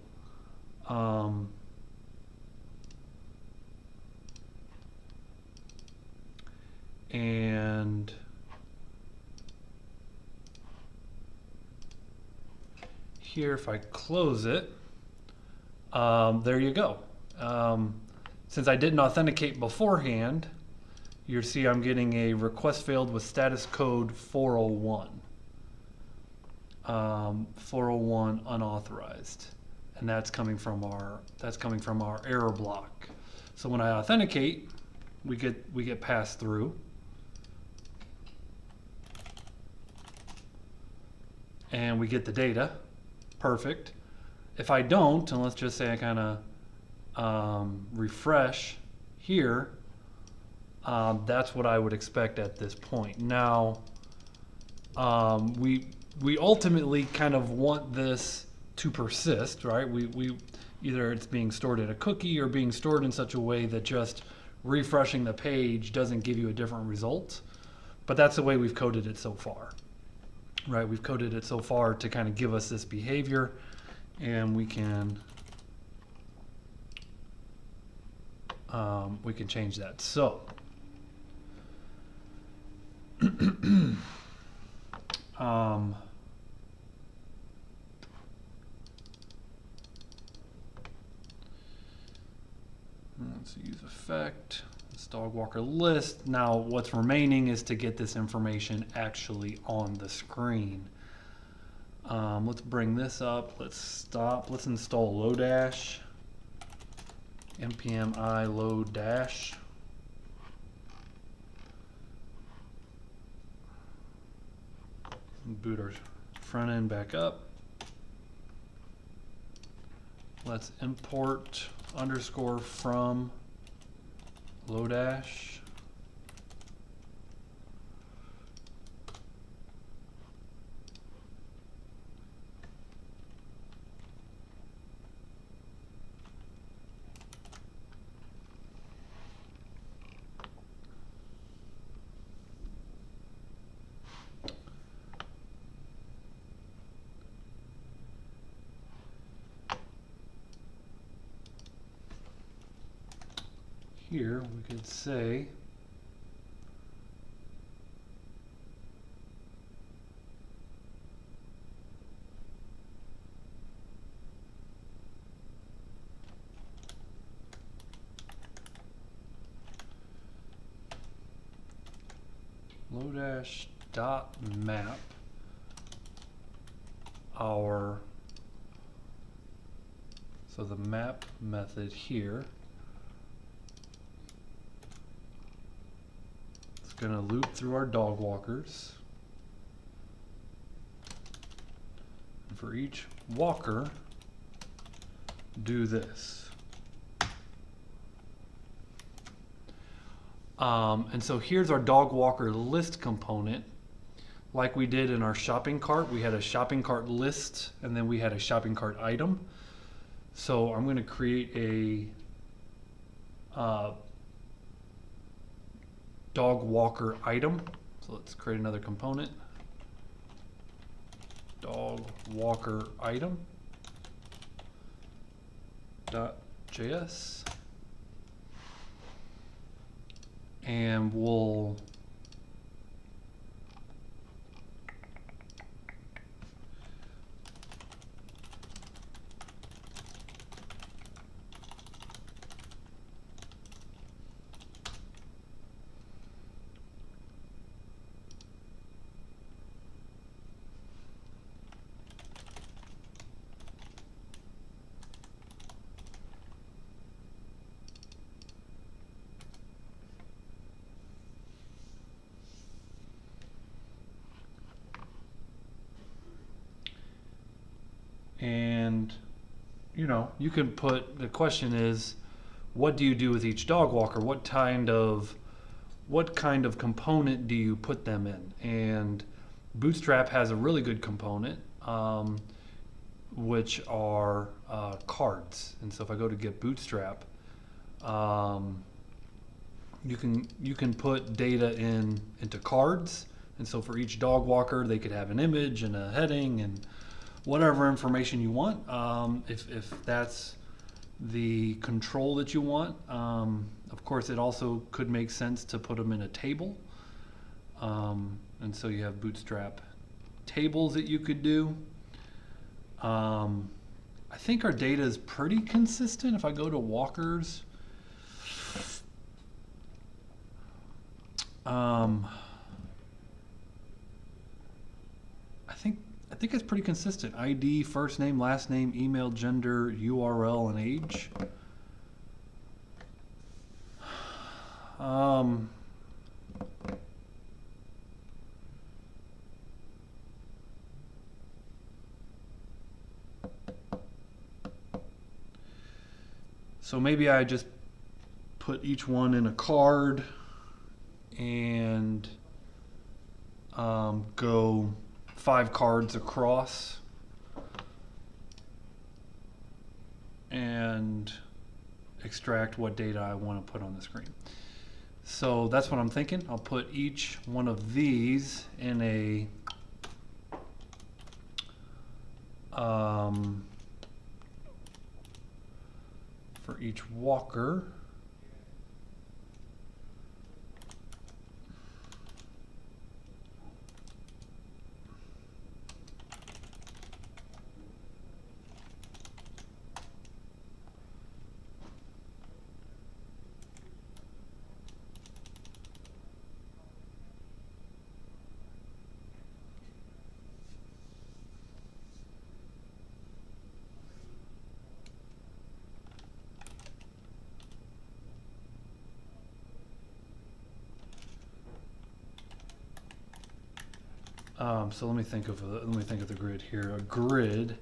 And here, if I close it, there you go. Since I didn't authenticate beforehand, you see I'm getting a request failed with status code 401. 401 unauthorized, and that's coming from our error block. So when I authenticate, we get passed through, and we get the data. Perfect. If I don't, and let's just say I kind of refresh here, that's what I would expect at this point. Now, we ultimately kind of want this to persist, right? We either it's being stored in a cookie or being stored in such a way that just refreshing the page doesn't give you a different result. But that's the way we've coded it so far, right? We've coded it so far to kind of give us this behavior, and we can change that. So let's use effect. Let's dog walker list. Now what's remaining is to get this information actually on the screen. Let's bring this up. Let's stop. Let's install Lodash. npm I load dash. Boot our front end back up. let's import underscore from Lodash. Here we could say Lodash dot map our, so the map method here is going to loop through our dog walkers, and for each walker do this. And so here's our dog walker list component. Like we did in our shopping cart, we had a shopping cart list and then we had a shopping cart item. So I'm going to create a dog walker item. So let's create another component. Dog walker item .js. And we'll and you can put, the question is, what do you do with each dog walker? What kind of component do you put them in? And Bootstrap has a really good component, which are cards. And so if I go to get Bootstrap, you can put data into cards. And so for each dog walker, they could have an image and a heading and whatever information you want, if that's the control that you want. Of course, it also could make sense to put them in a table. And so you have Bootstrap tables that you could do. I think our data is pretty consistent. If I go to walkers, I think it's pretty consistent. ID, first name, last name, email, gender, URL, and age. So maybe I just put each one in a card and go 5 cards across and extract what data I want to put on the screen. So that's what I'm thinking. I'll put each one of these in a for each walker. So let me think of the grid here. A grid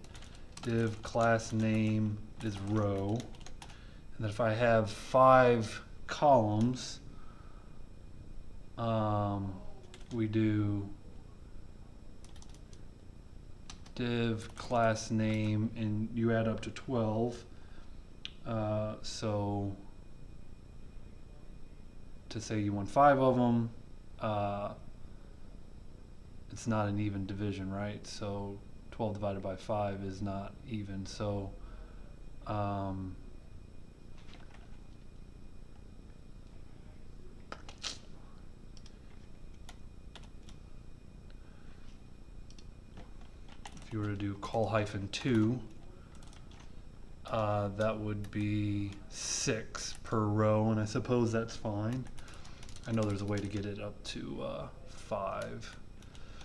div class name is row. And then if I have 5 columns, we do div class name, and you add up to 12. So to say you want 5 of them, it's not an even division, right? So 12 divided by 5 is not even. So if you were to do call -2, that would be 6 per row, and I suppose that's fine. I know there's a way to get it up to 5.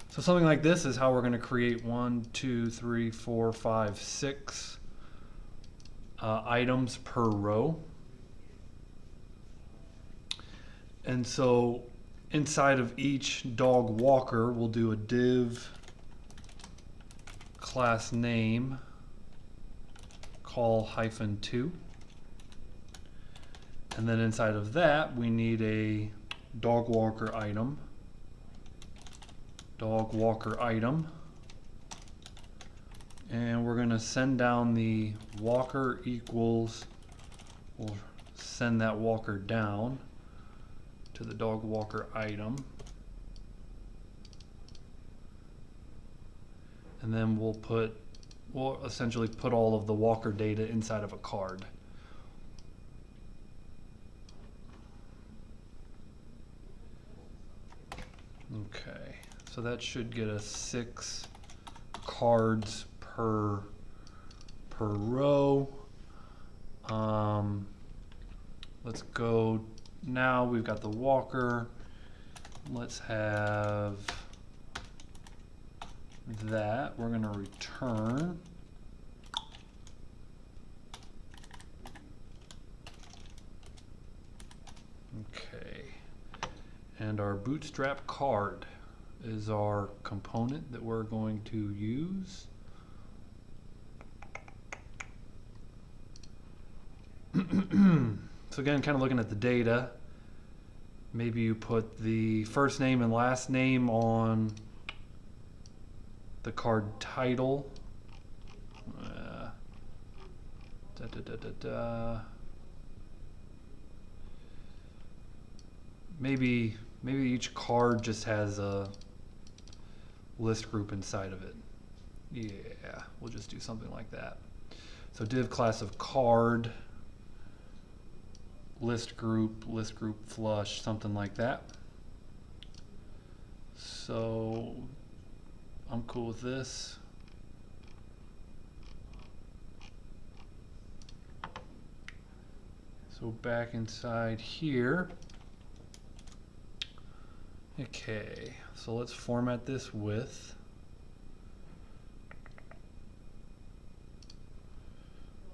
So something like this is how we're going to create 1, 2, 3, 4, 5, 6 items per row. And so inside of each dog walker, we'll do a div class name call -2. And then inside of that, we need a dog walker item. And we're going to send down the walker equals, we'll send that walker down to the dog walker item. And then we'll essentially put all of the walker data inside of a card. Okay, so that should get us 6 cards per row. Let's go, now we've got the walker. Let's have that. We're going to return okay, and our bootstrap card is our component that we're going to use. So again, kind of looking at the data, maybe you put the first name and last name on the card title. Maybe each card just has a list group inside of it. Yeah, we'll just do something like that. So div class of card, list group flush, something like that. So I'm cool with this. So back inside here. Okay, so let's format this with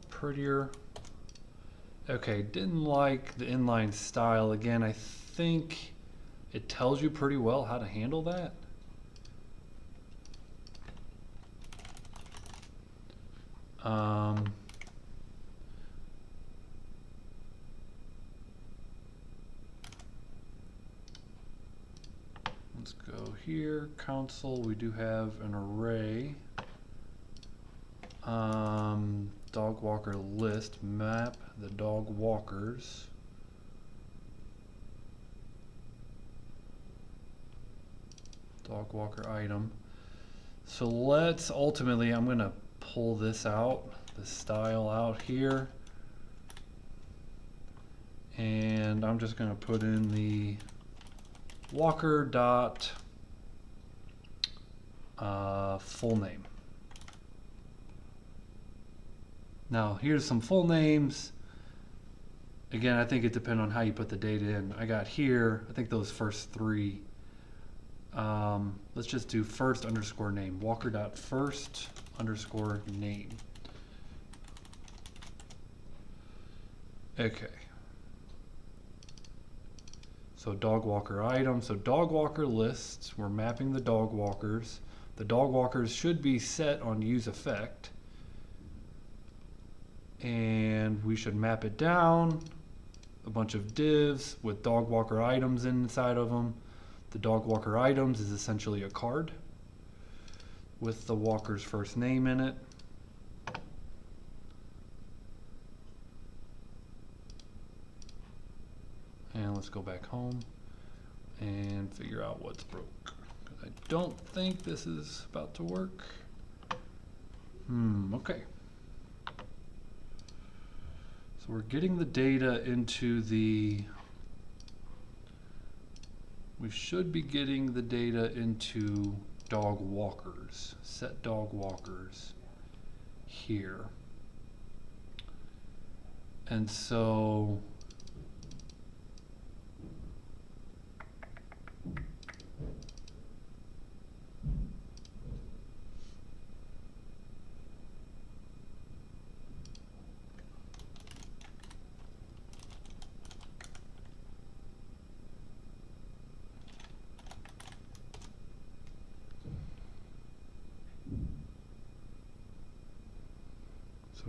prettier. Okay, didn't like the inline style. Again, I think it tells you pretty well how to handle that. Let's go here, console, we do have an array. Dog walker list, map the dog walkers. Dog walker item. So let's ultimately, I'm going to pull this out, the style out here. And I'm just going to put in the walker dot full name. Now here's some full names. Again, I think it depends on how you put the data in. I got here, I think those first 3. Let's just do first underscore name. Walker dot first underscore name. Okay. So dog walker item. So dog walker lists. We're mapping the dog walkers. The dog walkers should be set on use effect. And we should map it down. A bunch of divs with dog walker items inside of them. The dog walker items is essentially a card with the walker's first name in it. And let's go back home and figure out what's broke. I don't think this is about to work. Okay. So we're getting the data into we should be getting the data into dog walkers, set dog walkers here. And so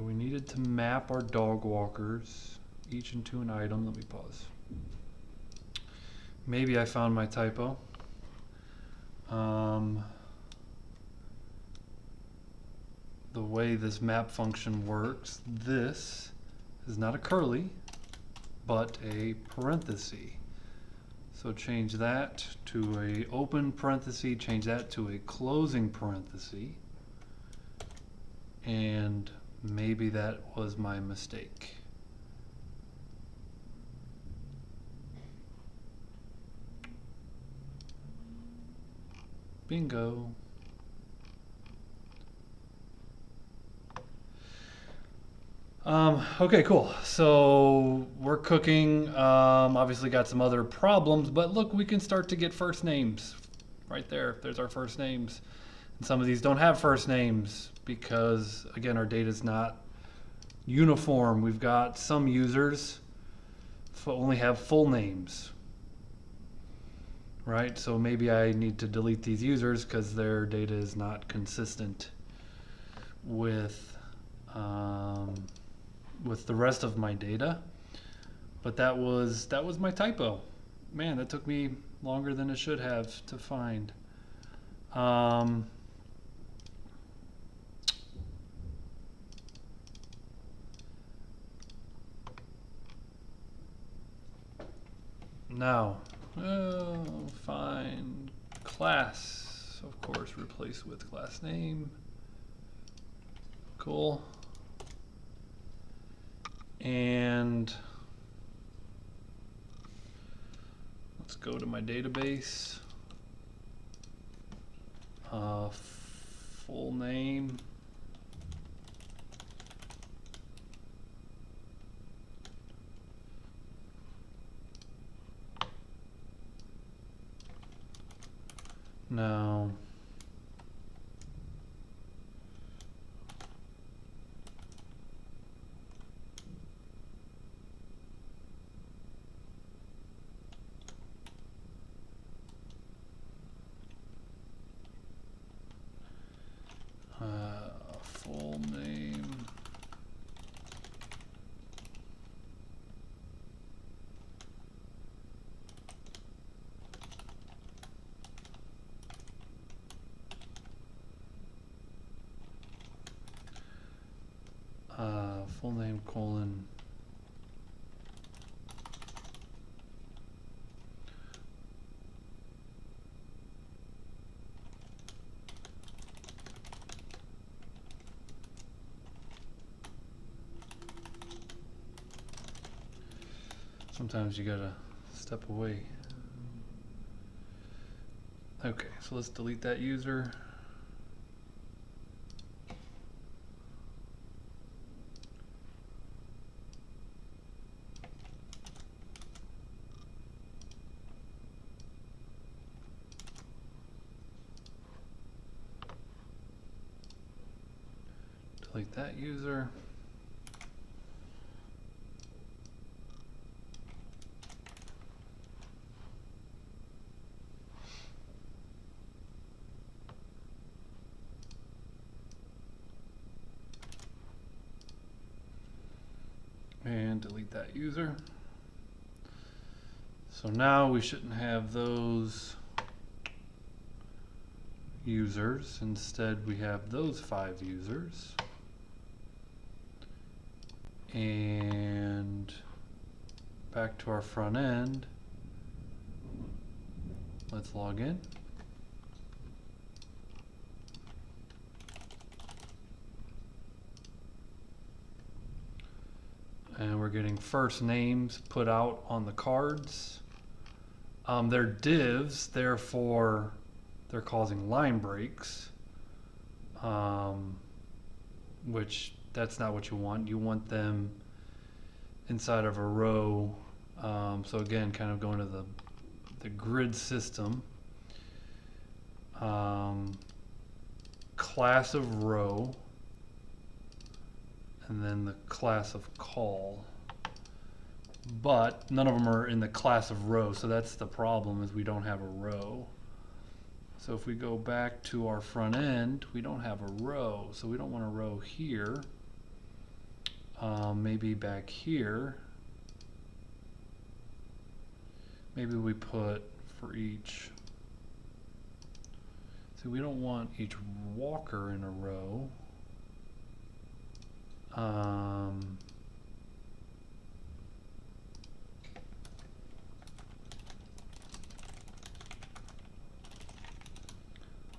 we needed to map our dog walkers each into an item. Let me pause. Maybe I found my typo. The way this map function works, this is not a curly, but a parenthesis. So change that to a open parenthesis, change that to a closing parenthesis, and maybe that was my mistake. Bingo. Okay, cool. So we're cooking. Obviously got some other problems, but look, we can start to get first names right there. There's our first names. And some of these don't have first names because, again, our data is not uniform. We've got some users only have full names, right? So maybe I need to delete these users because their data is not consistent with the rest of my data. But that was my typo. Man, that took me longer than it should have to find. Now, find class, of course, replace with class name. Cool. And let's go to my database. Full name. Now, full name. Full name colon. Sometimes you gotta step away. Okay, so let's delete that user. Delete that user. and delete that user. So now we shouldn't have those users. Instead, we have those 5 users. And back to our front end. Let's log in. And we're getting first names put out on the cards. They're divs, therefore they're causing line breaks, which that's not what you want. You want them inside of a row. So again, kind of going to the grid system. Class of row, and then the class of call. But none of them are in the class of row, so that's the problem, is we don't have a row. So if we go back to our front end, we don't have a row, so we don't want a row here. Maybe back here. Maybe we put for each. So we don't want each walker in a row.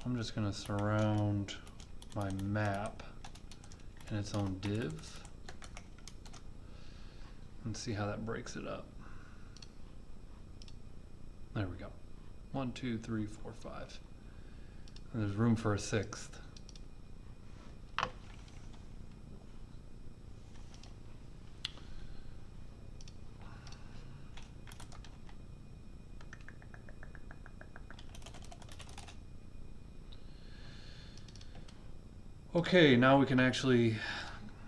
I'm just going to surround my map in its own div and see how that breaks it up. There we go. 1, 2, 3, 4, 5. And there's room for a 6th. Okay, now we can actually,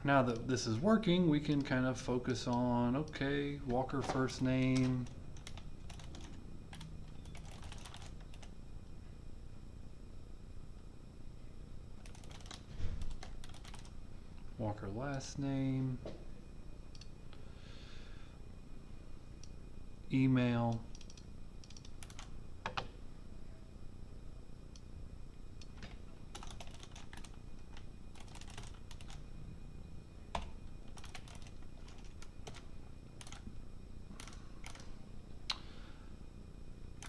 now that this is working, we can kind of focus on, okay, Walker first name. Walker last name. Email.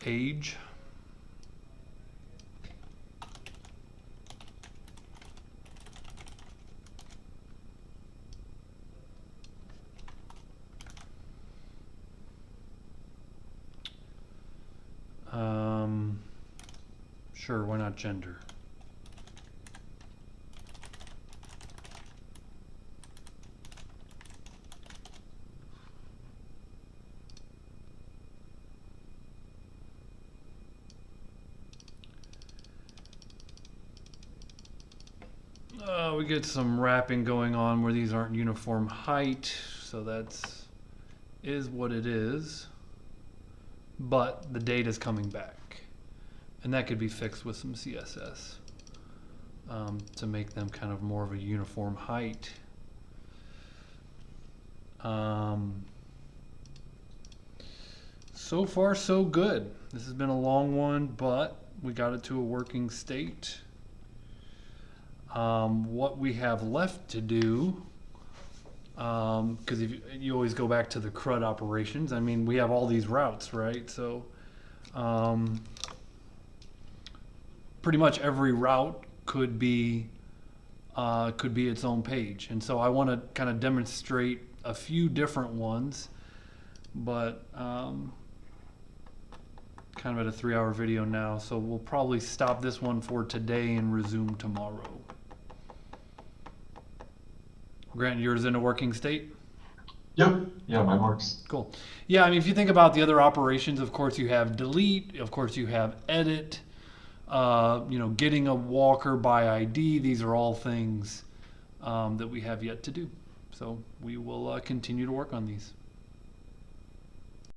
Age. Sure, why not gender? We get some wrapping going on where these aren't uniform height, so that's is what it is. But the data is coming back, and that could be fixed with some CSS to make them kind of more of a uniform height. So far, so good. This has been a long one, but we got it to a working state. What we have left to do, because if you always go back to the CRUD operations, I mean, we have all these routes, right? So pretty much every route could be its own page. And so I want to kind of demonstrate a few different ones, but kind of at a 3-hour video now, so we'll probably stop this one for today and resume tomorrow. Grant, yours in a working state? Yep. Yeah, mine works. Cool. Yeah, I mean, if you think about the other operations, of course you have delete, of course you have edit, getting a walker by ID. These are all things that we have yet to do. So we will continue to work on these.